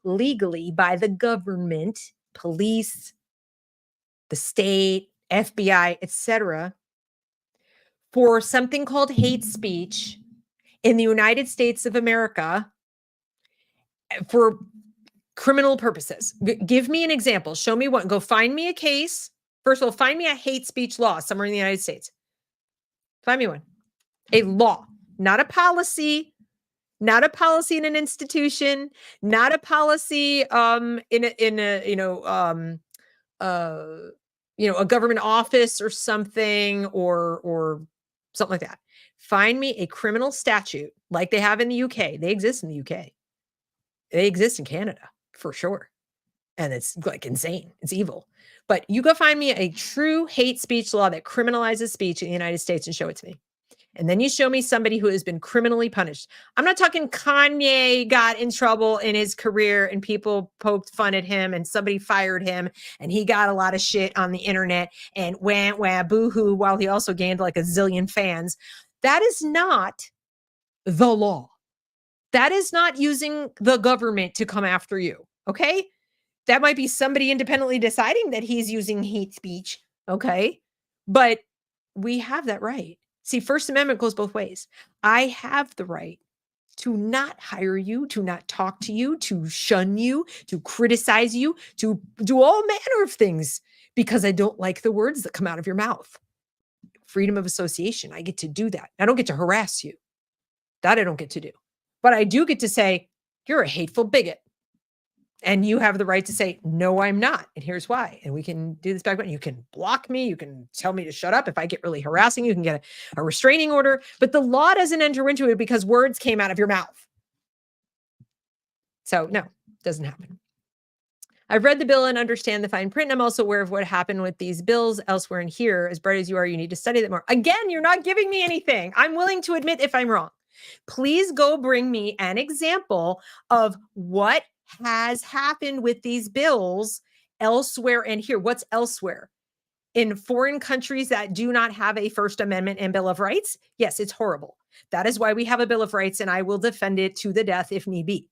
legally by the government, police, the state, FBI, etc., for something called hate speech in the United States of America for criminal purposes. Give me an example. Show me one. Go find me a case. First of all, find me a hate speech law somewhere in the United States. Find me one. A law, not a policy, not a policy in an institution, not a policy in a a government office or something or something like that. Find me a criminal statute like they have in the UK. They exist in the UK. They exist in Canada for sure. And it's like insane. It's evil. But you go find me a true hate speech law that criminalizes speech in the United States and show it to me. And then you show me somebody who has been criminally punished. I'm not talking Kanye got in trouble in his career and people poked fun at him and somebody fired him and he got a lot of shit on the internet and wah boo-hoo while he also gained like a zillion fans. That is not the law. That is not using the government to come after you. Okay. That might be somebody independently deciding that he's using hate speech. Okay. But we have that right. See, First Amendment goes both ways. I have the right to not hire you, to not talk to you, to shun you, to criticize you, to do all manner of things because I don't like the words that come out of your mouth. Freedom of association. I get to do that. I don't get to harass you. That I don't get to do. But I do get to say, you're a hateful bigot. And you have the right to say, no, I'm not. And here's why. And we can do this back. You can block me. You can tell me to shut up. If I get really harassing, you can get a restraining order. But the law doesn't enter into it because words came out of your mouth. So no, doesn't happen. I've read the bill and understand the fine print. I'm also aware of what happened with these bills elsewhere and here. As bright as you are, you need to study that more. Again, you're not giving me anything. I'm willing to admit if I'm wrong. Please go bring me an example of what has happened with these bills elsewhere and here. What's elsewhere? In foreign countries that do not have a First Amendment and Bill of Rights? Yes, it's horrible. That is why we have a Bill of Rights, and I will defend it to the death if need be.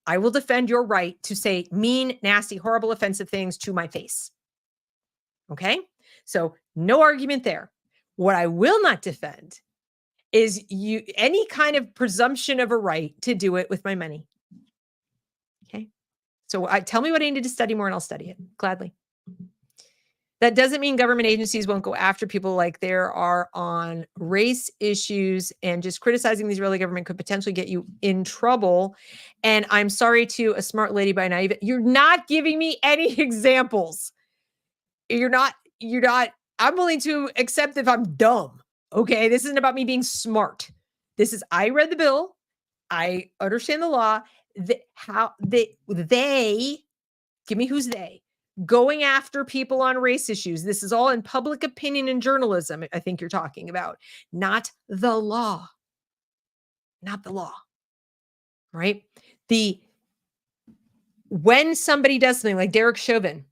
I will defend your right to say mean, nasty, horrible, offensive things to my face. Okay? So no argument there. What I will not defend is any kind of presumption of a right to do it with my money. Okay. So tell me what I need to study more and I'll study it gladly. That doesn't mean government agencies won't go after people like there are on race issues, and just criticizing the Israeli government could potentially get you in trouble. And I'm sorry to a smart lady by naive. You're not giving me any examples. You're not, I'm willing to accept if I'm dumb. Okay. This isn't about me being smart. This is, I read the bill. I understand the law. How they give me who's they going after people on race issues. This is all in public opinion and journalism. I think you're talking about, not the law, right? When somebody does something like Derek Chauvin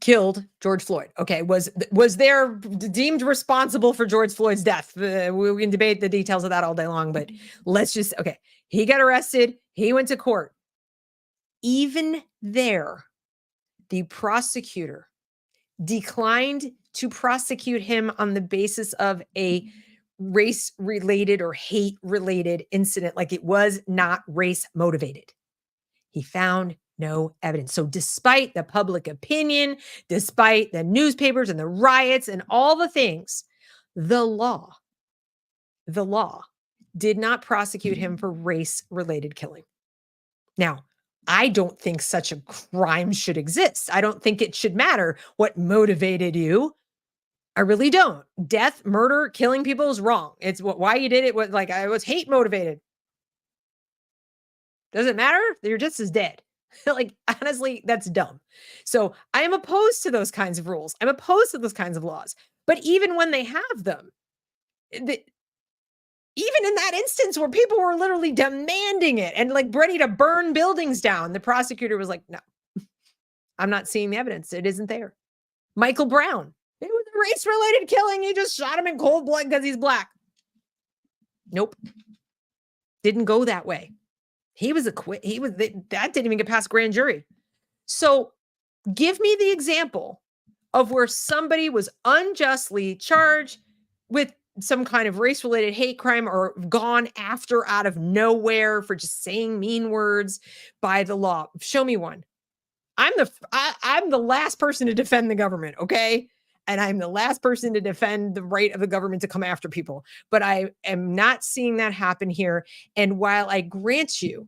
killed George Floyd. Okay. Was there deemed responsible for George Floyd's death? We can debate the details of that all day long, but let's just, okay. He got arrested. He went to court. Even there, the prosecutor declined to prosecute him on the basis of a race-related or hate-related incident, like it was not race-motivated. He found no evidence. So despite the public opinion, despite the newspapers and the riots and all the things, the law did not prosecute him for race-related killing. Now, I don't think such a crime should exist. I don't think it should matter what motivated you. I really don't. Death, murder, killing people is wrong. It's why you did it was like I was hate motivated. Does it matter? You're just as dead. Like, honestly, that's dumb. So I am opposed to those kinds of rules. I'm opposed to those kinds of laws. But even when they have them, even in that instance where people were literally demanding it and like ready to burn buildings down, the prosecutor was like, no, I'm not seeing the evidence. It isn't there. Michael Brown, it was a race-related killing. He just shot him in cold blood because he's black. Nope. Didn't go that way. That didn't even get past grand jury. So give me the example of where somebody was unjustly charged with some kind of race-related hate crime or gone after out of nowhere for just saying mean words by the law. Show me one. I'm the last person to defend the government, okay? and I'm the last person to defend the right of the government to come after people. But I am not seeing that happen here. And while I grant you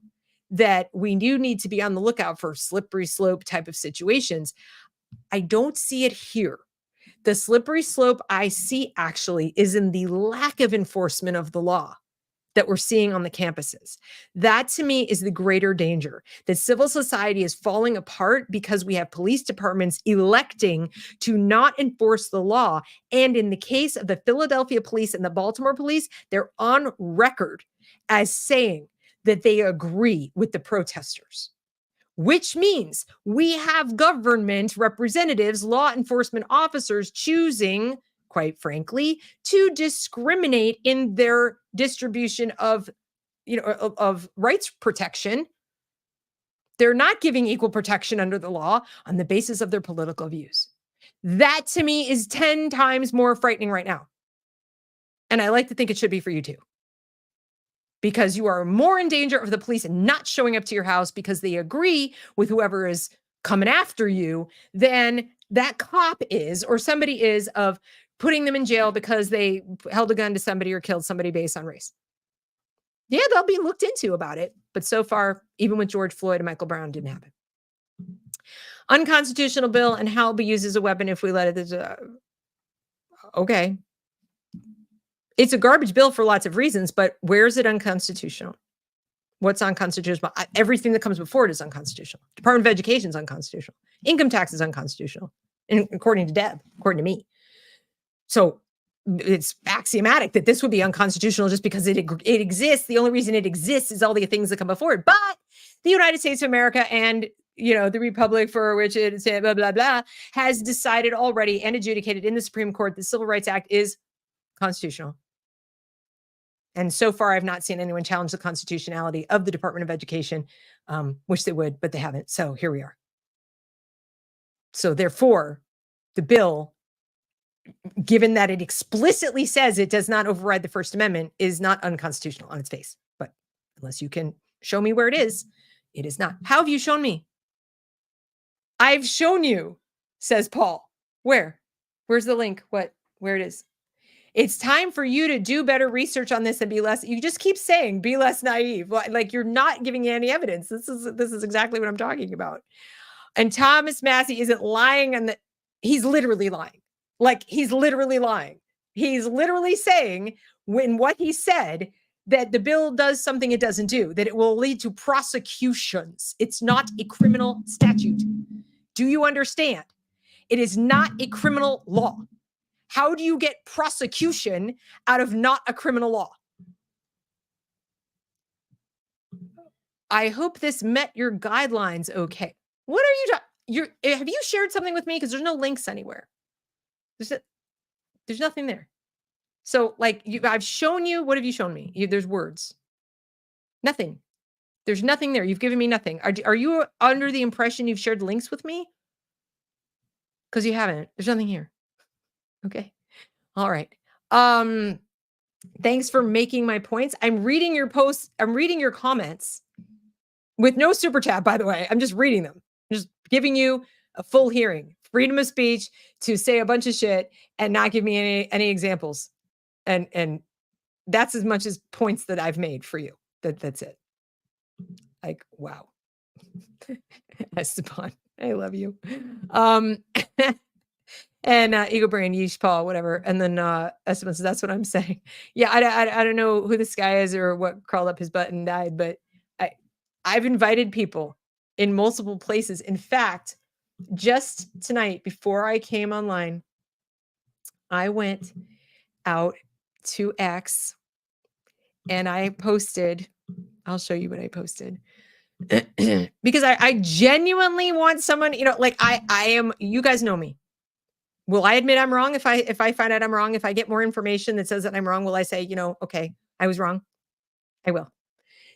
that we do need to be on the lookout for slippery slope type of situations, I don't see it here. The slippery slope I see actually is in the lack of enforcement of the law that we're seeing on the campuses. That to me is the greater danger, that civil society is falling apart because we have police departments electing to not enforce the law. And in the case of the Philadelphia police and the Baltimore police, they're on record as saying that they agree with the protesters, which means we have government representatives, law enforcement officers choosing, quite frankly, to discriminate in their distribution of, of rights protection. They're not giving equal protection under the law on the basis of their political views. That to me is 10 times more frightening right now. And I like to think it should be for you too, because you are more in danger of the police not showing up to your house because they agree with whoever is coming after you than that cop is, or somebody is, of putting them in jail because they held a gun to somebody or killed somebody based on race. Yeah, they'll be looked into about it. But so far, even with George Floyd and Michael Brown, didn't happen. Unconstitutional bill and how it'll be used as a weapon if we let it. Okay. It's a garbage bill for lots of reasons, but where is it unconstitutional? What's unconstitutional? Everything that comes before it is unconstitutional. Department of Education is unconstitutional. Income tax is unconstitutional, and according to Deb, according to me. So it's axiomatic that this would be unconstitutional just because it exists. The only reason it exists is all the things that come before it. But the United States of America and the republic for which it is blah, blah, blah, has decided already and adjudicated in the Supreme Court the Civil Rights Act is constitutional. And so far, I've not seen anyone challenge the constitutionality of the Department of Education, which they would, but they haven't. So here we are. So therefore, the bill, given that it explicitly says it does not override the First Amendment, is not unconstitutional on its face. But unless you can show me where it is not. How have you shown me? I've shown you, says Paul. Where? Where's the link? Where it is? It's time for you to do better research on this and be less, you just keep saying, be less naive. Like you're not giving any evidence. This is exactly what I'm talking about. And Thomas Massey isn't lying he's literally lying. Like he's literally lying. He's literally saying when what he said that the bill does something it doesn't do, that it will lead to prosecutions. It's not a criminal statute. Do you understand? It is not a criminal law. How do you get prosecution out of not a criminal law? I hope this met your guidelines. Okay. What are you have you shared something with me? Because there's no links anywhere. There's nothing there. So I've shown you, what have you shown me? There's words. Nothing. There's nothing there. You've given me nothing. Are you under the impression you've shared links with me? Because you haven't. There's nothing here. Okay. All right. Thanks for making my points. I'm reading your posts. I'm reading your comments with no super chat, by the way. I'm just reading them. I'm just giving you a full hearing, freedom of speech to say a bunch of shit and not give me any examples. And that's as much as points that I've made for you. That's it. Like, wow. Esteban, I love you. And Eagle Brain, Yeesh Paul, whatever. And then Esteban says, that's what I'm saying. Yeah, I don't know who this guy is or what crawled up his butt and died, but I've invited people in multiple places. In fact, just tonight, before I came online, I went out to X and I posted, I'll show you what I posted. Because I genuinely want someone, I am, you guys know me. Will I admit I'm wrong if I find out I'm wrong? If I get more information that says that I'm wrong, will I say, okay, I was wrong? I will.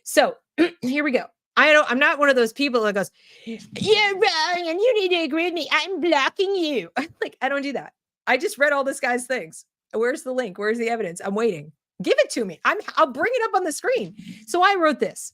So here we go. I'm not one of those people that goes, you're wrong and you need to agree with me. I'm blocking you. I don't do that. I just read all this guy's things. Where's the link? Where's the evidence? I'm waiting. Give it to me. I'll bring it up on the screen. So I wrote this.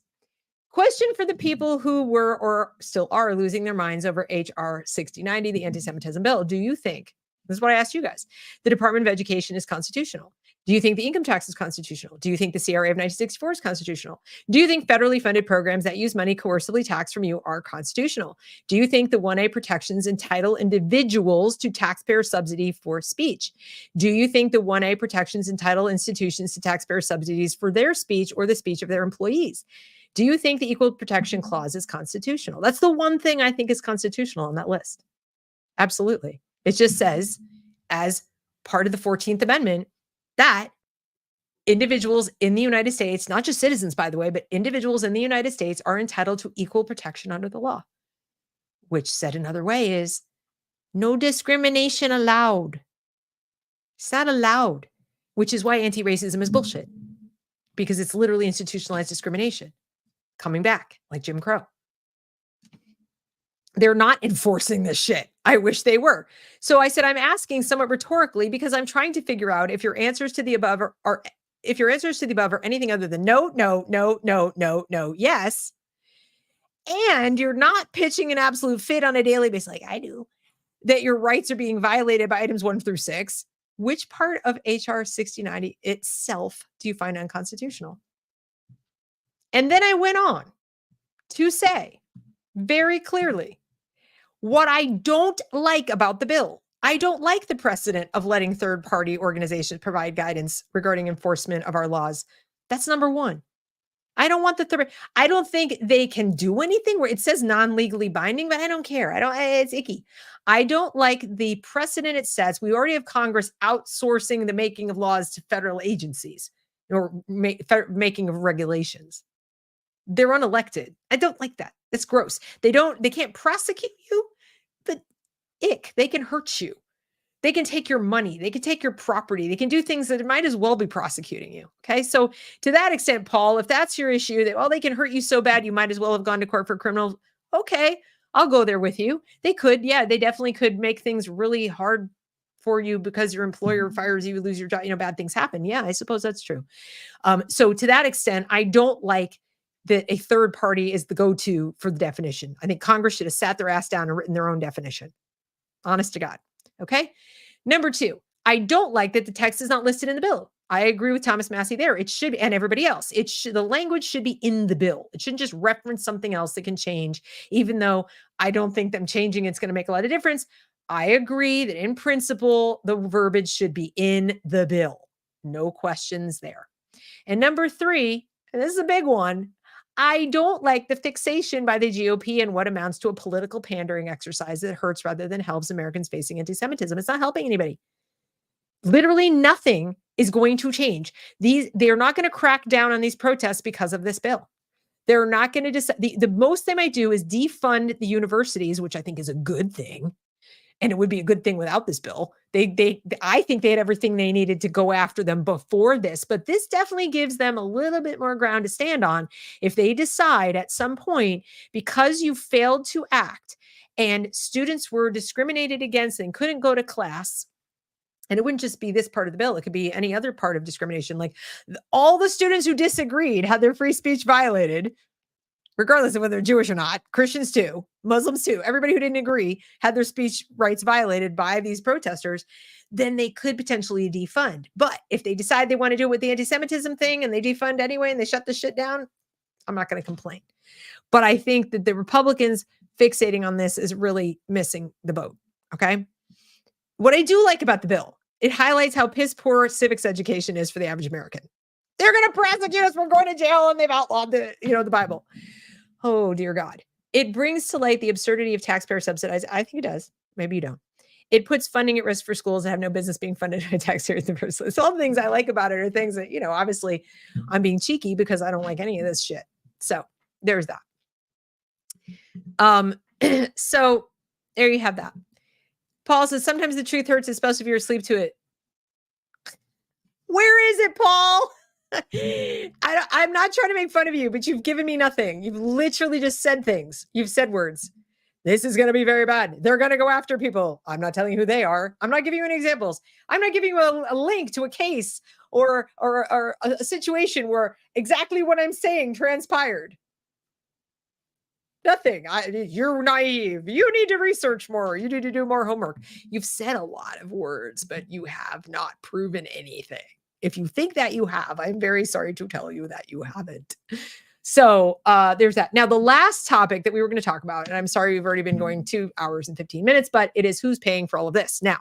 Question for the people who were or still are losing their minds over HR 6090, the anti-Semitism bill. Do you think This is what I asked you guys. The Department of Education is constitutional. Do you think the income tax is constitutional? Do you think the CRA of 1964 is constitutional? Do you think federally funded programs that use money coercively taxed from you are constitutional? Do you think the 1A protections entitle individuals to taxpayer subsidy for speech? Do you think the 1A protections entitle institutions to taxpayer subsidies for their speech or the speech of their employees? Do you think the Equal Protection Clause is constitutional? That's the one thing I think is constitutional on that list. Absolutely. It just says, as part of the 14th Amendment, that individuals in the United States, not just citizens, by the way, but individuals in the United States are entitled to equal protection under the law, which said another way is no discrimination allowed. It's not allowed, which is why anti-racism is bullshit, because it's literally institutionalized discrimination coming back like Jim Crow. They're not enforcing this shit. I wish they were. So I said, I'm asking somewhat rhetorically because I'm trying to figure out if your answers to the above are if your answers to the above are anything other than no, no, no, no, no, no, yes. And you're not pitching an absolute fit on a daily basis like I do, that your rights are being violated by items 1 through 6. Which part of HR 6090 itself do you find unconstitutional? And then I went on to say very clearly what I don't like about the bill. I don't like the precedent of letting third-party organizations provide guidance regarding enforcement of our laws. That's number one. I don't want the third. I don't think they can do anything where it says non-legally binding, but I don't care. It's icky. I don't like the precedent it sets. We already have Congress outsourcing the making of laws to federal agencies or making of regulations. They're unelected. I don't like that. It's gross. They can't prosecute you, but they can hurt you. They can take your money. They can take your property. They can do things that might as well be prosecuting you. Okay. So to that extent, Paul, if that's your issue, that, they can hurt you so bad, you might as well have gone to court for criminals. Okay. I'll go there with you. They could. Yeah, they definitely could make things really hard for you because your employer fires you, lose your job, bad things happen. Yeah, I suppose that's true. So to that extent, I don't like that a third party is the go-to for the definition. I think Congress should have sat their ass down and written their own definition. Honest to God. Okay. Number 2, I don't like that the text is not listed in the bill. I agree with Thomas Massey there. It should, and everybody else. The language should be in the bill. It shouldn't just reference something else that can change, even though I don't think them changing it's going to make a lot of difference. I agree that in principle, the verbiage should be in the bill. No questions there. And number 3, and this is a big one, I don't like the fixation by the GOP and what amounts to a political pandering exercise that hurts rather than helps Americans facing anti-Semitism. It's not helping anybody. Literally nothing is going to change. They're not going to crack down on these protests because of this bill. They're not going to decide. The most they might do is defund the universities, which I think is a good thing. And it would be a good thing without this bill. I think they had everything they needed to go after them before this, but this definitely gives them a little bit more ground to stand on if they decide at some point, because you failed to act and students were discriminated against and couldn't go to class. And it wouldn't just be this part of the bill. It could be any other part of discrimination. Like all the students who disagreed had their free speech violated, regardless of whether they're Jewish or not, Christians too, Muslims too, everybody who didn't agree had their speech rights violated by these protesters, then they could potentially defund. But if they decide they want to do it with the anti-Semitism thing and they defund anyway and they shut the shit down, I'm not going to complain. But I think that the Republicans fixating on this is really missing the boat. Okay. What I do like about the bill, it highlights how piss poor civics education is for the average American. They're going to prosecute us from going to jail and they've outlawed the Bible. Oh, dear God. It brings to light the absurdity of taxpayer subsidized. I think it does. Maybe you don't. It puts funding at risk for schools that have no business being funded by taxpayers in the first place. So all the things I like about it are things that, obviously I'm being cheeky because I don't like any of this shit. So there's that. So there you have that. Paul says, sometimes the truth hurts, especially if you're asleep to it. Where is it, Paul? I'm not trying to make fun of you, but you've given me nothing. You've literally just said things. You've said words. This is going to be very bad. They're going to go after people. I'm not telling you who they are. I'm not giving you any examples. I'm not giving you a link to a case or a situation where exactly what I'm saying transpired. Nothing. You're naive. You need to research more. You need to do more homework. You've said a lot of words, but you have not proven anything. If you think that you have, I'm very sorry to tell you that you haven't. So there's that. Now, the last topic that we were going to talk about, and I'm sorry we've already been going 2 hours and 15 minutes, but it is who's paying for all of this. Now,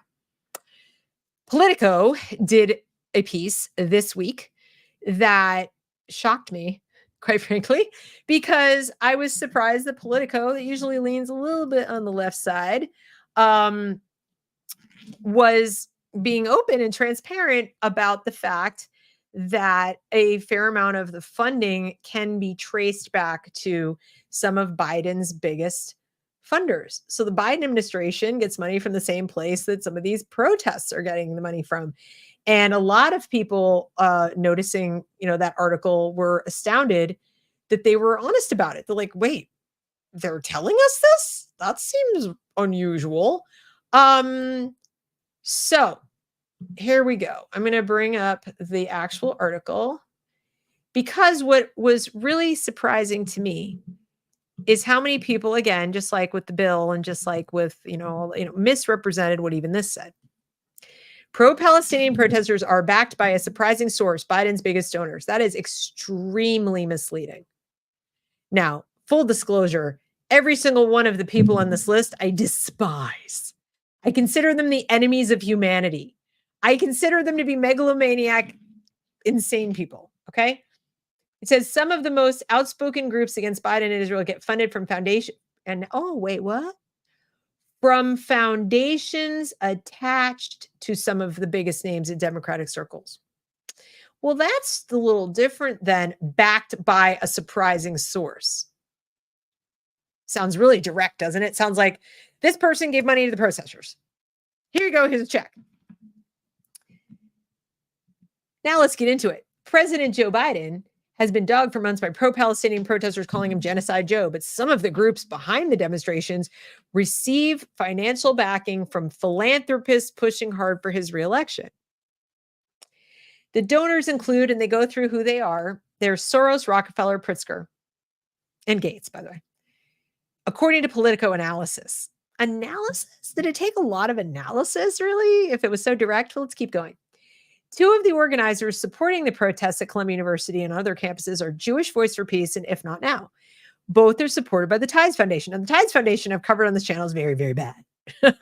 Politico did a piece this week that shocked me, quite frankly, because I was surprised that Politico, that usually leans a little bit on the left side, was being open and transparent about the fact that a fair amount of the funding can be traced back to some of Biden's biggest funders. So the Biden administration gets money from the same place that some of these protests are getting the money from. And a lot of people noticing, that article were astounded that they were honest about it. They're like, wait, they're telling us this? That seems unusual. So here we go. I'm going to bring up the actual article because what was really surprising to me is how many people, again, just like with the bill and just like with, misrepresented what even this said. Pro-Palestinian protesters are backed by a surprising source, Biden's biggest donors. That is extremely misleading. Now, full disclosure, every single one of the people on this list, I despise. I consider them the enemies of humanity. I consider them to be megalomaniac, insane people. Okay. It says some of the most outspoken groups against Biden and Israel get funded from foundation. And what? From foundations attached to some of the biggest names in Democratic circles. Well, that's a little different than backed by a surprising source. Sounds really direct, doesn't it? Sounds like this person gave money to the protesters. Here you go. Here's a check. Now let's get into it. President Joe Biden has been dogged for months by pro-Palestinian protesters calling him Genocide Joe, but some of the groups behind the demonstrations receive financial backing from philanthropists pushing hard for his reelection. The donors include, and they go through who they are, there's Soros, Rockefeller, Pritzker, and Gates, by the way. According to Politico analysis. Analysis? Did it take a lot of analysis, really? If it was so direct, well, let's keep going. Two of the organizers supporting the protests at Columbia University and other campuses are Jewish Voice for Peace and If Not Now. Both are supported by the Tides Foundation. And the Tides Foundation I've covered on this channel is very, very bad.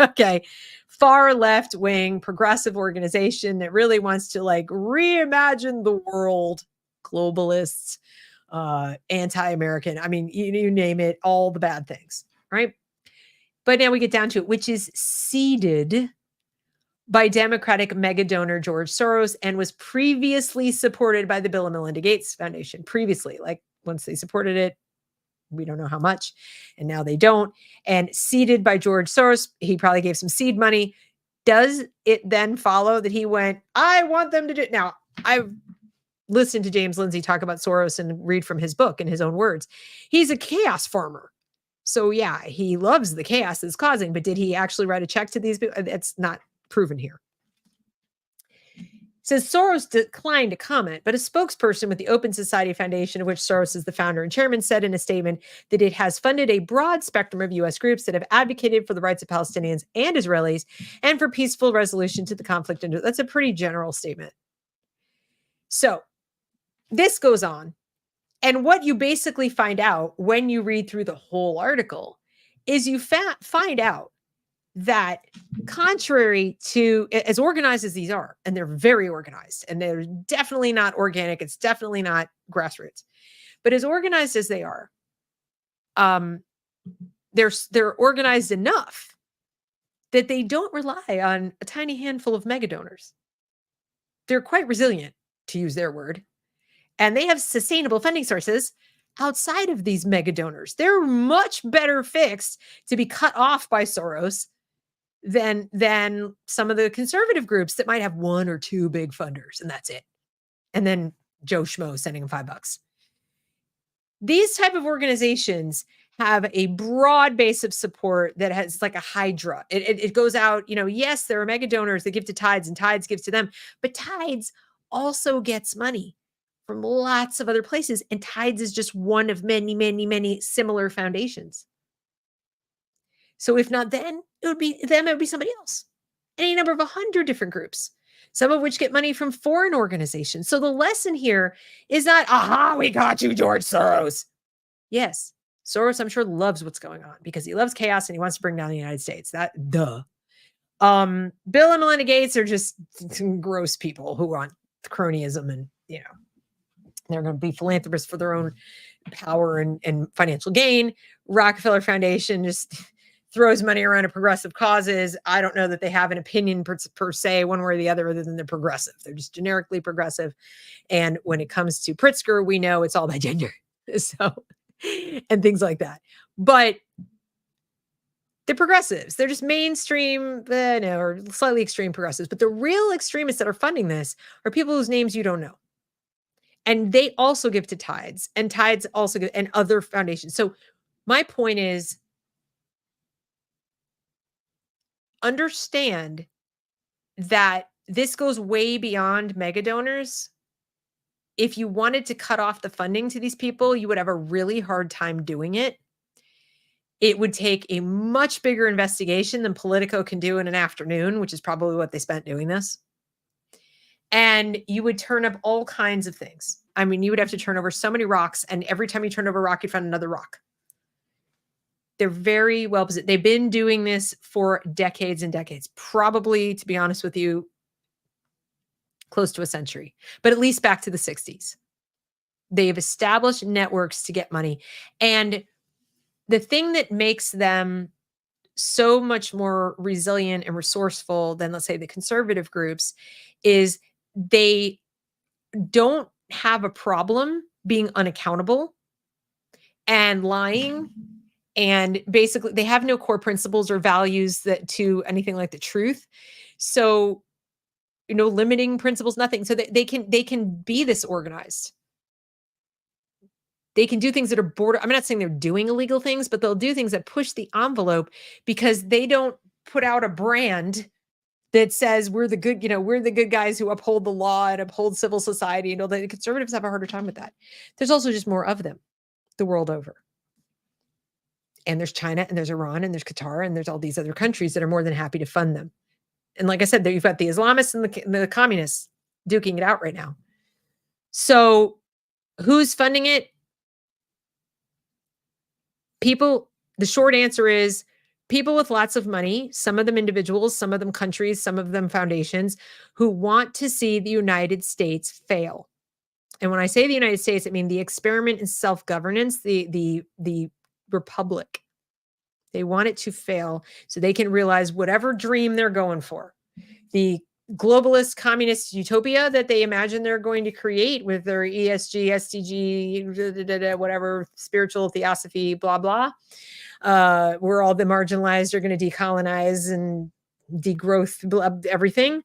Okay. Far left-wing progressive organization that really wants to reimagine the world, globalists, anti-American. I mean, you name it, all the bad things, right? But now we get down to it, which is seeded by Democratic mega donor George Soros and was previously supported by the Bill and Melinda Gates Foundation. Previously, once they supported it, we don't know how much, and now they don't. And seeded by George Soros, he probably gave some seed money. Does it then follow that he went, I want them to do it? Now, I've listened to James Lindsay talk about Soros and read from his book in his own words. He's a chaos farmer. So yeah, he loves the chaos it's causing, but did he actually write a check to these people? It's not proven here. Says Soros declined to comment, but a spokesperson with the Open Society Foundation, of which Soros is the founder and chairman, said in a statement that it has funded a broad spectrum of U.S. groups that have advocated for the rights of Palestinians and Israelis and for peaceful resolution to the conflict. And that's a pretty general statement. So this goes on. And what you basically find out when you read through the whole article is you find out that contrary to, as organized as these are, and they're very organized, and they're definitely not organic, it's definitely not grassroots, but as organized as they are, they're organized enough that they don't rely on a tiny handful of mega donors. They're quite resilient, to use their word, and they have sustainable funding sources outside of these mega donors. They're much better fixed to be cut off by Soros than some of the conservative groups that might have one or two big funders, and that's it. And then Joe Schmo sending them $5. These type of organizations have a broad base of support that has like a hydra. It goes out, yes, there are mega donors that give to Tides and Tides gives to them, but Tides also gets money from lots of other places. And Tides is just one of many, many, many similar foundations. So if not then, it would be them, it would be somebody else. Any number of 100 different groups, some of which get money from foreign organizations. So the lesson here is not, aha, we got you, George Soros. Yes, Soros, I'm sure, loves what's going on because he loves chaos and he wants to bring down the United States. That, duh. Bill and Melinda Gates are just gross people who want cronyism and, they're going to be philanthropists for their own power and financial gain. Rockefeller Foundation just throws money around to progressive causes. I don't know that they have an opinion per se, one way or the other than they're progressive. They're just generically progressive. And when it comes to Pritzker, we know it's all by gender. So, and things like that. But they're progressives. They're just mainstream, or slightly extreme progressives. But the real extremists that are funding this are people whose names you don't know. And they also give to Tides, and Tides also give, and other foundations. So my point is, understand that this goes way beyond mega donors. If you wanted to cut off the funding to these people, you would have a really hard time doing it. It would take a much bigger investigation than Politico can do in an afternoon, which is probably what they spent doing this. And you would turn up all kinds of things. I mean, you would have to turn over so many rocks, and every time you turn over a rock, you find another rock. They're very well positioned. They've been doing this for decades and decades, probably, to be honest with you, close to a century, but at least back to the 60s. They've established networks to get money. And the thing that makes them so much more resilient and resourceful than, let's say, the conservative groups is they don't have a problem being unaccountable and lying. And basically, they have no core principles or values that to anything like the truth. So, limiting principles, nothing. So they can be this organized. They can do things that are border. I'm not saying they're doing illegal things, but they'll do things that push the envelope because they don't put out a brand that says we're the good, we're the good guys who uphold the law and uphold civil society. The conservatives have a harder time with that. There's also just more of them the world over. And there's China and there's Iran and there's Qatar and there's all these other countries that are more than happy to fund them. And like I said, there you've got the Islamists and the communists duking it out right now. So who's funding it? People, the short answer is people with lots of money, some of them individuals, some of them countries, some of them foundations, who want to see the United States fail. And when I say the United States, I mean the experiment in self-governance, the republic. They want it to fail so they can realize whatever dream they're going for. The globalist communist utopia that they imagine they're going to create with their ESG, SDG, whatever, spiritual theosophy, blah, blah, where all the marginalized are going to decolonize and degrowth everything.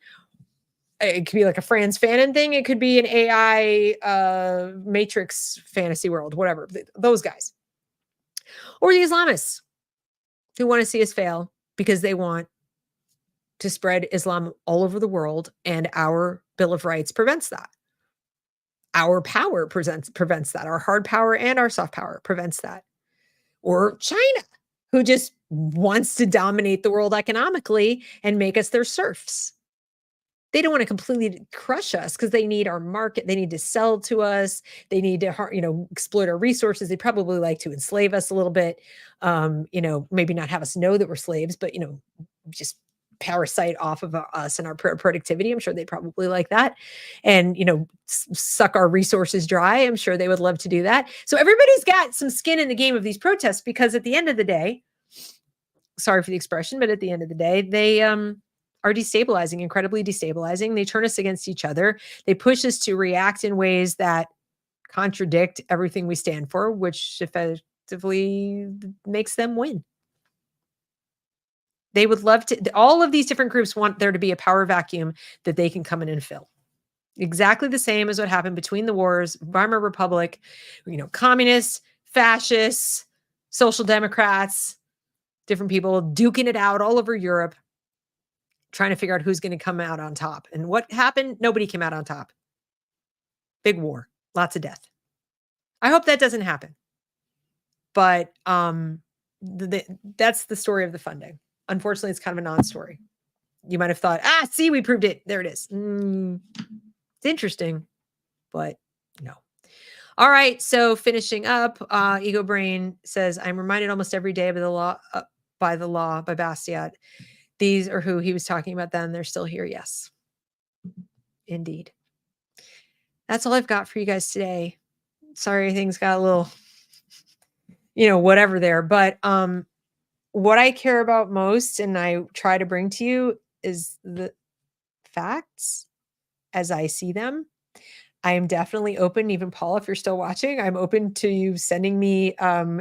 It could be like a Franz Fanon thing. It could be an AI Matrix fantasy world, whatever, those guys. Or the Islamists who want to see us fail because they want to spread Islam all over the world, and our Bill of Rights prevents that. Our power prevents that. Our hard power and our soft power prevents that. Or China, who just wants to dominate the world economically and make us their serfs. They don't want to completely crush us because they need our market. They need to sell to us. They need to, exploit our resources. They probably like to enslave us a little bit. Maybe not have us know that we're slaves, but, just parasite off of us and our productivity. I'm sure they probably like that. And, suck our resources dry. I'm sure they would love to do that. So everybody's got some skin in the game of these protests because at the end of the day, sorry for the expression, but at the end of the day, they are destabilizing, incredibly destabilizing. They turn us against each other. They push us to react in ways that contradict everything we stand for, which effectively makes them win. They would love to, all of these different groups want there to be a power vacuum that they can come in and fill. Exactly the same as what happened between the wars, Weimar Republic, communists, fascists, social democrats, different people duking it out all over Europe, trying to figure out who's going to come out on top. And what happened? Nobody came out on top. Big war. Lots of death. I hope that doesn't happen. But that's the story of the funding. Unfortunately, it's kind of a non-story. You might have thought, see, we proved it. There it is. It's interesting, but no. All right. So finishing up, Ego Brain says, I'm reminded almost every day by the law, by Bastiat. These are who he was talking about then. They're still here. Yes, indeed. That's all I've got for you guys today. Sorry, things got a little, whatever there. But what I care about most and I try to bring to you is the facts as I see them. I am definitely open, even Paul, if you're still watching, I'm open to you sending me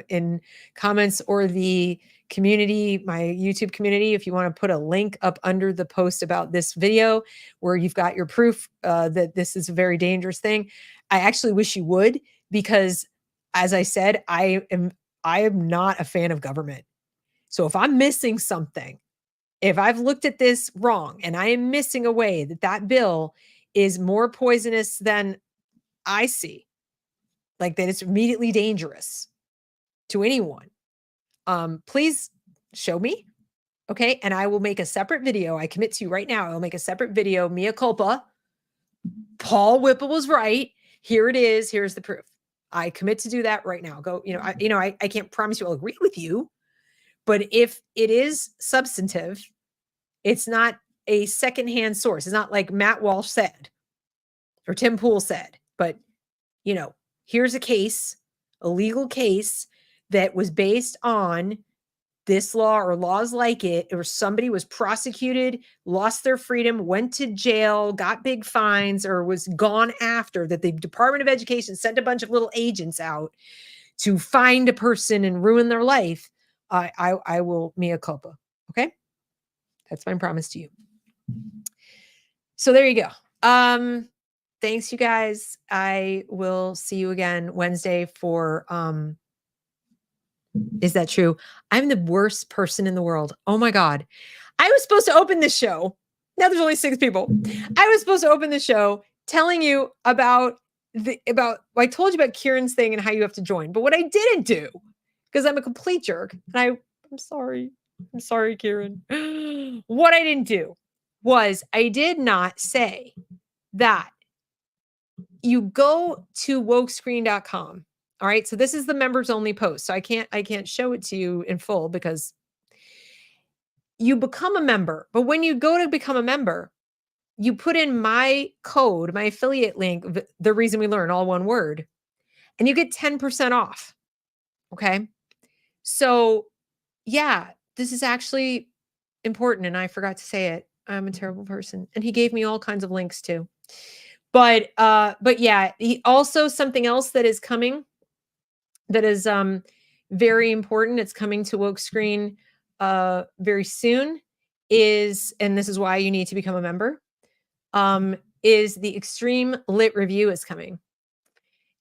in comments or the community, my YouTube community, if you want to put a link up under the post about this video where you've got your proof that this is a very dangerous thing. I actually wish you would, because as I said, I am not a fan of government. So if I'm missing something, if I've looked at this wrong and I am missing a way that bill is more poisonous than I see, like that it's immediately dangerous to anyone, please show me. Okay. And I will make a separate video. I commit to you right now. I will make a separate video. Mea culpa. Paul Whipple was right. Here it is. Here's the proof. I commit to do that right now. Go, I can't promise you I'll agree with you, but if it is substantive, it's not a secondhand source. It's not like Matt Walsh said or Tim Pool said, but here's a case, a legal case that was based on this law or laws like it, or somebody was prosecuted, lost their freedom, went to jail, got big fines, or was gone after, that the Department of Education sent a bunch of little agents out to find a person and ruin their life. I will mea culpa. Okay. That's my promise to you. So there you go. Thanks, you guys. I will see you again Wednesday for, is that true? I'm the worst person in the world. Oh my God. I was supposed to open this show. Now there's only 6 people. I was supposed to open the show telling you about I told you about Kieran's thing and how you have to join. But what I didn't do, because I'm a complete jerk, and I'm sorry. I'm sorry, Kieran. What I didn't do was I did not say that you go to wokescreen.com. All right. So this is the members only post. So I can't show it to you in full because you become a member. But when you go to become a member, you put in my code, my affiliate link, the reason we learn, all one word, and you get 10% off. Okay. So yeah, this is actually important. And I forgot to say it. I'm a terrible person. And he gave me all kinds of links too. But yeah, he also, something else that is coming that is very important. It's coming to Woke Screen very soon is, and this is why you need to become a member, is the Extreme Lit Review is coming.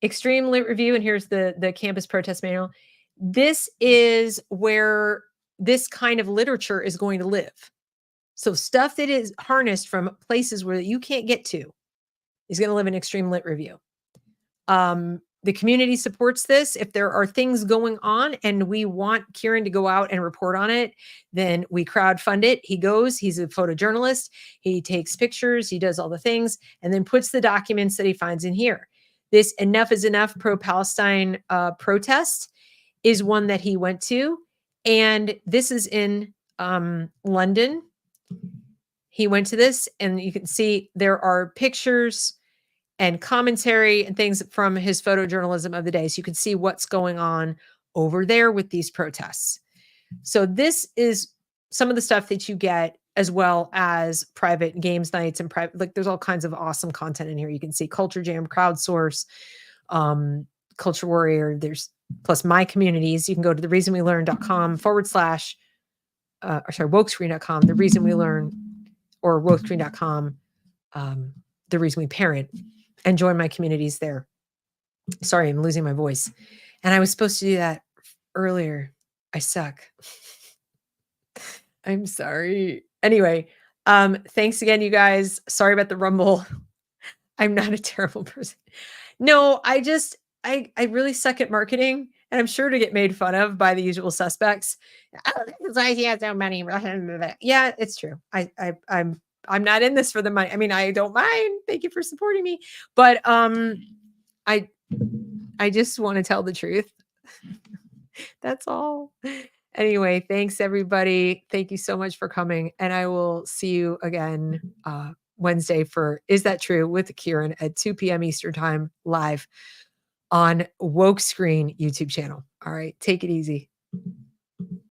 Extreme Lit Review, and here's the campus protest manual. This is where this kind of literature is going to live. So stuff that is harnessed from places where you can't get to is going to live in Extreme Lit Review. The community supports this. If there are things going on and we want Kieran to go out and report on it, then we crowdfund it. He goes, he's a photojournalist. He takes pictures, he does all the things, and then puts the documents that he finds in here. This Enough is Enough pro-Palestine protest is one that he went to. And this is in London. He went to this, and you can see there are pictures and commentary and things from his photojournalism of the day. So you can see what's going on over there with these protests. So this is some of the stuff that you get, as well as private games nights and private, like there's all kinds of awesome content in here. You can see Culture Jam, Crowdsource, Culture Warrior. There's plus my communities. You can go to thereasonwelearn.com / wokescreen.com, the reason we learn, or wokescreen.com, the reason we parent, and join my communities there. Sorry, I'm losing my voice. And I was supposed to do that earlier. I suck. I'm sorry. Anyway, thanks again, you guys. Sorry about the rumble. I'm not a terrible person. No, I really suck at marketing, and I'm sure to get made fun of by the usual suspects. Oh, this is why he has no money. Yeah, it's true. I'm not in this for the money. I mean, I don't mind. Thank you for supporting me. But I just want to tell the truth. That's all. Anyway, thanks everybody. Thank you so much for coming. And I will see you again Wednesday for Is That True with Kieran at 2 p.m. Eastern Time live on Woke Screen YouTube channel. All right, take it easy.